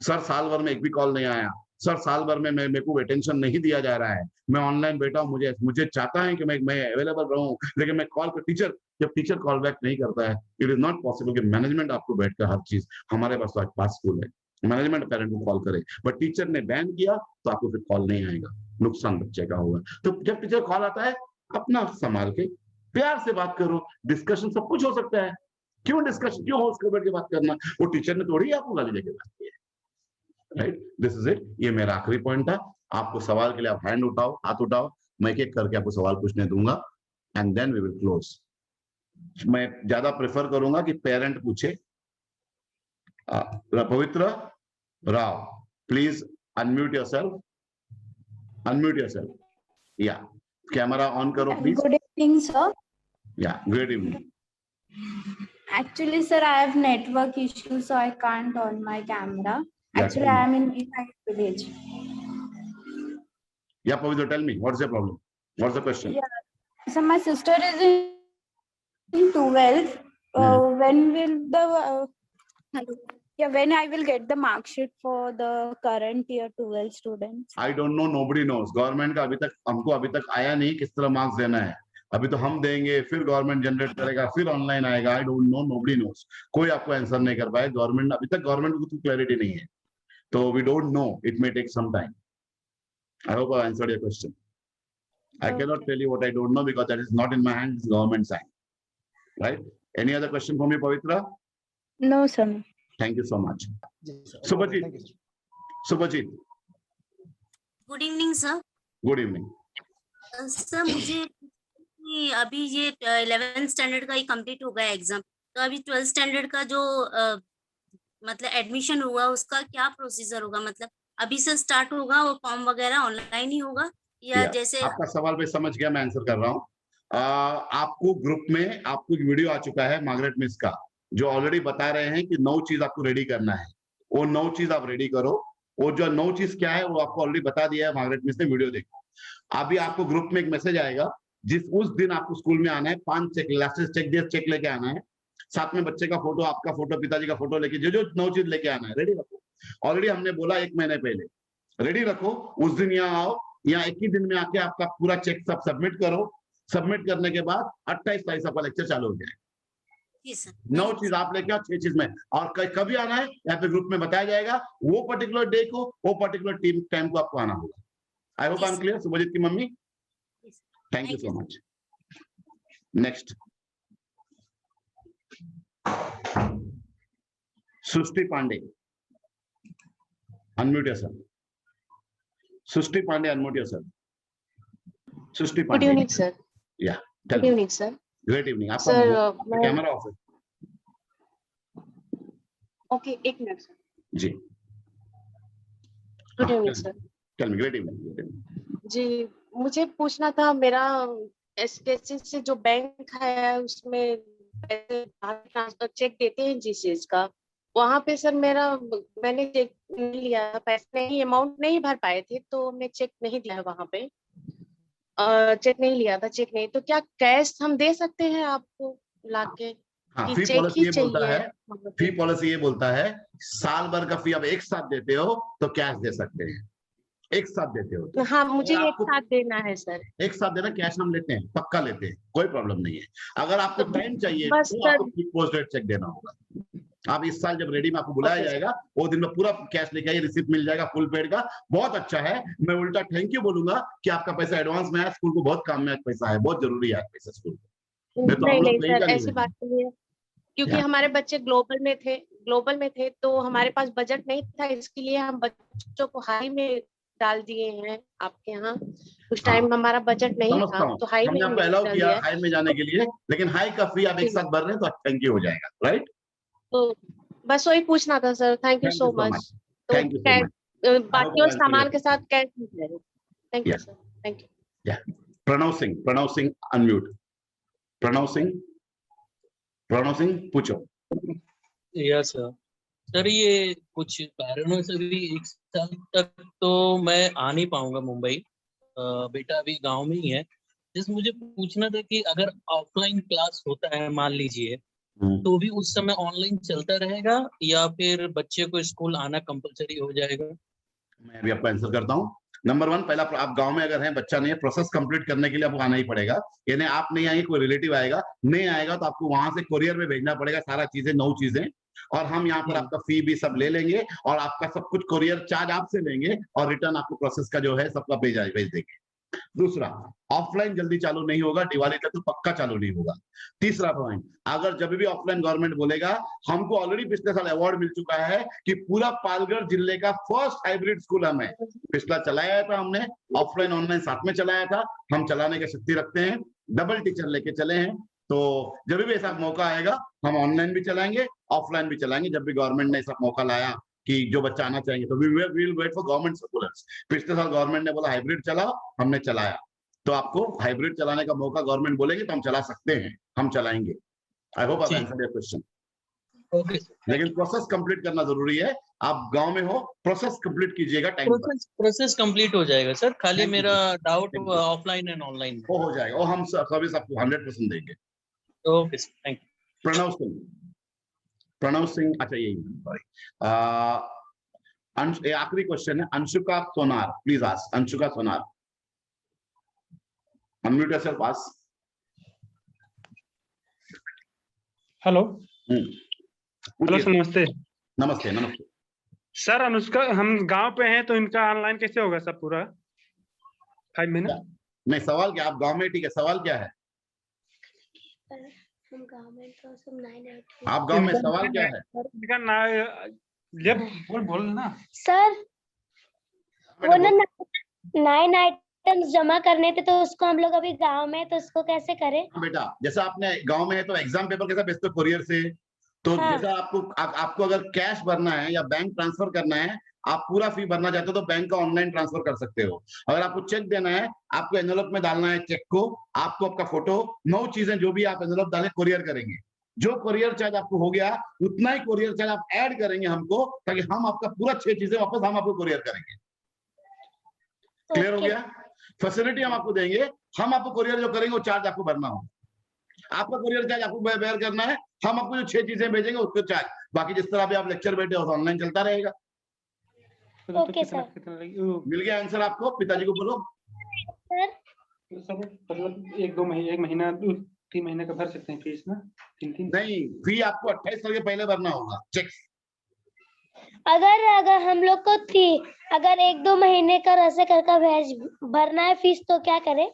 सर साल भर में एक भी कॉल नहीं आया, सर साल भर में मेरे को अटेंशन नहीं दिया जा रहा है, मैं ऑनलाइन बैठा हूं, मुझे चाहता है कि मैं अवेलेबल रहूं, लेकिन मैं कॉल पर जब टीचर कॉल बैक नहीं करता है, इट इज नॉट पॉसिबल कि मैनेजमेंट आपको बैठकर हर चीज, हमारे पास तो पास स्कूल है, मैनेजमेंट पेरेंट को कॉल करे, बट टीचर ने बैन किया तो आपको फिर कॉल नहीं आएगा, नुकसान बच्चे का होगा। तो जब टीचर कॉल आता है अपना संभाल के प्यार से बात करो, डिस्कशन सब कुछ हो सकता है, क्यों डिस्कशन, क्यों हो उसको बैठ के बात करना, वो टीचर ने थोड़ी आपको गाली देके बात की है, राइट। दिस इज इट, ये मेरा आखिरी पॉइंट था। आपको सवाल के लिए आप हैंड उठाओ, हाथ उठाओ, मैं एक एक करके आपको सवाल पूछने दूंगा and then we will close. मैं ज्यादा प्रेफर करूंगा कि पेरेंट पूछे। Pavitra Rao, please unmute yourself, या कैमरा ऑन करो please. Good evening, sir. Yeah good evening. Actually, sir, I have network issues, so I can't on my camera. Actually, I am in Vihar village. Yeah, Pavitra, tell me, what's the problem? What's the question? Yeah. So my sister is in 12th. When will the when I will get the mark sheet for the current year 12 students? I don't know, nobody knows. Government का हमको अभी तक आया नहीं किस तरह मार्क्स देना है, अभी तो हम देंगे, फिर गवर्नमेंट जनरेट करेगा, फिर ऑनलाइन आएगा। I don't know, nobody nose, कोई आपको आंसर नहीं कर पाए। गवर्नमेंट अभी तक गवर्नमेंट को क्लैरिटी नहीं है, तो we don't know, it may take some time. I hope I answered your question. I cannot tell you what I don't know because that is not in my hands, it's government sign, right? Any other question for me, Pavitra? No, sir. Thank you so much. Subhajit. Good evening sir. Good evening. Sir मुझे अभी ये 11th स्टैंडर्ड का ही कंप्लीट हो गया एग्जाम, तो अभी 12th स्टैंडर्ड का जो मतलब एडमिशन हुआ उसका क्या प्रोसीजर होगा, मतलब अभी से स्टार्ट होगा, वो फॉर्म वगैरह ऑनलाइन ही होगा या जैसे? आपका सवाल मैं समझ गया, मैं आंसर कर रहा हूँ। आपको ग्रुप में आपको एक वीडियो आ चुका है मार्गरेट मिस का, जो ऑलरेडी बता रहे हैं कि 9 चीज आपको रेडी करना है, वो 9 चीज आप रेडी करो। वो जो 9 चीज क्या है वो आपको ऑलरेडी बता दिया है मार्गरेट मिस ने, वीडियो देखो। अभी आपको ग्रुप में एक मैसेज आएगा, उस दिन आपको स्कूल में आना है, 5 चेक, लास्ट चेक लेके आना है, साथ में बच्चे का फोटो, आपका फोटो, पिताजी का फोटो लेके जो 9 चीज लेके आना है, रेडी रखो। ऑलरेडी हमने बोला 1 महीने पहले, रेडी रखो। उस दिन यहाँ आओ, यहाँ 1 ही दिन में आके आपका पूरा चेक सब सबमिट करो। सबमिट करने के बाद 28 तारीख आपका लेक्चर चालू हो जाएगा। 9 चीज आप लेके आओ, 6 चीज में, और कभी आना है यहाँ पे ग्रुप में बताया जाएगा, वो पर्टिकुलर डे को, वो पर्टिकुलर टाइम को आपको आना होगा। I hope I am clear. Subhajit की मम्मी, thank you so much. Next, Srishti Pandey, unmute yourself. Srishti Pandey, unmute yourself. Srishti Pandey. Good evening sir. Yeah good evening sir. Great evening. आपका सर कैमरा ऑफ है। ओके, एक मिनट सर। जी, good evening sir. Tell me. Great evening. जी, मुझे पूछना था, मेरा एसकेसी से जो बैंक है उसमें पैसे ट्रांसफर चेक देते हैं जिस चीज का, वहां पे सर मैंने चेक नहीं लिया, पैसे नहीं, अमाउंट नहीं भर पाए थे, तो मैं चेक नहीं दिया है वहां पे, चेक नहीं लिया था, चेक नहीं, तो क्या कैश हम दे सकते हैं आपको लाके? हाँ, फी पॉलिसी ये बोलता है, फी पॉलिसी ये बोलता है साल भर का फी आप एक साथ देते हो तो कैश दे सकते हैं, एक साथ देते हो तो। हाँ, मुझे एक साथ देना है सर। एक साथ देना, कैश हम लेते हैं, पक्का लेते हैं, कोई प्रॉब्लम नहीं है। अगर आपको टाइम चाहिए बस तो आपको पोस्ट डेट चेक देना होगा। आप इस साल जब रेडी में आपको बुलाया जाएगा, वो दिन में पूरा कैश लेके आइए, रिसिप्ट मिल जाएगा फुल पेड का। बहुत अच्छा है, मैं उल्टा थैंक यू बोलूंगा कि आपका पैसा एडवांस में आया, स्कूल को बहुत काम में आज पैसा है, बहुत जरूरी है आज पैसा स्कूल को। नहीं सर, ऐसी बात नहीं है, क्योंकि हमारे बच्चे ग्लोबल में थे, ग्लोबल में थे तो हमारे पास बजट नहीं था, इसके लिए हम बच्चों को हाई में डाल दिए हैं आपके यहाँ। उस टाइम हमारा बजट नहीं समझता था हूँ, तो हाई में हमने आपको हमने अलाउ डाल किया दिया। हाई में जाने के लिए, लेकिन हाई का फी आप एक साथ भर रहे हैं तो थैंक यू हो जाएगा, राइट? तो बस वही पूछना था sir. Thank you so much. तो थैंक यू सो मच। बाकी और सामान के साथ कैसे? Thank you Yeah. Sir, thank you. या प्रणव सिंह अनम्यूट। प्रणव सिंह पूछो। Yes sir. सर ये कुछ कारणों से भी 1 साल तक तो मैं आ नहीं पाऊंगा मुंबई। बेटा अभी गांव में ही है। जिस मुझे पूछना था कि अगर ऑफलाइन क्लास होता है मान लीजिए, तो भी उस समय ऑनलाइन चलता रहेगा या फिर बच्चे को स्कूल आना कंपलसरी हो जाएगा? मैं अभी आपको आंसर करता हूँ। नंबर 1, पहला आप गांव में अगर हैं, बच्चा नहीं है, प्रोसेस कंप्लीट करने के लिए आपको आना ही पड़ेगा। यानी आप नहीं आएंगे, कोई रिलेटिव आएगा, नहीं आएगा तो आपको वहां से कोरियर में भेजना पड़ेगा सारा चीजें, 9 चीजें, और हम यहाँ पर आपका फी भी सब ले लेंगे और आपका सब कुछ कोरियर चार्ज आपसे लेंगे और रिटर्न आपको प्रोसेस का जो है सबका भेज देंगे। दूसरा, ऑफलाइन जल्दी चालू नहीं होगा, दिवाली तक तो पक्का चालू नहीं होगा। तीसरा पॉइंट, अगर जब भी ऑफलाइन गवर्नमेंट बोलेगा, हमको ऑलरेडी पिछले साल अवार्ड मिल चुका है कि पूरा पालघर जिले का फर्स्ट हाइब्रिड स्कूल हमें पिछला चलाया था, हमने ऑफलाइन ऑनलाइन साथ में चलाया था। हम चलाने की शक्ति रखते हैं, डबल टीचर लेके चले हैं, तो जब भी ऐसा मौका आएगा हम ऑनलाइन भी चलाएंगे, ऑफलाइन भी चलाएंगे। जब भी गवर्नमेंट ने ऐसा मौका लाया कि जो बच्चा आना चाहेंगे तो we will wait for government circulars. पिछले साल गवर्नमेंट ने बोला हाइब्रिड चलाओ, हमने चलाया, तो आपको हाइब्रिड चलाने का मौका गवर्नमेंट बोलेगी तो हम चला सकते हैं, हम चलाएंगे। आई hope I answered your question. Okay, लेकिन प्रोसेस कंप्लीट करना जरूरी है। आप गांव में हो, प्रोसेस कंप्लीट कीजिएगा टाइम पर। प्रोसेस कंप्लीट हो जाएगा सर। खाली मेरा डाउट ऑफलाइन एंड ऑनलाइन वो हो जाएगा, और हम सर्विस आपको 100% देंगे। Okay sir, thank you. Pranav Singh, अच्छा यही, सॉरी। आखिरी क्वेश्चन है Anshuka Sonar, please ask Anshuka Sonar. Unmute yourself, ask. Hello hello sir, नमस्ते। नमस्ते नमस्ते सर अनुष्का, हम गांव पे हैं तो इनका ऑनलाइन कैसे होगा सर पूरा 5 महीने? नहीं, सवाल क्या, आप गांव में, ठीक है, सवाल क्या है? हम गांव में तो सब 9 आप गांव में, सवाल क्या है? इनका ना ये बोल ना सर, वो ना 9 आइटम्स जमा करने थे तो उसको हम लोग अभी गांव में, तो उसको कैसे करें? बेटा, जैसा आपने गांव में है तो एग्जाम पेपर कैसा भेजते हो? कोरियर से। तो हाँ। जैसा आपको अगर कैश भरना है या बैंक ट्रांसफर करना है, आप पूरा फी भरना चाहते हो तो बैंक का ऑनलाइन ट्रांसफर कर सकते हो। अगर आपको चेक देना है, आपको एनवेलप में डालना है चेक को, आपको आपका फोटो, 9 चीजें जो भी आप एनवेलप डालें, कोरियर करेंगे। जो कोरियर चार्ज आपको हो गया उतना ही कोरियर चार्ज आप ऐड करेंगे हमको, ताकि हम आपका पूरा 6 चीजें वापस हम आपको कोरियर करेंगे। क्लियर हो गया? फैसिलिटी हम आपको देंगे, हम आपको कोरियर जो करेंगे वो चार्ज आपको भरना होगा। आपका कोरियर चार्ज आपको बेयर करना है, हम आपको जो 6 चीजें भेजेंगे उसको चार्ज। बाकी जिस तरह भी आप लेक्चर बैठे हो ऑनलाइन चलता रहेगा। Okay sir. मिल गया आंसर आपको? पिताजी को बोलो। सर मतलब 1 महीना 3 महीने का भर सकते हैं फीस ना? 3 नहीं, फी आपको 28 तारीख के पहले भरना होगा, चेक। अगर हम लोग को थी, अगर 1-2 महीने का ऐसे करके भरना है फीस, तो क्या करें?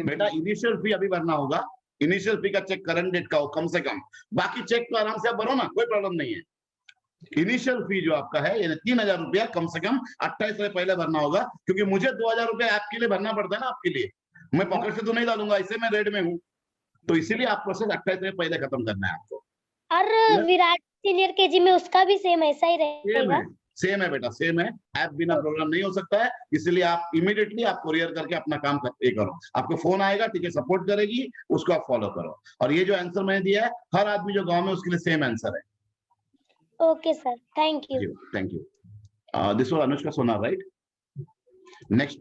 बेटा, इनिशियल फी अभी भरना होगा। इनिशियल फी का चेक करंट डेट का हो कम से कम, बाकी चेक तो आराम से आप भरो ना, कोई प्रॉब्लम नहीं है। इनिशियल फी जो आपका है, यानी 3000 रुपया कम से कम 28 से पहले भरना होगा, क्योंकि मुझे 2000 रुपया आपके लिए भरना पड़ता है ना, आपके लिए। मैं पॉकेट से तो नहीं डालूंगा, इससे मैं रेड में हूँ, तो इसीलिए आप प्रोसेस 28 से पहले खत्म करना है आपको। और विराट सीनियर केजी में उसका भी सेम ऐसा ही रहेगा? सेम है बेटा, सेम है। ऐप बिना प्रोग्राम नहीं हो सकता है, इसलिए आप इमीडिएटली आप कोरियर करके अपना काम करो। आपको फोन आएगा, टीचर सपोर्ट करेगी, उसको आप फॉलो करो। और ये जो आंसर मैंने दिया है, हर आदमी जो गांव में, उसके लिए सेम आंसर है। Okay sir, thank you. Thank you. This was Anushka Sonar, right? Next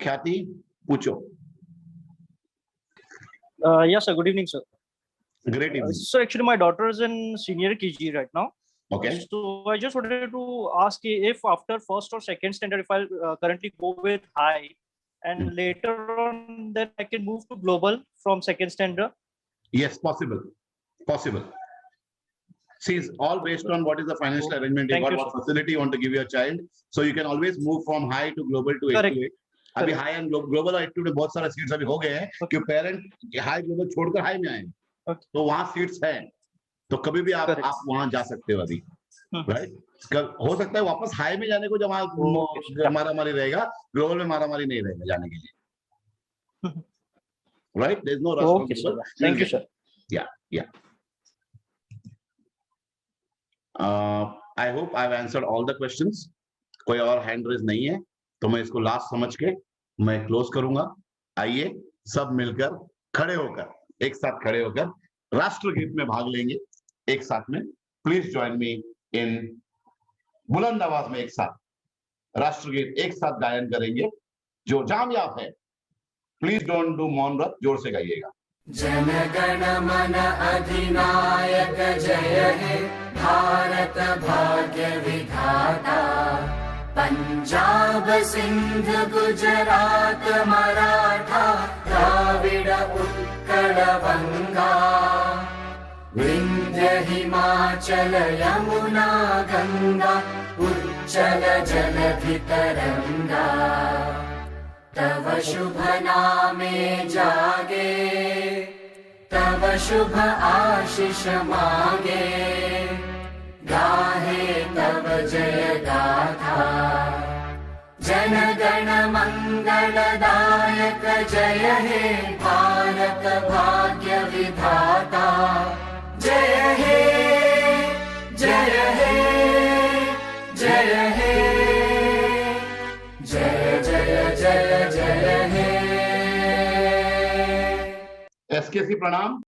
ख्याति पूछो। Yes sir, good evening sir. Great evening. So actually my daughter is in senior KG right now. Okay. So I just wanted to ask if after first or second standard, if I currently go with high, and later on then I can move to global from second standard. Yes, possible. See, it's all based on what is the financial arrangement you got, what facility you want to give your child. So you can always move from high to global to 8 to 8. अभी हाई एंड ग्लोबल और 8 to 8 बहुत सारे सीट्स अभी हो गए हैं, कि पेरेंट हाई ग्लोबल छोड़कर हाई में आए, तो वहां सीट्स हैं। तो कभी भी आप वहां जा सकते हो अभी, राइट। हो सकता है वापस हाई में जाने को जब मारामारी रहेगा, ग्लोबल में मारामारी नहीं रहेगा जाने के लिए, right. There is no rush. Thank you sir. Yeah I hope I have answered all the questions. कोई और हैंड रेज नहीं है तो मैं इसको लास्ट समझ के मैं क्लोज करूंगा। आइए सब मिलकर खड़े होकर, एक साथ खड़े होकर राष्ट्रगीत में भाग लेंगे एक साथ में। प्लीज ज्वाइन मी इन बुलंद आवाज में एक साथ राष्ट्रगीत एक साथ गायन करेंगे जो जामयाब है। प्लीज डोंट डू मौन व्रत, जोर से गाइएगा। जन गण मन अधिनायक जय हे भारत भाग्य विधाता, पंजाब सिंध गुजरात मराठा द्राविड़ उत्कल बंगा, विंध्य हिमाचल यमुना गंगा उच्चल जलधि तरंगा, तव शुभ नामे जागे तव शुभ आशीष मांगे, गाहे तव जय गाथा। जन गण मंगलदायक जय हे भारत भाग्य विधाता, जय हे जय हे जय हे जय जय जय जय हे। एसकेसी प्रणाम।